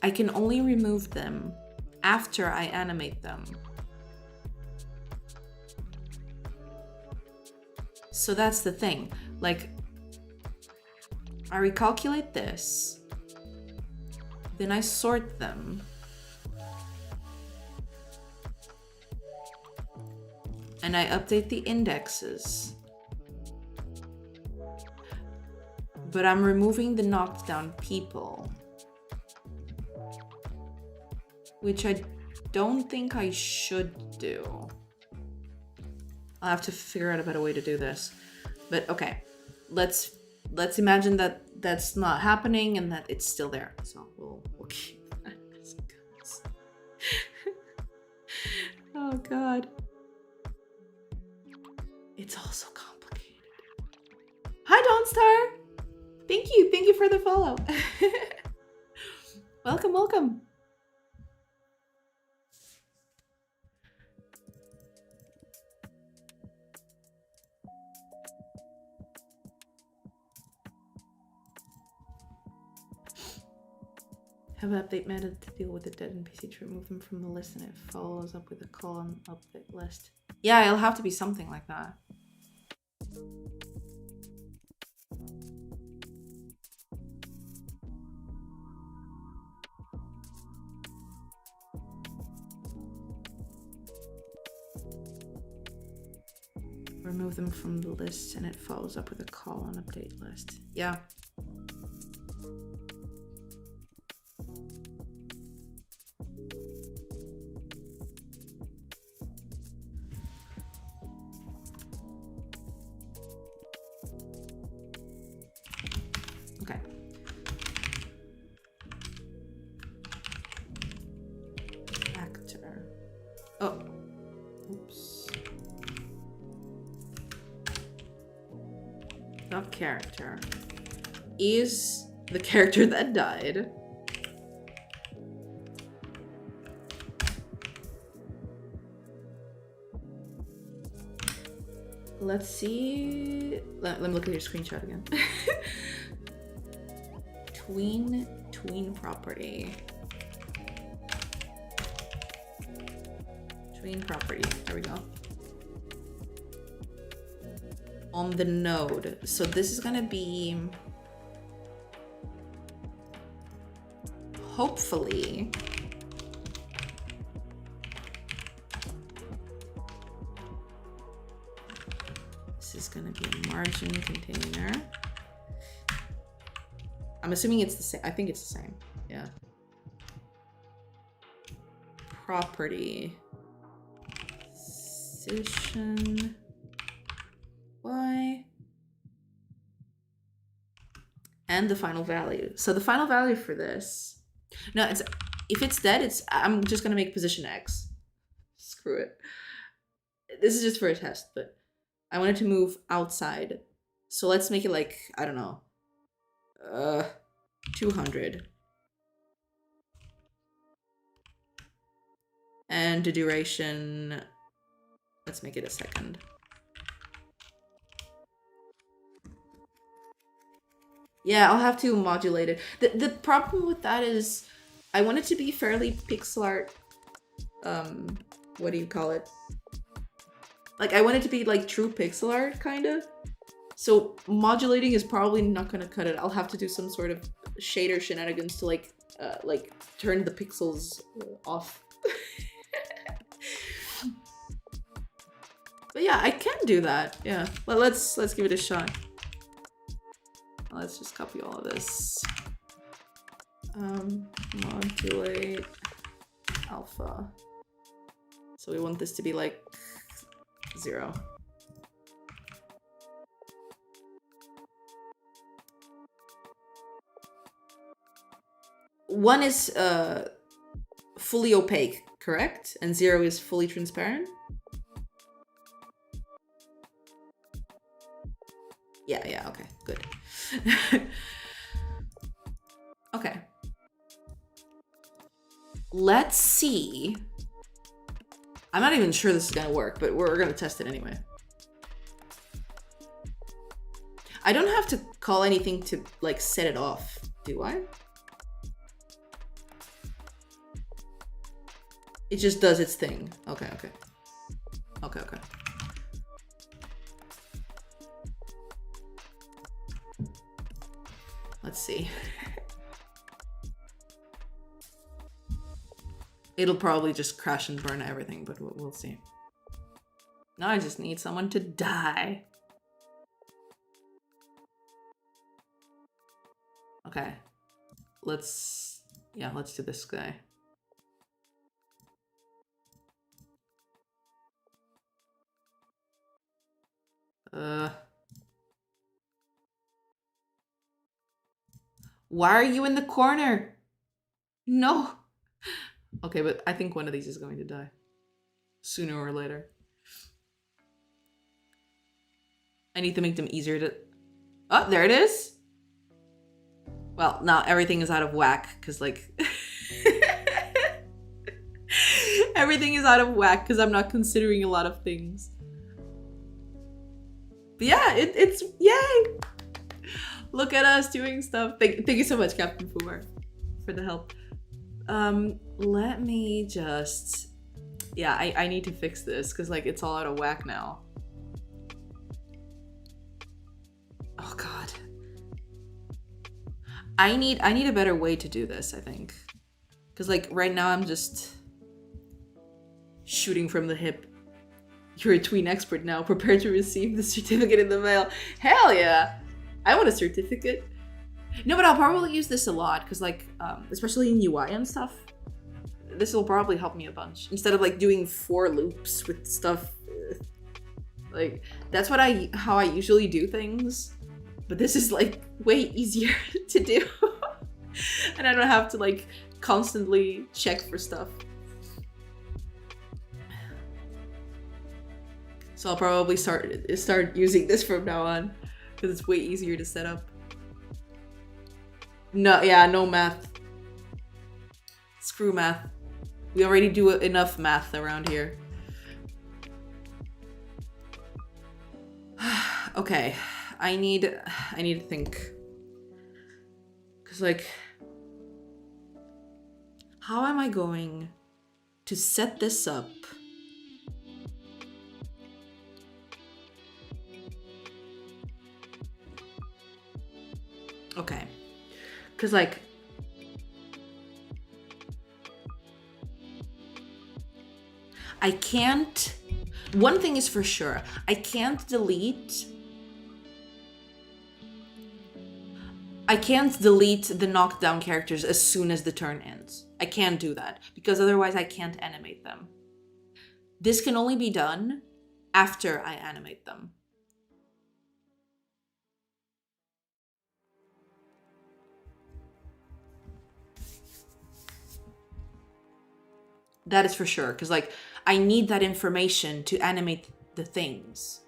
S1: I can only remove them after I animate them. So that's the thing. Like, I recalculate this, then I sort them, and I update the indexes, but I'm removing the knocked down people, which I don't think I should do. I'll have to figure out a better way to do this. But okay, let's imagine that that's not happening and that it's still there. So we'll keep that as it goes. Oh God. It's all so complicated. Hi Dawnstar! Thank you for the follow. Welcome. Have an update method to deal with the dead NPC to remove them from the list, and it follows up with a call on update list. Yeah, it'll have to be something like that. Remove them from the list, and it follows up with a call on update list. Yeah. Okay. Actor. Oh. Oops. Not character. Is the character that died. Let's see. Let me look at your screenshot again. Tween property. Tween property. There we go. On the node. So this is gonna be hopefully this is gonna be a margin container. I'm assuming it's the same. I think it's the same. Yeah. Property. Position. Y. And the final value. So the final value for this. No, it's if it's dead, I'm just gonna make position X. Screw it. This is just for a test, but I wanted to move outside. So let's make it like, I don't know. 200. And the duration, let's make it a second. Yeah, I'll have to modulate it. The problem with that is I want it to be fairly pixel art. What do you call it? Like I want it to be like true pixel art, kind of. So modulating is probably not gonna cut it. I'll have to do some sort of shader shenanigans to like turn the pixels off. But yeah, I can do that. Yeah, well, let's give it a shot. Let's just copy all of this. Modulate alpha. So we want this to be like 0. One is fully opaque, correct? And 0 is fully transparent? Yeah, okay, good. Okay. Let's see. I'm not even sure this is gonna work, but we're gonna test it anyway. I don't have to call anything to like set it off, do I? It just does its thing. Okay. Let's see. It'll probably just crash and burn everything, but we'll see. Now I just need someone to die. Okay. Let's do this guy. Why are you in the corner? No. Okay, but I think one of these is going to die. Sooner or later. I need to make them easier to... Oh, there it is. Well, now everything is out of whack, because, like... everything is out of whack, because I'm not considering a lot of things. But yeah, it's... Yay! Look at us doing stuff. Thank you so much, Captain Fumar, for the help. Let me just... Yeah, I need to fix this, because, like, it's all out of whack now. Oh, God. I need a better way to do this, I think. Because, like, right now I'm just shooting from the hip. You're a tween expert now. Prepare to receive the certificate in the mail. Hell yeah! I want a certificate. No, but I'll probably use this a lot because, like, especially in UI and stuff, this will probably help me a bunch. Instead of, like, doing for loops with stuff. Like, that's what how I usually do things. But this is, like, way easier to do. And I don't have to, like, constantly check for stuff. So I'll probably start using this from now on. Because it's way easier to set up. No, yeah, no math. Screw math. We already do enough math around here. Okay, I need to think. Cause, like, how am I going to set this up? Okay, cause, like, I can't, one thing is for sure, I can't delete the knockdown characters as soon as the turn ends. I can't do that, because otherwise I can't animate them. This can only be done after I animate them. That is for sure, because, like, I need that information to animate the things.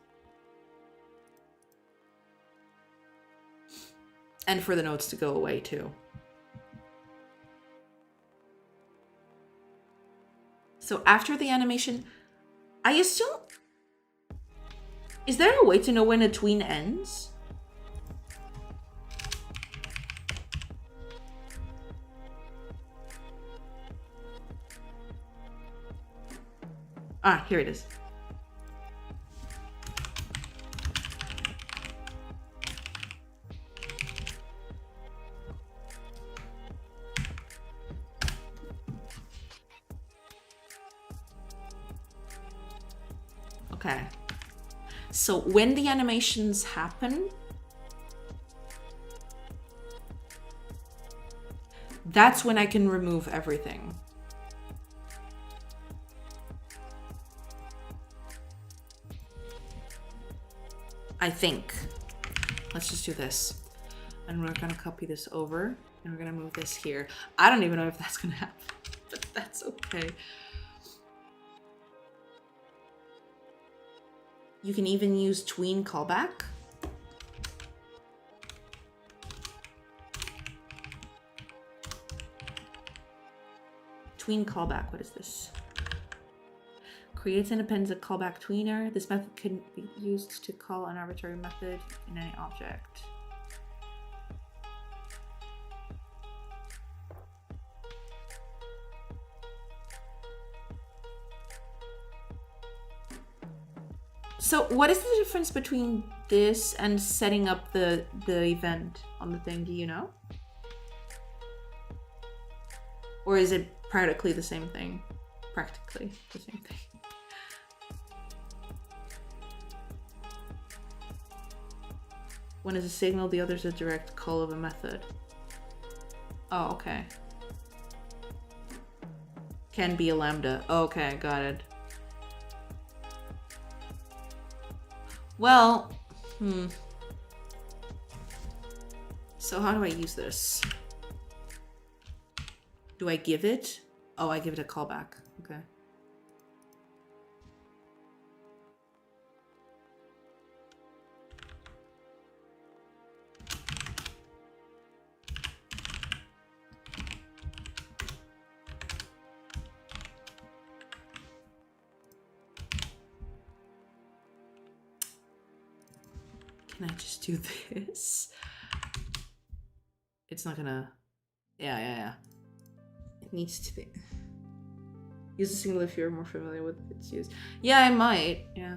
S1: And for the notes to go away, too. So after the animation, I assume... Is there a way to know when a tween ends? Ah, here it is. Okay. So when the animations happen, that's when I can remove everything. I think. Let's just do this. And we're gonna copy this over and we're gonna move this here. I don't even know if that's gonna happen, but that's okay. You can even use tween callback. Tween callback, what is this? Creates and appends a callback tweener. This method can be used to call an arbitrary method in any object. So what is the difference between this and setting up the event on the thing? Do you know? Or is it practically the same thing? Practically the same thing. One is a signal, the other is a direct call of a method. Oh, okay. Can be a lambda. Okay, got it. Well, so how do I use this? Do I give it? Oh, I give it a callback. Okay. Can I just do this? It's not gonna... Yeah. It needs to be... Use a signal if you're more familiar with its use. Yeah, I might. Yeah.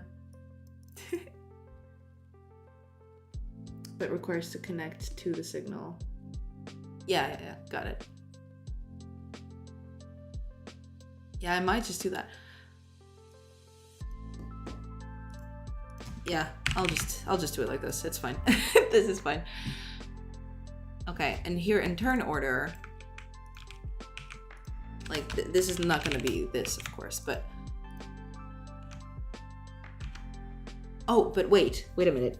S1: But requires to connect to the signal. Yeah. Got it. Yeah, I might just do that. Yeah, I'll just do it like this. It's fine. This is fine. Okay, and here in turn order, like this is not gonna be this, of course, but oh, but wait a minute.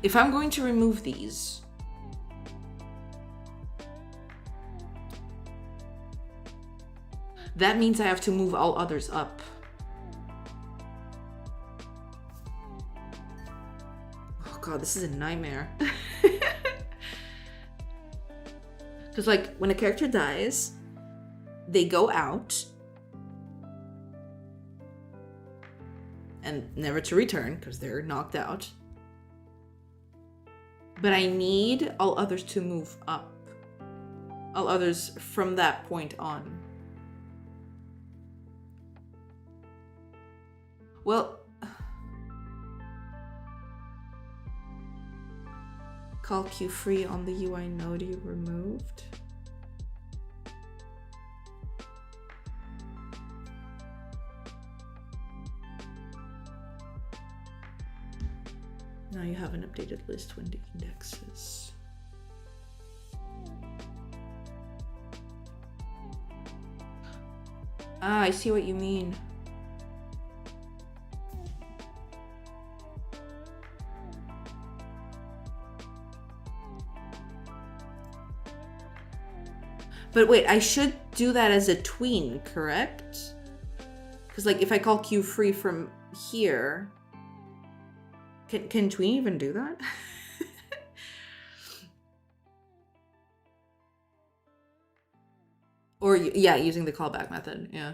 S1: If I'm going to remove these, that means I have to move all others up. Oh god, this is a nightmare. Because like when a character dies, they go out and never to return because they're knocked out. But I need all others to move up. All others from that point on. Well, call queue free on the UI node you removed. Now you have an updated list when the indexes. Ah, I see what you mean. But wait, I should do that as a tween, correct? Because like if I call queue free from here, can tween even do that? Or yeah, using the callback method, yeah.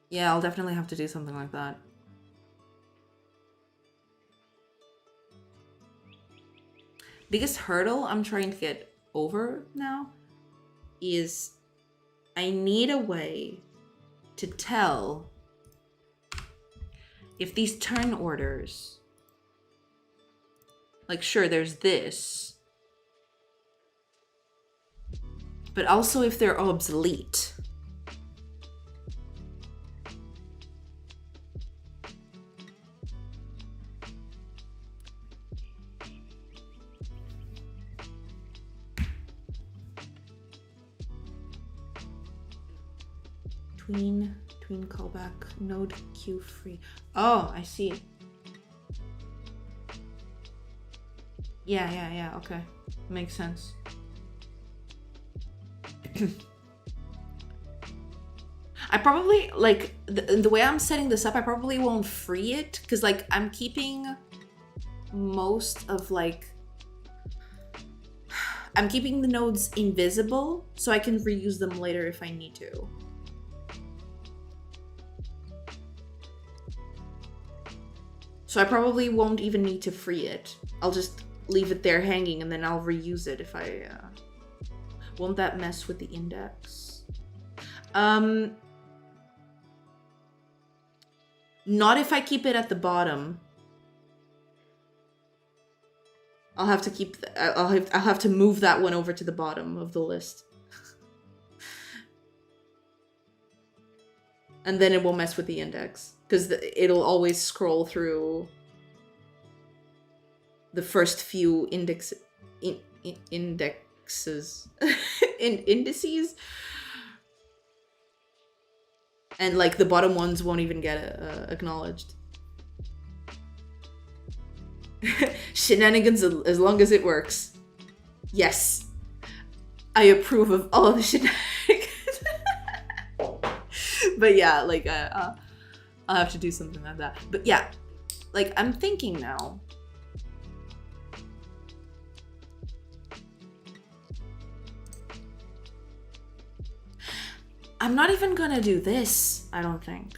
S1: Yeah, I'll definitely have to do something like that. Biggest hurdle I'm trying to get over now is I need a way to tell if these turn orders, like sure, there's this, but also if they're obsolete. Tween callback, node queue free. Oh, I see. Yeah, okay. Makes sense. I probably, like, the way I'm setting this up, I probably won't free it, because, like, I'm keeping most of, like, I'm keeping the nodes invisible, so I can reuse them later if I need to. So I probably won't even need to free it. I'll just leave it there hanging and then I'll reuse it if I... Won't that mess with the index? Not if I keep it at the bottom. I'll have to keep... I'll have to move that one over to the bottom of the list. And then it won't mess with the index. Because it'll always scroll through the first few indexes indexes, indices, and like the bottom ones won't even get acknowledged. Shenanigans as long as it works. Yes, I approve of all of the shenanigans. But yeah, like I'll have to do something like that. But yeah, like I'm thinking now. I'm not even gonna do this, I don't think.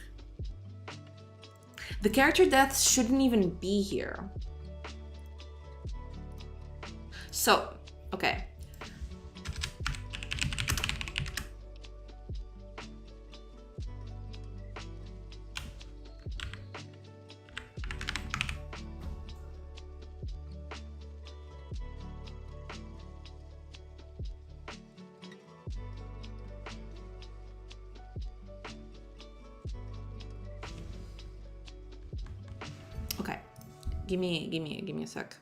S1: The character deaths shouldn't even be here. So, okay. Okay. Give me a sec.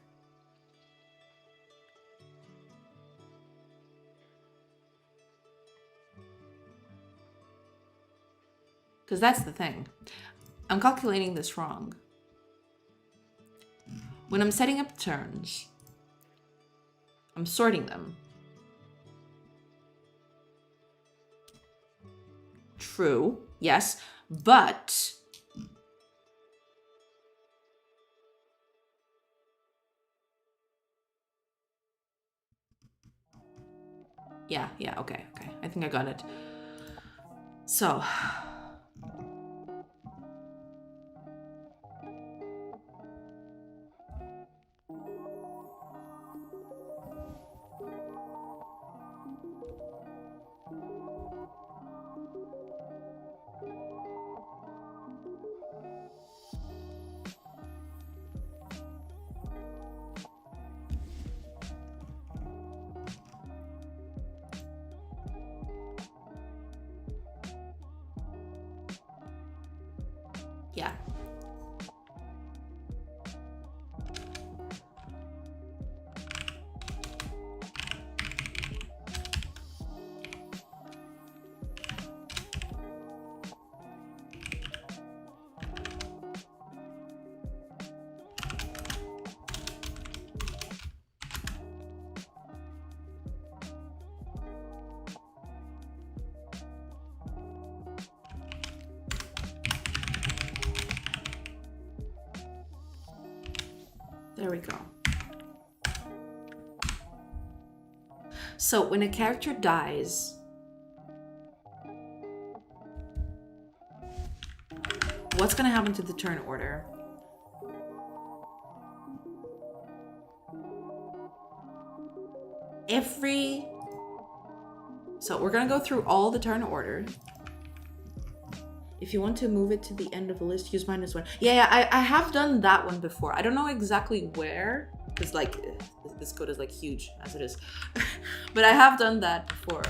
S1: Because that's the thing. I'm calculating this wrong. When I'm setting up turns, I'm sorting them. True, yes, but yeah, okay. I think I got it. So yeah. There we go. So when a character dies, what's gonna happen to the turn order? So we're gonna go through all the turn order. If you want to move it to the end of the list, use -1. Yeah, I have done that one before. I don't know exactly where, because like this code is like huge as it is. But I have done that before.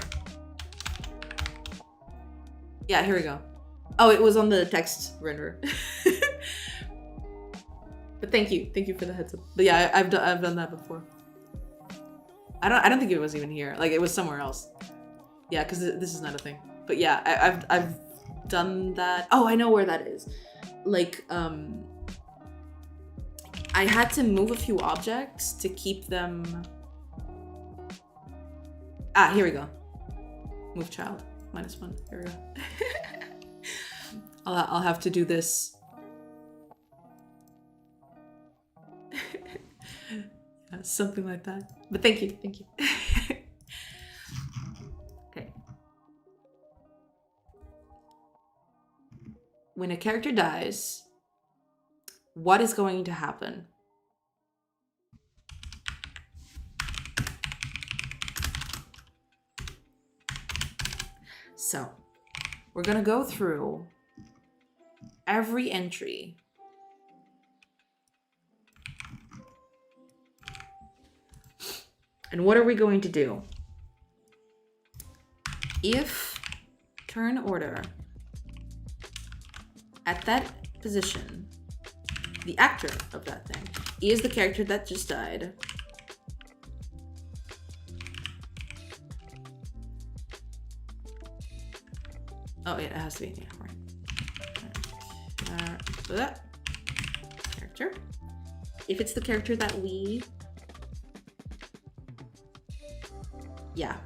S1: Yeah, here we go. Oh, it was on the text renderer. But thank you for the heads up. But yeah, I've done that before. I don't think it was even here. Like it was somewhere else. Yeah, because this is not a thing. But yeah, I've done that. Oh, I know where that is. Like I had to move a few objects to keep them. Ah, here we go. Move child -1. Here we go. I'll have to do this. Yeah, something like that. But thank you. Okay. When a character dies, what is going to happen? So, we're gonna go through every entry. And what are we going to do? If turn order at that position, the actor of that thing is the character that just died, Oh, yeah, it has to be, yeah, right. That character. If it's the character that we... Yeah.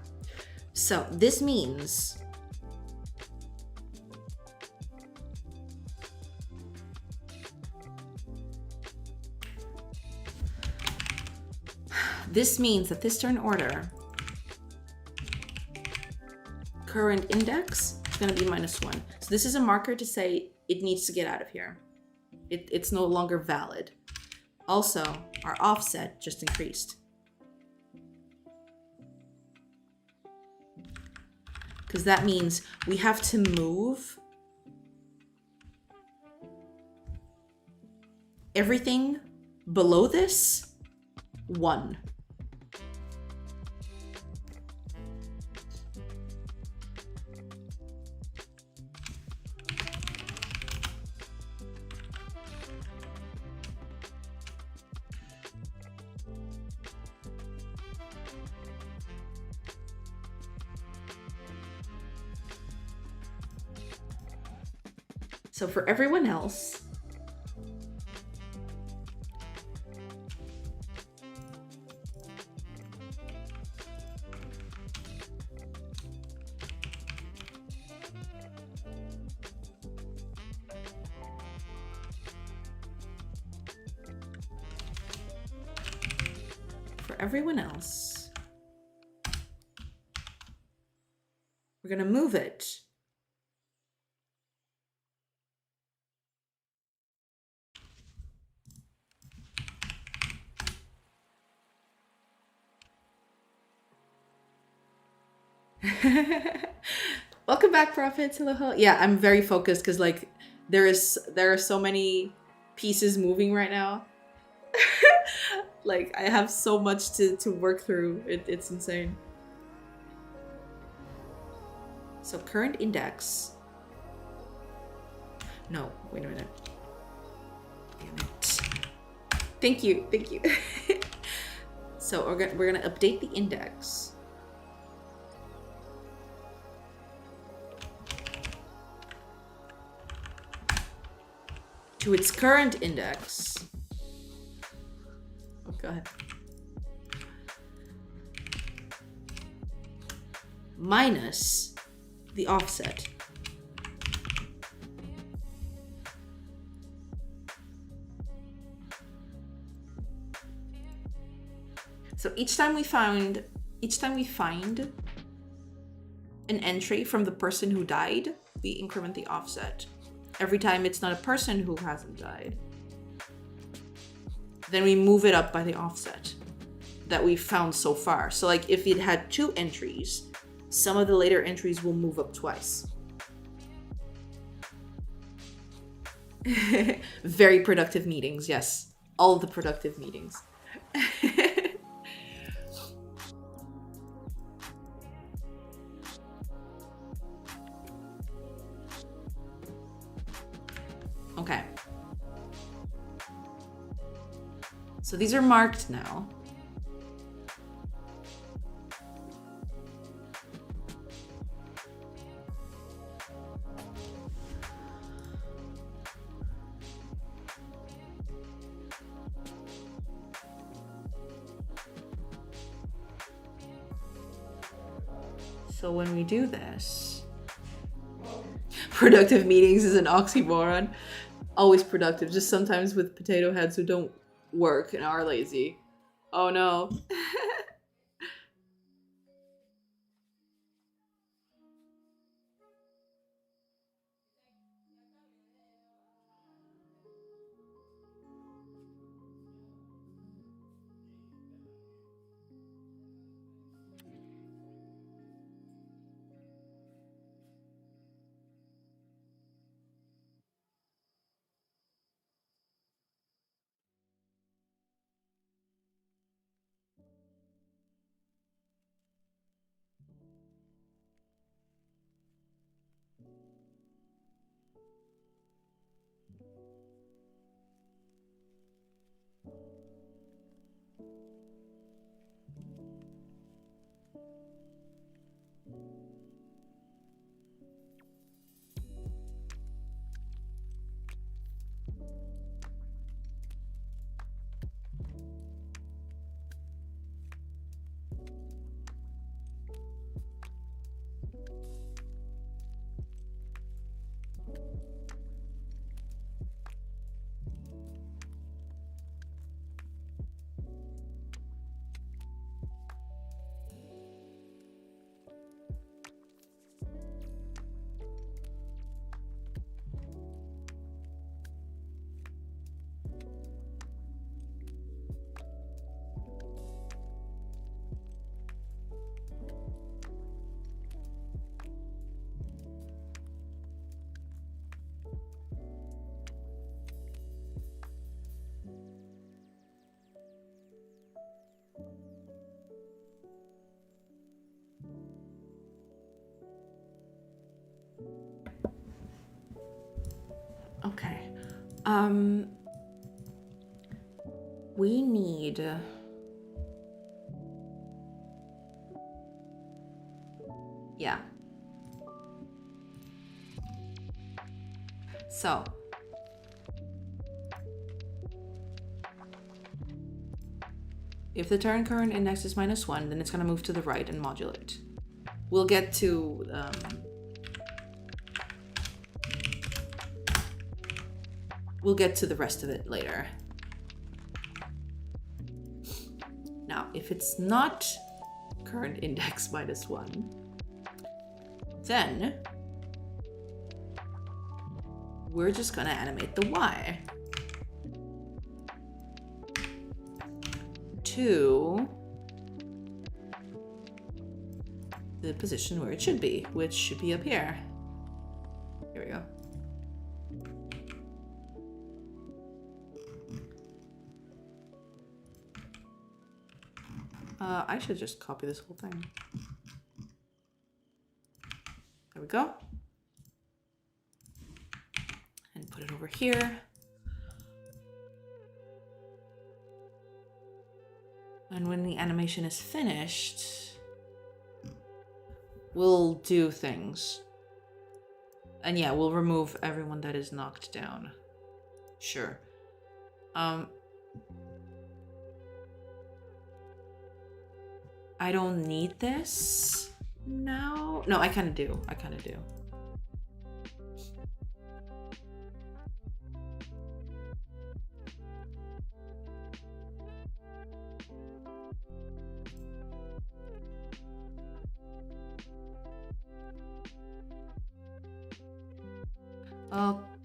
S1: So this means... This means that this turn order, current index is going to be -1. So this is a marker to say it needs to get out of here. It's no longer valid. Also, our offset just increased. Because that means we have to move everything below this 1. So for everyone else, we're going to move it Welcome back, Prophets. Hello, hello. Yeah, I'm very focused because like there are so many pieces moving right now. Like I have so much to work through. It's insane. So current index. No, wait a minute. Damn it. Thank you, thank you. So we're gonna update the index. To its current index. Oh, go ahead. Minus the offset. So each time we find an entry from the person who died, we increment the offset. Every time it's not a person who hasn't died, then we move it up by the offset that we've found so far. So like if it had 2 entries, some of the later entries will move up twice. Very productive meetings, yes. All the productive meetings. Okay. So these are marked now. So when we do this, productive meetings is an oxymoron. Always productive, just sometimes with potato heads who don't work and are lazy. Oh no. We need... yeah. So. If the turn current index is -1, then it's going to move to the right and modulate. We'll get to... we'll get to the rest of it later. Now, if it's not current index -1, then we're just gonna animate the Y to the position where it should be, which should be up here. Here we go. I should just copy this whole thing. There we go. And put it over here. And when the animation is finished, we'll do things. And yeah, we'll remove everyone that is knocked down. Sure. I don't need this now. No, I kind of do. I kind of do.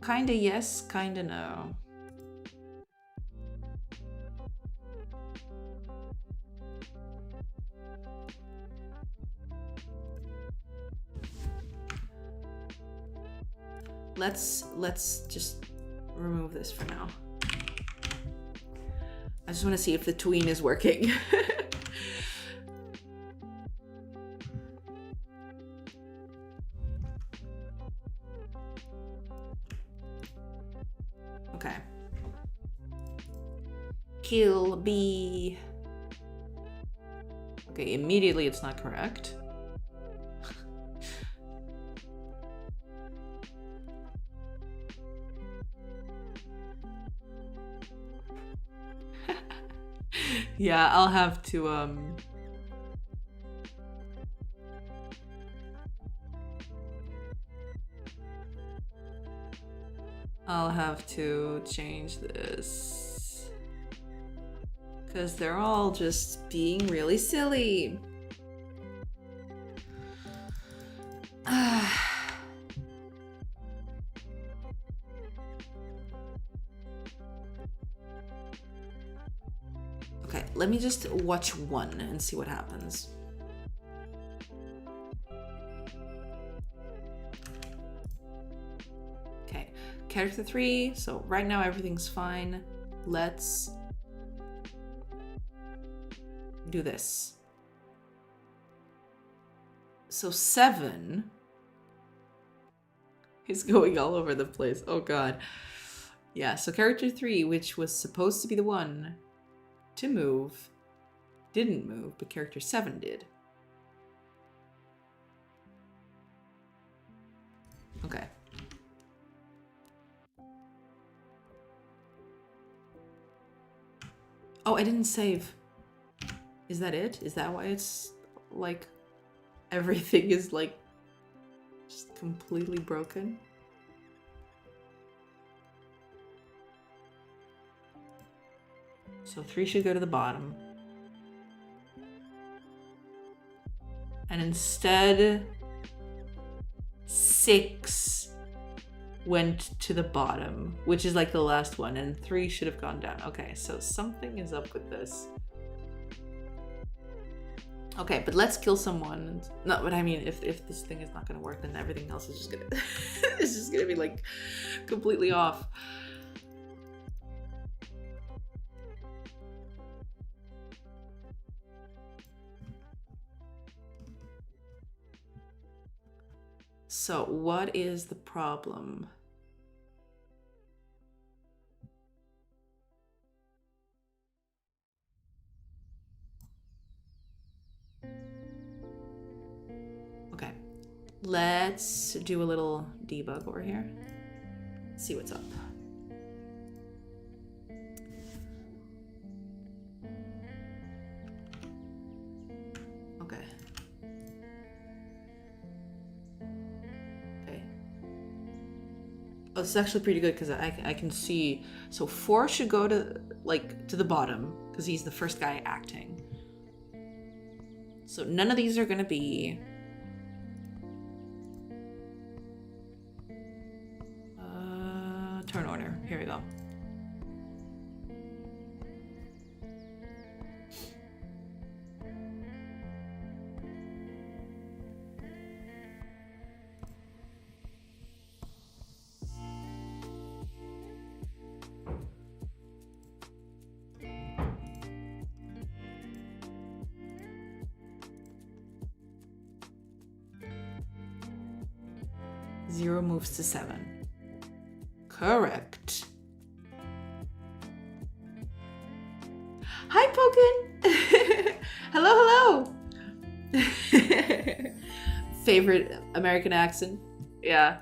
S1: Kinda yes, kinda no. Let's just remove this for now. I just want to see if the tween is working. Okay. Kill B. Okay, immediately it's not correct. Yeah, I'll have to change this, because they're all just being really silly. Okay, let me just watch one and see what happens. Okay, character 3. So right now everything's fine. Let's do this. So 7 is going all over the place. Oh god. Yeah, so character 3, which was supposed to be the one to move, didn't move, but character 7 did. Okay. Oh, I didn't save. Is that it? Is that why it's like everything is like just completely broken? So 3 should go to the bottom. And instead 6 went to the bottom, which is like the last one, and 3 should have gone down. Okay, so something is up with this. Okay, but let's kill someone. No, but I mean, if this thing is not gonna work, then everything else is just gonna it's just gonna be like completely off. So what is the problem? Let's do a little debug over here. See what's up. Okay. Okay. Oh, this is actually pretty good because I can see. So 4 should go to the bottom because he's the first guy acting. So none of these are gonna be. Turn order. Here we go. Zero moves to 7. Correct. Hi, Pokin. Hello, hello. Favorite American accent? Yeah.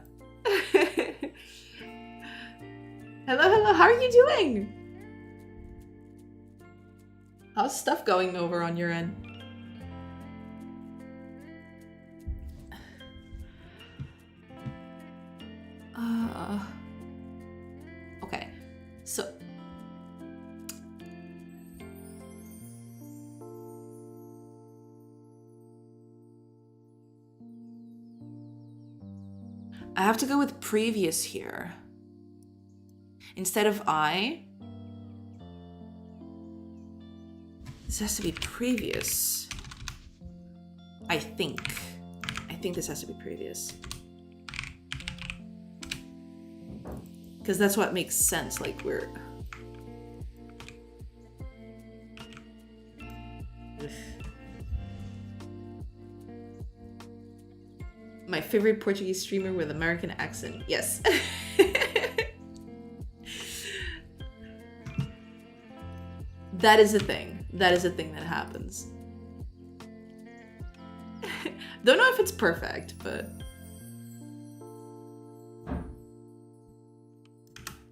S1: Hello. How are you doing? How's stuff going over on your end? Okay, so I have to go with previous here. Instead of I, this has to be previous. I think this has to be previous. Because that's what makes sense, like we're... My favorite Portuguese streamer with American accent. Yes. That is a thing. That is a thing that happens. Don't know if it's perfect, but...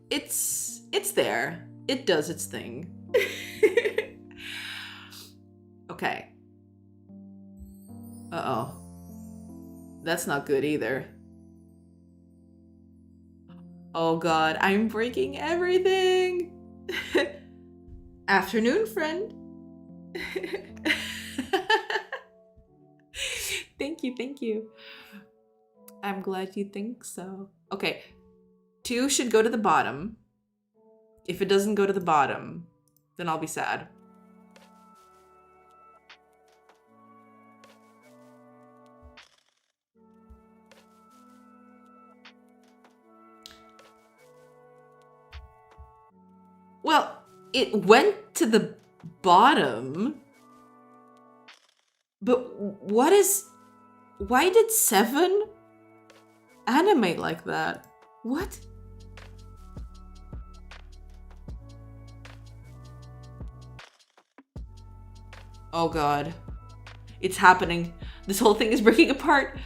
S1: It's there. It does its thing. Okay. Uh-oh. That's not good either. Oh god, I'm breaking everything. Afternoon, friend. Thank you. I'm glad you think so. Okay. 2 should go to the bottom. If it doesn't go to the bottom, then I'll be sad. Well, it went to the bottom. But why did 7 animate like that? What? Oh god. It's happening. This whole thing is breaking apart.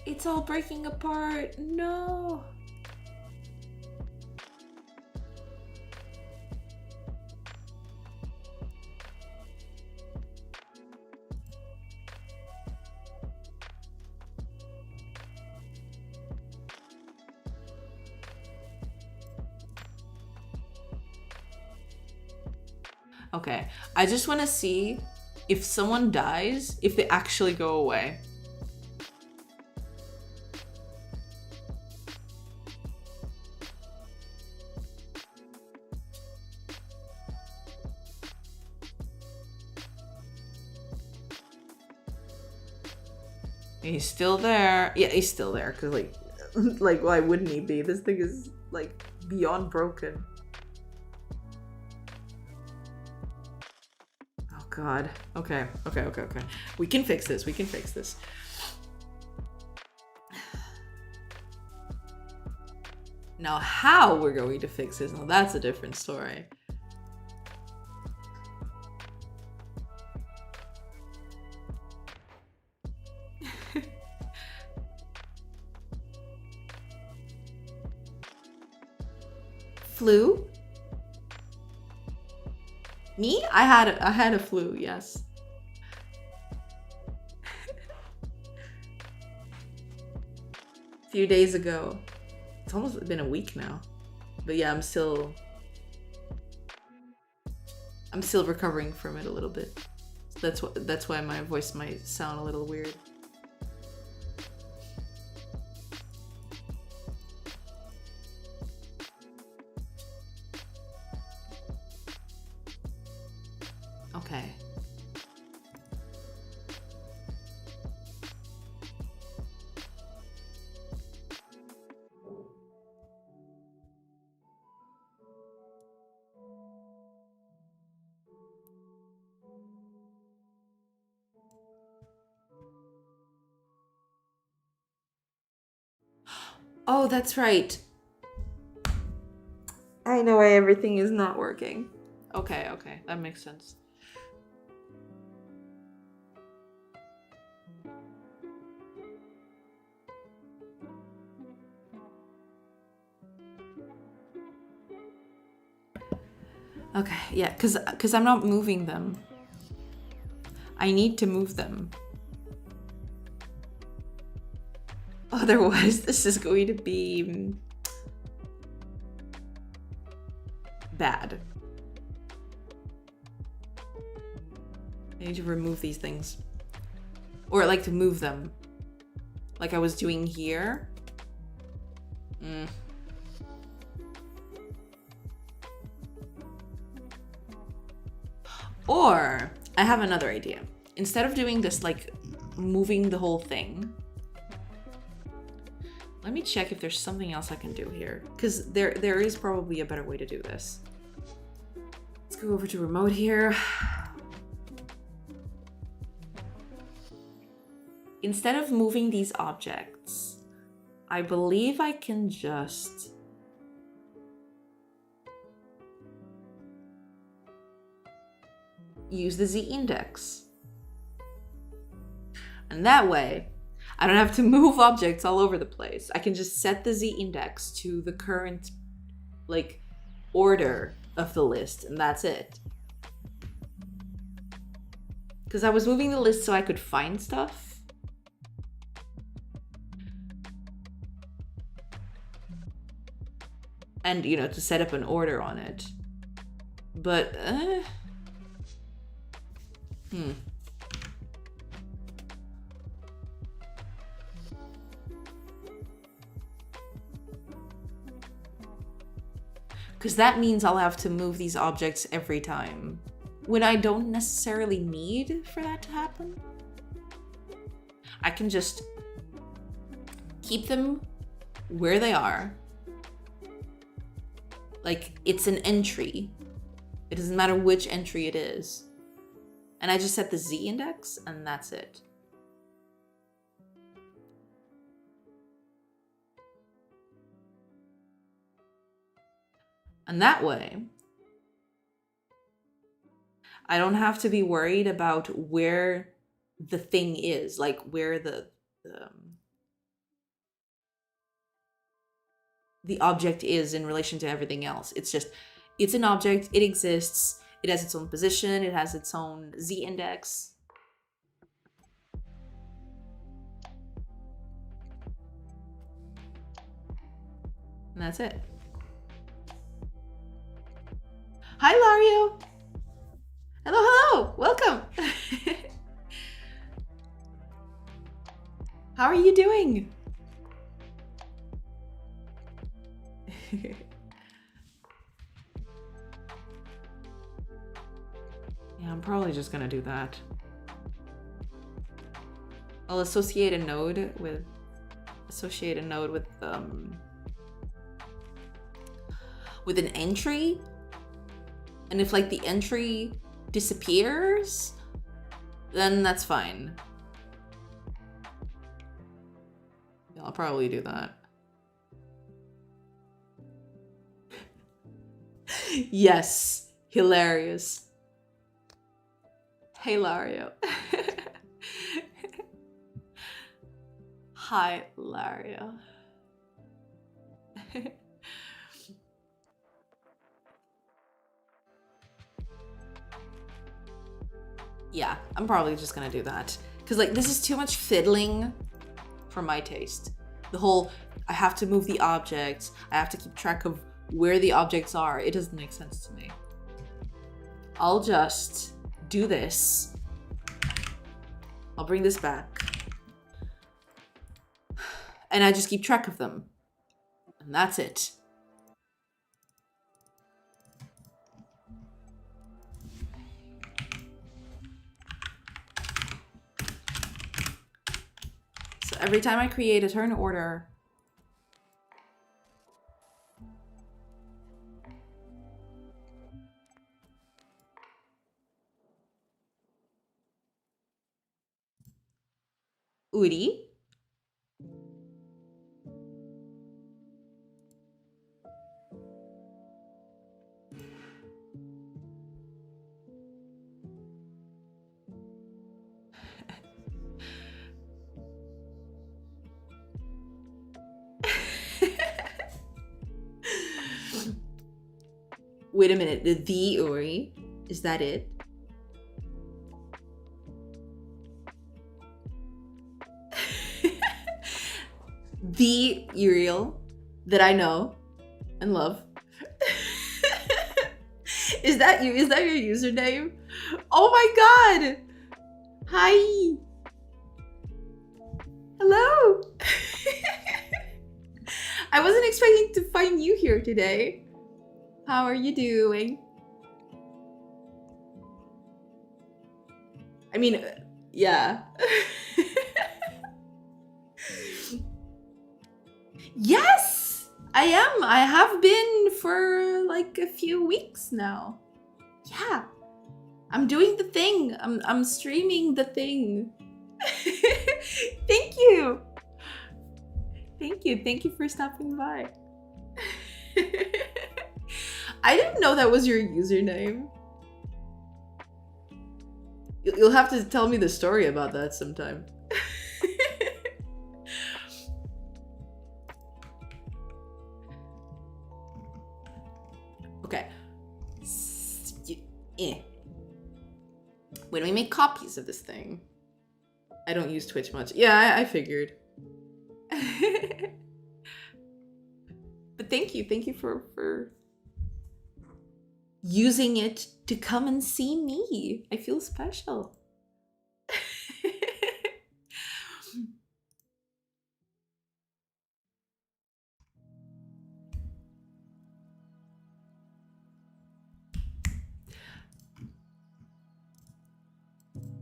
S1: It's all breaking apart. No. Okay, I just want to see if someone dies, if they actually go away. He's still there. Yeah, he's still there, because like why wouldn't he be? This thing is like beyond broken. God. Okay. We can fix this. Now how we're going to fix this, now that's a different story. Flu? Me? I had a flu, yes. A few days ago. It's almost been a week now. But yeah, I'm still recovering from it a little bit. That's why my voice might sound a little weird. Okay. Oh, that's right. I know why everything is not working. Okay, that makes sense. Okay, yeah, because I'm not moving them. I need to move them. Otherwise, this is going to be bad. I need to remove these things. Or like to move them. Like I was doing here. Or I have another idea. Instead of doing this, like moving the whole thing, let me check if there's something else I can do here. Because there is probably a better way to do this. Let's go over to remote here. Instead of moving these objects, I believe I can just use the Z index. And that way, I don't have to move objects all over the place. I can just set the Z index to the current, like, order of the list, and that's it. Because I was moving the list so I could find stuff. And, you know, to set up an order on it. But, because that means I'll have to move these objects every time, when I don't necessarily need for that to happen. I can just keep them where they are. Like, it's an entry. It doesn't matter which entry it is. And I just set the Z index, and that's it. And that way, I don't have to be worried about where the thing is, like where the object is in relation to everything else. It's just, it's an object, it exists, it has its own position, it has its own Z index. And that's it. Hi, Lario. Hello, hello. Welcome. How are you doing? Yeah, I'm probably just gonna do that. I'll associate a node with an entry. And if like the entry disappears, then that's fine. Yeah, I'll probably do that. Yes, hilarious. Hey, Lario. Hi, Lario. Yeah, I'm probably just gonna do that. Because, like, this is too much fiddling for my taste. The whole, I have to move the objects, I have to keep track of where the objects are. It doesn't make sense to me. I'll just do this. I'll bring this back. And I just keep track of them. And that's it. So every time I create a turn order, Uri. Wait a minute, the Uri? Is that it? The Uriel that I know and love. Is that you? Is that your username? Oh my god! Hi! Hello! I wasn't expecting to find you here today. How are you doing? I mean, yeah. Yes! I am. I have been for like a few weeks now. Yeah. I'm doing the thing. I'm streaming the thing. Thank you. Thank you. Thank you for stopping by. I didn't know that was your username. You'll have to tell me the story about that sometime. Okay. When we make copies of this thing, I don't use Twitch much. Yeah, I figured. But thank you for using it to come and see me. I feel special.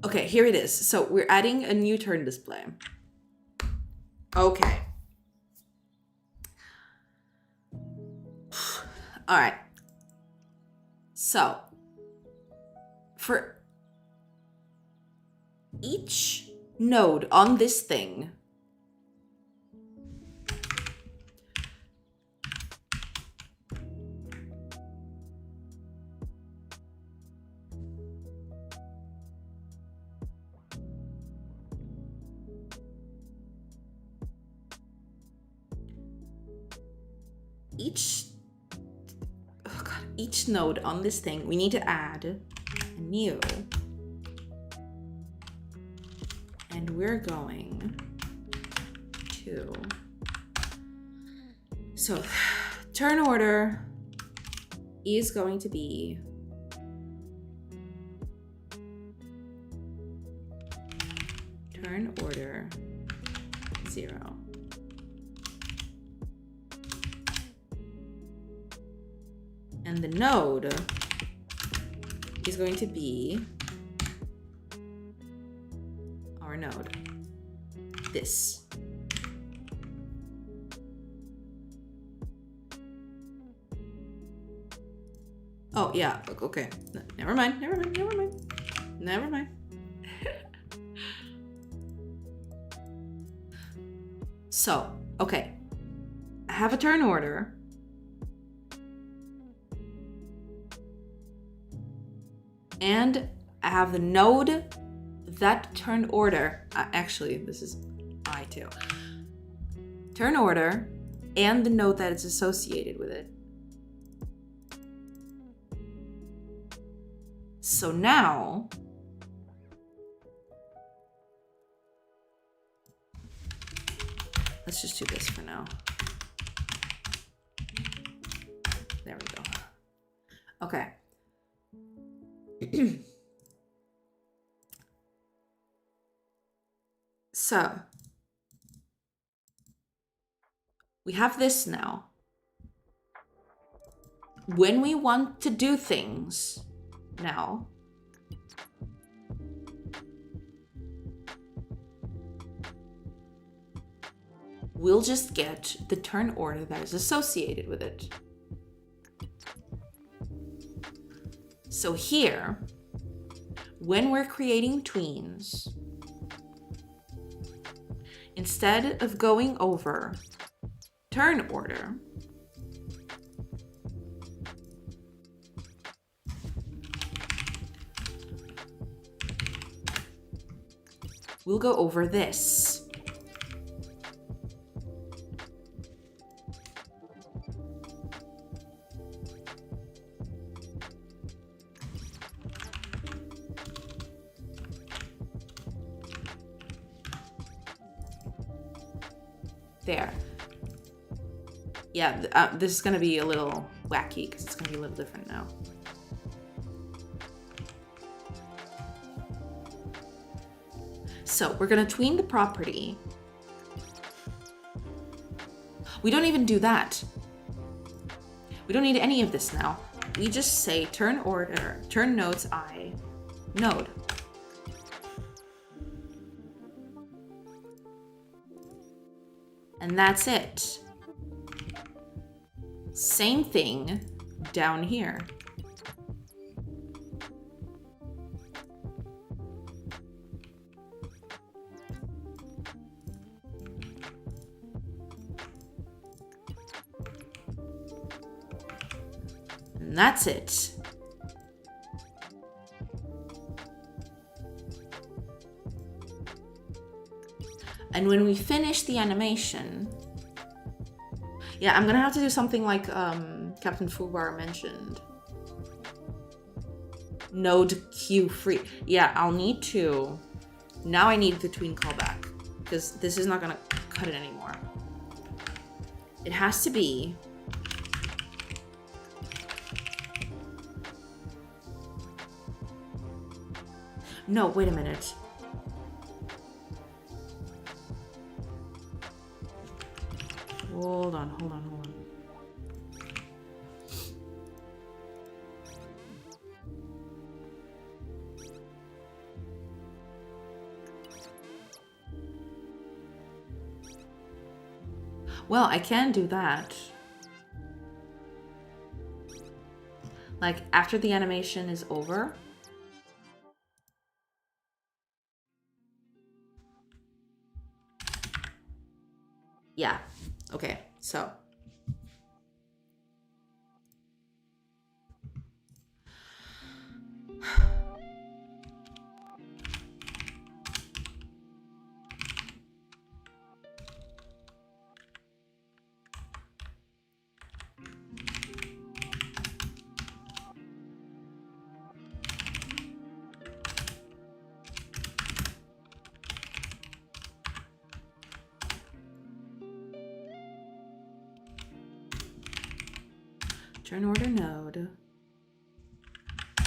S1: Okay, here it is. So we're adding a new turn display. Okay. All right. So for each node on this thing, each node on this thing, we need to add a new. And we're going to, so turn order is going to be turn order 0. And the node is going to be our node. This. Oh, yeah. Okay. Never mind. So, okay. I have a turn order. and I have the node that turn order. Actually, this is I too. Turn order and the node that is associated with it. So now, let's just do this for now. There we go. Okay. So we have this now. When we want to do things now, we'll just get the turn order that is associated with it. So here, when we're creating tweens, instead of going over turn order, we'll go over this. There. Yeah, this is going to be a little wacky because it's going to be a little different now. So we're going to tween the property. We don't even do that. We don't need any of this now. We just say turn order, turn nodes I, node. And that's it. Same thing down here. And that's it. And when we finish the animation, yeah, I'm gonna have to do something like Captain Fubar mentioned. Node queue free. Yeah, I'll need to. Now I need the tween callback because this is not gonna cut it anymore. It has to be. No, wait a minute. Hold on. Well, I can do that. Like, after the animation is over. Yeah. Okay, so. Turn order node.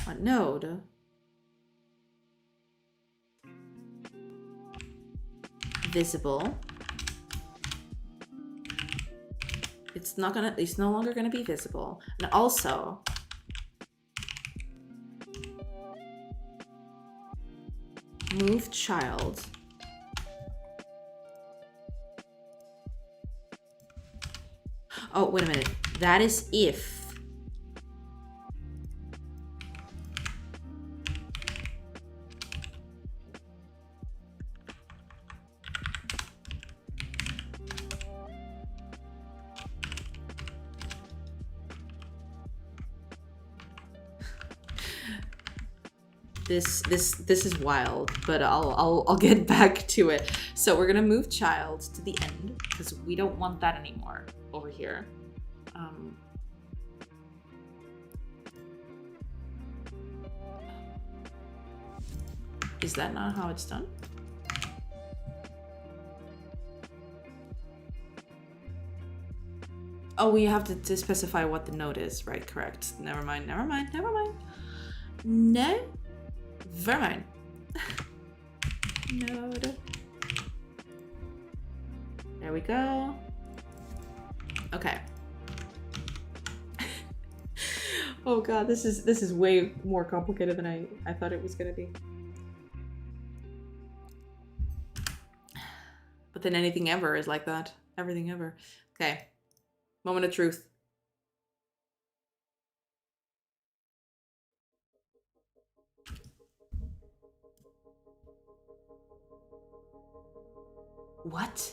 S1: What node? Visible. It's no longer gonna be visible. And also, move child. Oh, wait a minute. That is if. This is wild, but I'll get back to it. So we're gonna move child to the end because we don't want that anymore over here. Is that not how it's done? Oh, we have to specify what the node is, right? Correct. Never mind. Never mind. Never mind. Never mind. Node. There we go. Okay. Oh god, this is way more complicated than I thought it was gonna be. But then anything ever is like that. Everything ever. Okay. Moment of truth. What?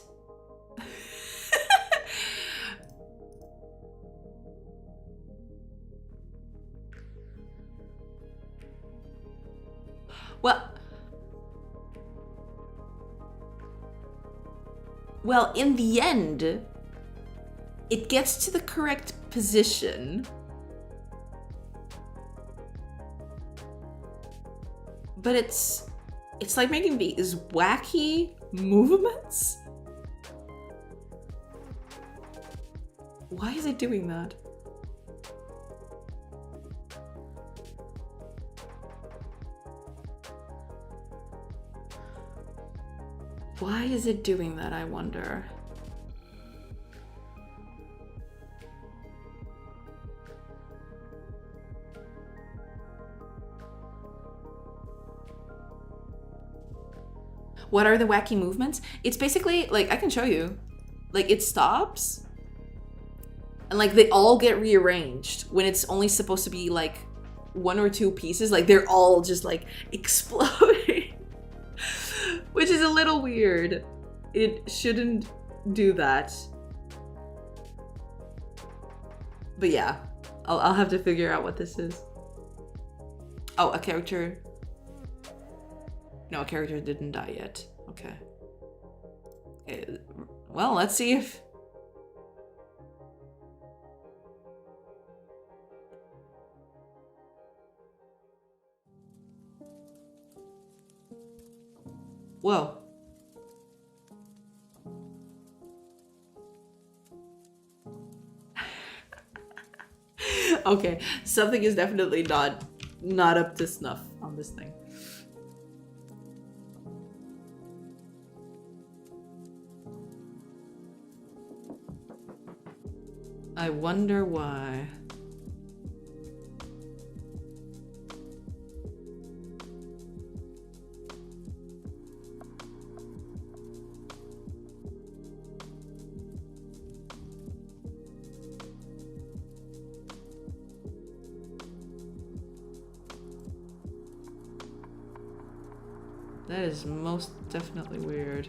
S1: Well, in the end, it gets to the correct position. But it's like making these wacky movements. Why is it doing that? Why is it doing that, I wonder? What are the wacky movements? It's basically, like, I can show you. Like, it stops. And, like, they all get rearranged when it's only supposed to be, like, one or two pieces. Like, they're all just, like, exploding. Which is a little weird. It shouldn't do that. But yeah, I'll have to figure out what this is. Oh, a character. No, a character didn't die yet. Okay. Okay. Well, let's see if... Whoa. Okay, something is definitely not up to snuff on this thing. I wonder why. That is most definitely weird.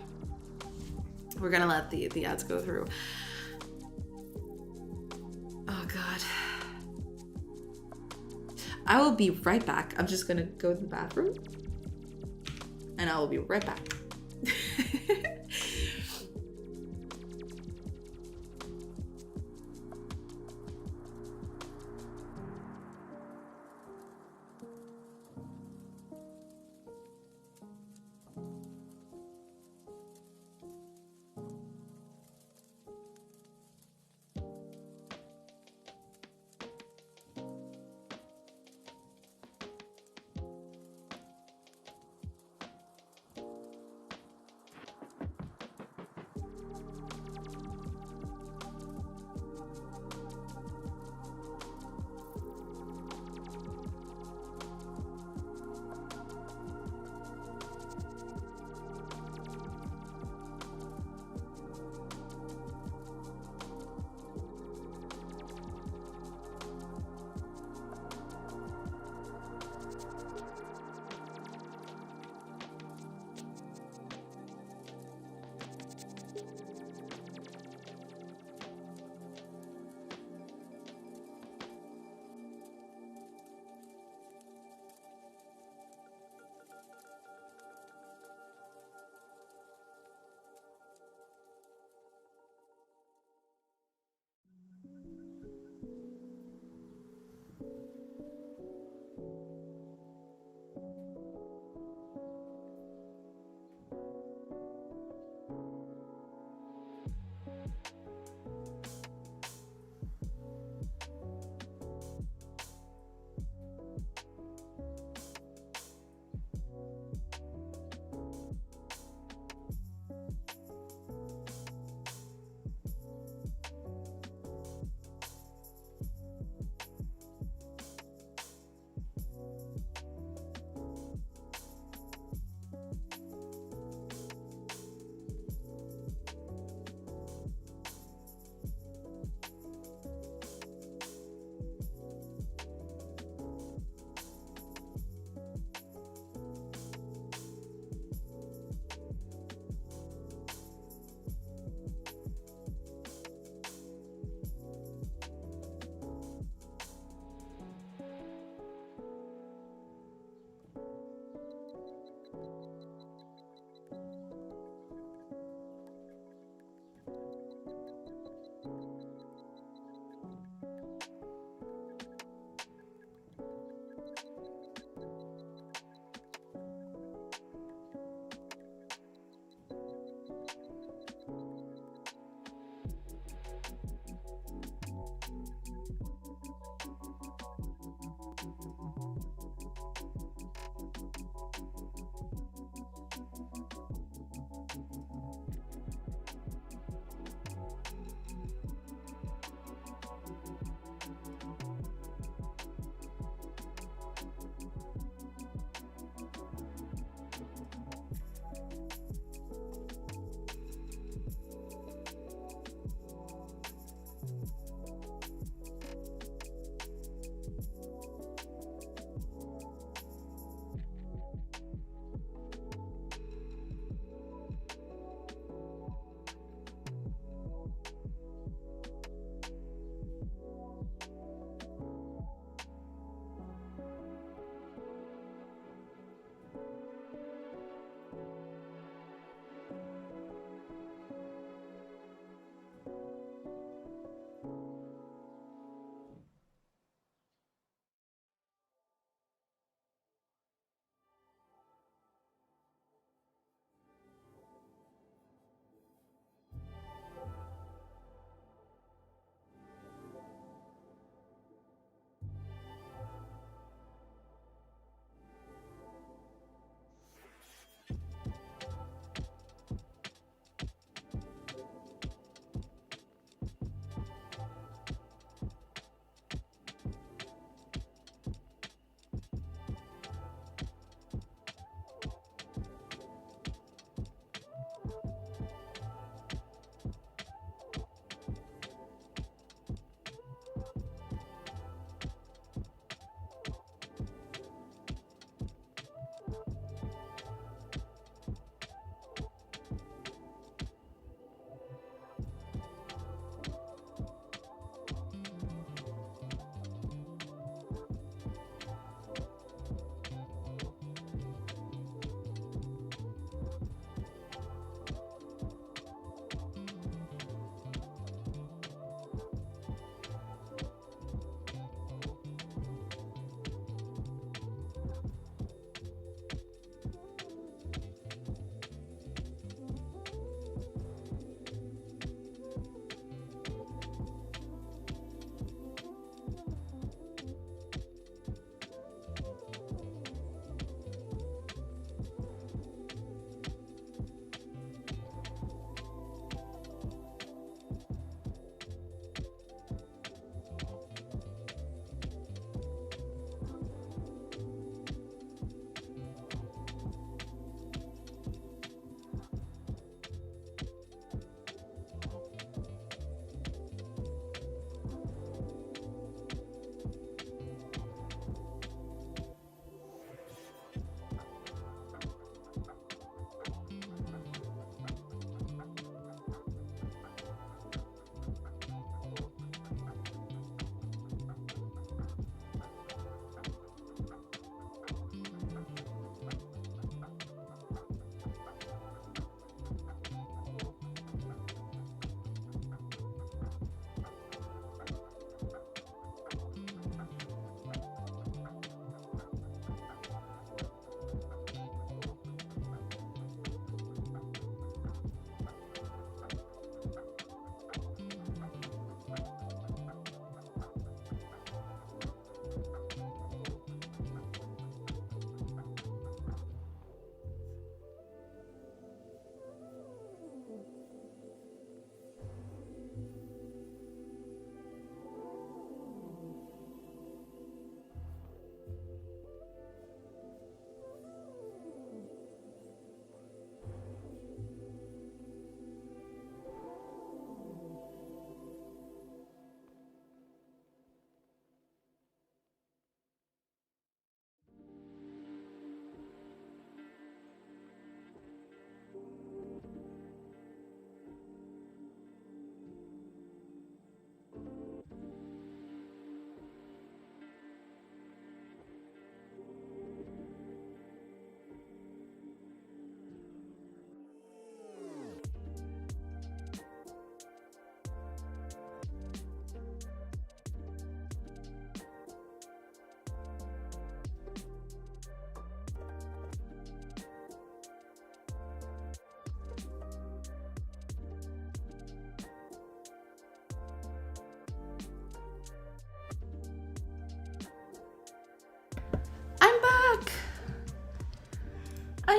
S1: We're gonna let the ads go through. Oh god. I will be right back. I'm just gonna go to the bathroom. And I will be right back.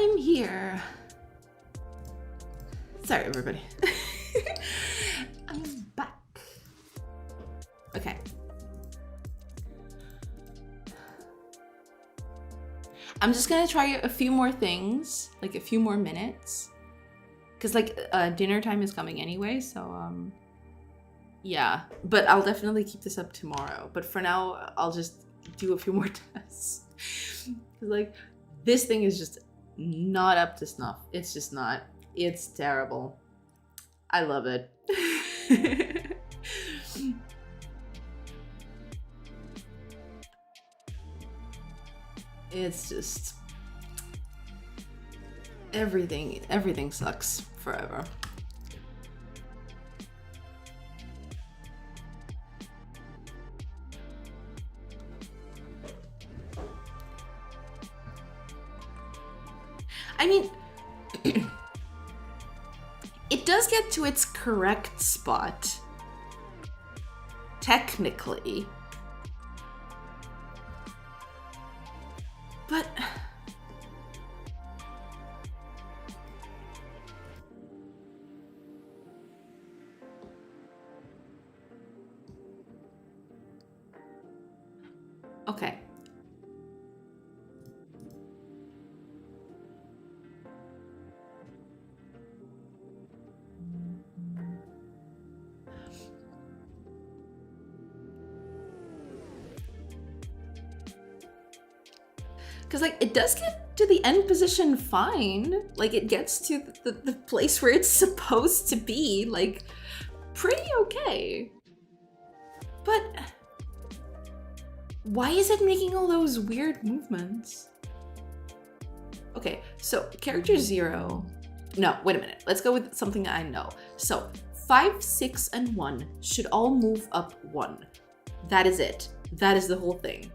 S1: I'm here. Sorry, everybody. I'm back. Okay. I'm just gonna try a few more things, like a few more minutes. Cause like dinner time is coming anyway, so yeah. But I'll definitely keep this up tomorrow. But for now, I'll just do a few more tests. Cause like this thing is just not up to snuff. It's just not. It's terrible. I love it. It's just everything sucks forever. I mean, it does get to its correct spot, technically, but okay. Because like it does get to the end position fine. Like it gets to the place where it's supposed to be, like pretty okay. But why is it making all those weird movements? Okay, so character 0. No, wait a minute. Let's go with something I know. So 5, 6, and 1 should all move up 1. That is it. That is the whole thing.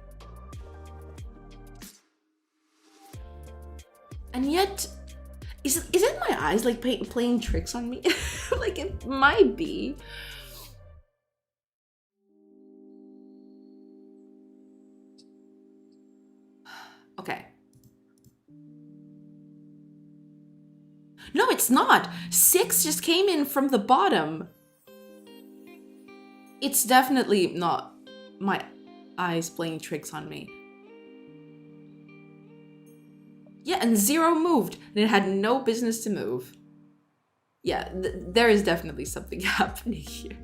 S1: And yet, is it my eyes like playing tricks on me? Like it might be. Okay. No, it's not. 6 just came in from the bottom. It's definitely not my eyes playing tricks on me. Yeah, and 0 moved, and it had no business to move. Yeah, there is definitely something happening here.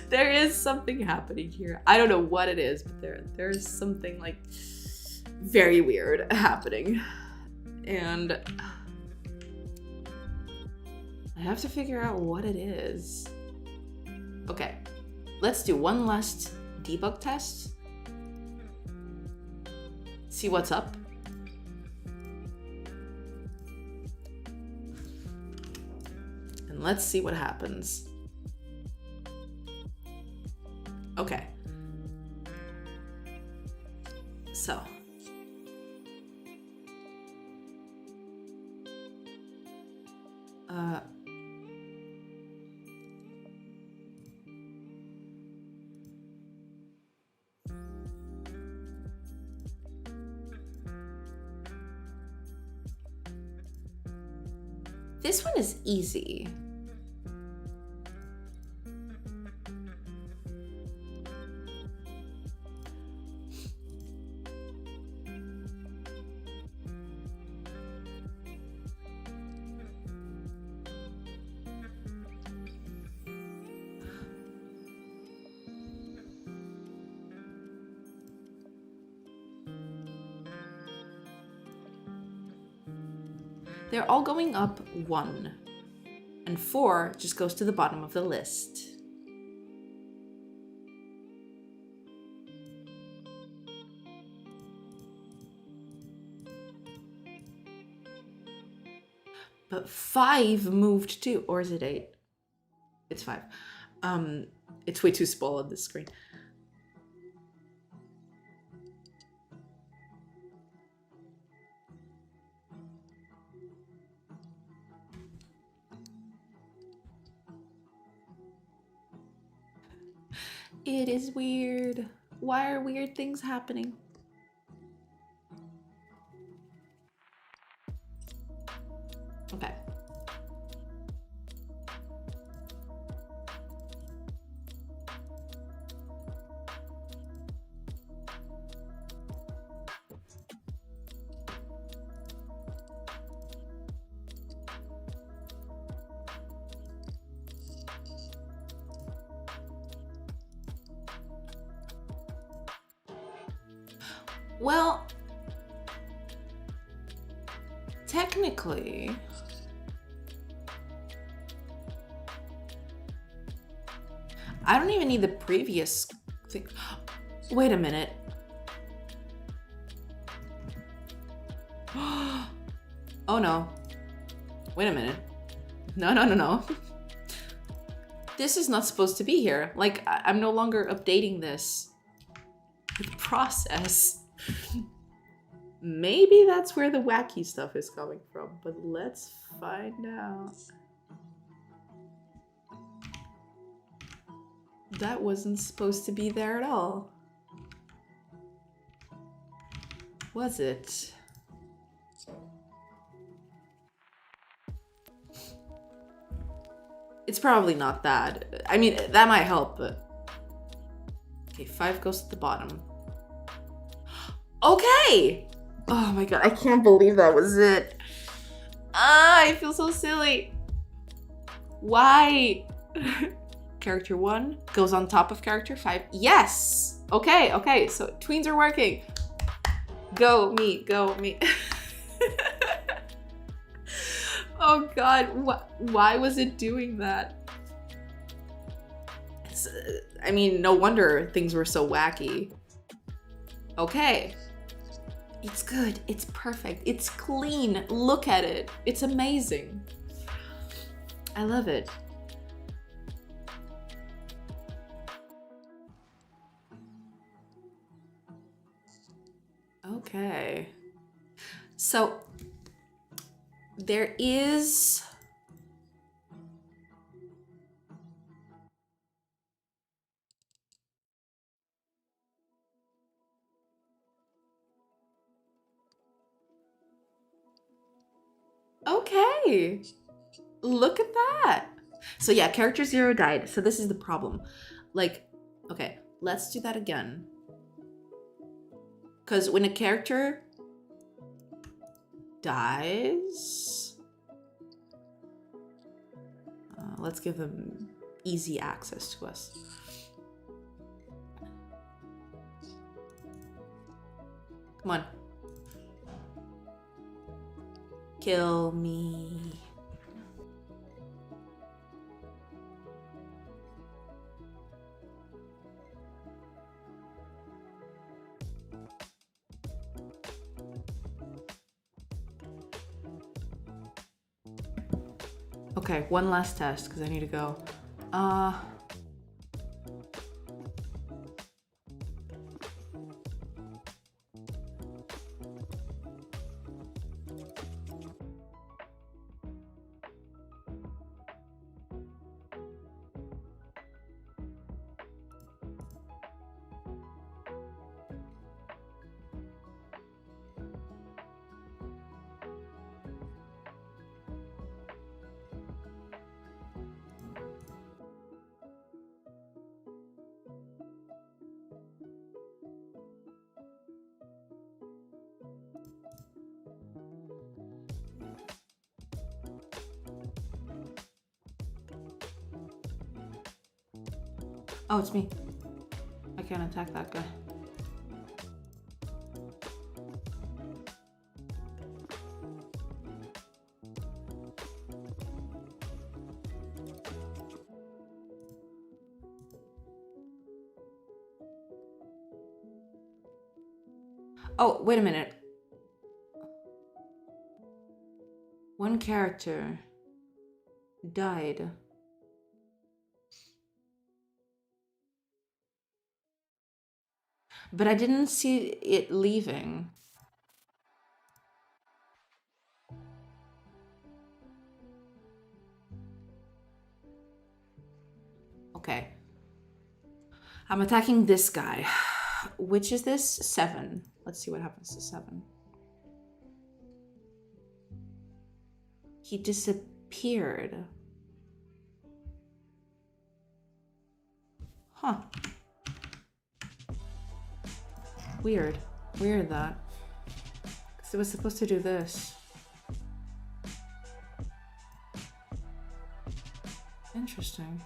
S1: There is something happening here. I don't know what it is, but there is something like very weird happening. And I have to figure out what it is. Okay, let's do one last debug test. See what's up. And let's see what happens. Okay. So. This one is easy. They're all going up 1, and 4 just goes to the bottom of the list. But 5 moved too, or is it 8? It's 5. It's way too small on this screen. It is weird. Why are weird things happening? Okay. Well, technically, I don't even need the previous thing. Wait a minute. Oh no. Wait a minute. No. This is not supposed to be here. Like, I'm no longer updating this process. Maybe that's where the wacky stuff is coming from, but let's find out. That wasn't supposed to be there at all. Was it? It's probably not that. I mean, that might help, but... Okay, 5 goes to the bottom. Okay! Oh my god, I can't believe that was it. Ah, I feel so silly. Why? Character 1 goes on top of character 5. Yes! Okay, so tweens are working. Go me. Oh god, why was it doing that? I mean, no wonder things were so wacky. Okay. It's good, it's perfect, it's clean. Look at it, it's amazing. I love it. Okay. So there is... Okay. Look at that. So yeah, character 0 died. So this is the problem. Like, okay, let's do that again. Because when a character dies, let's give them easy access to us. Come on. Kill me. Okay, one last test because I need to go. Oh, it's me. I can't attack that guy. Oh, wait a minute. One character died. But I didn't see it leaving. Okay. I'm attacking this guy. Which is this? 7. Let's see what happens to 7. He disappeared. Huh. Weird. Weird that. Because it was supposed to do this. Interesting.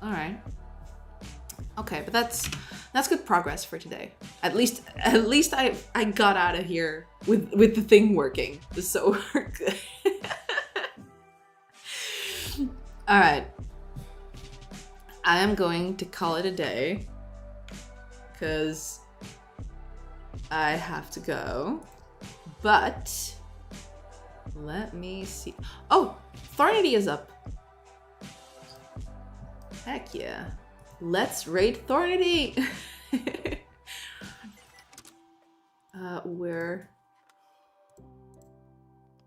S1: Alright. Okay, but that's good progress for today. At least I got out of here with the thing working. So we're good. Alright. I am going to call it a day. Because I have to go. But let me see. Oh, Thornity is up. Heck yeah. Let's raid Thornity. Where?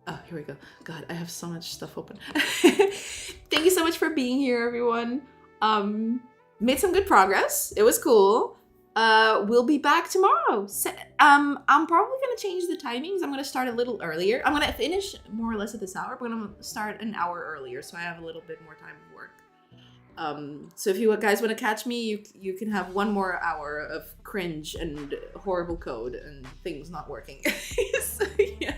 S1: Oh, here we go. God, I have so much stuff open. Thank you so much for being here, everyone. Made some good progress. It was cool. We'll be back tomorrow. I'm probably gonna change the timings. I'm gonna start a little earlier. I'm gonna finish more or less at this hour, but I'm gonna start an hour earlier so I have a little bit more time of work. So if you guys want to catch me, you can have one more hour of cringe and horrible code and things not working. So, yeah.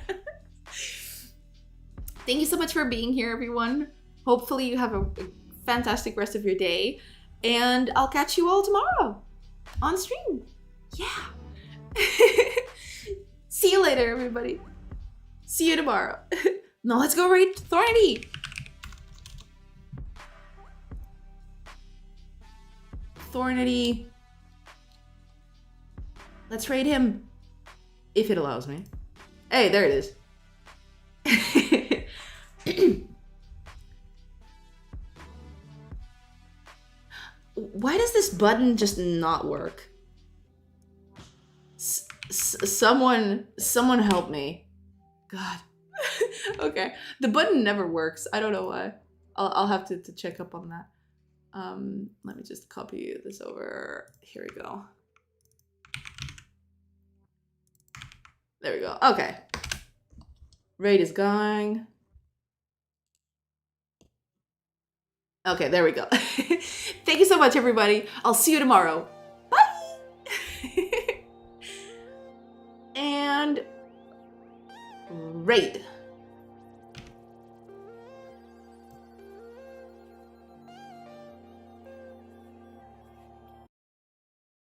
S1: Thank you so much for being here, everyone. Hopefully you have a fantastic rest of your day, and I'll catch you all tomorrow on stream. Yeah. See you later, everybody. See you tomorrow. Now let's go raid Thornity. Thornity. Let's raid him. If it allows me. Hey, there it is. Why does this button just not work? Someone help me. God. Okay. The button never works. I don't know why. I'll have to check up on that. Let me just copy this over. Here we go. There we go. Okay. Raid is going. Okay, there we go. Thank you so much, everybody. I'll see you tomorrow. Bye! And raid.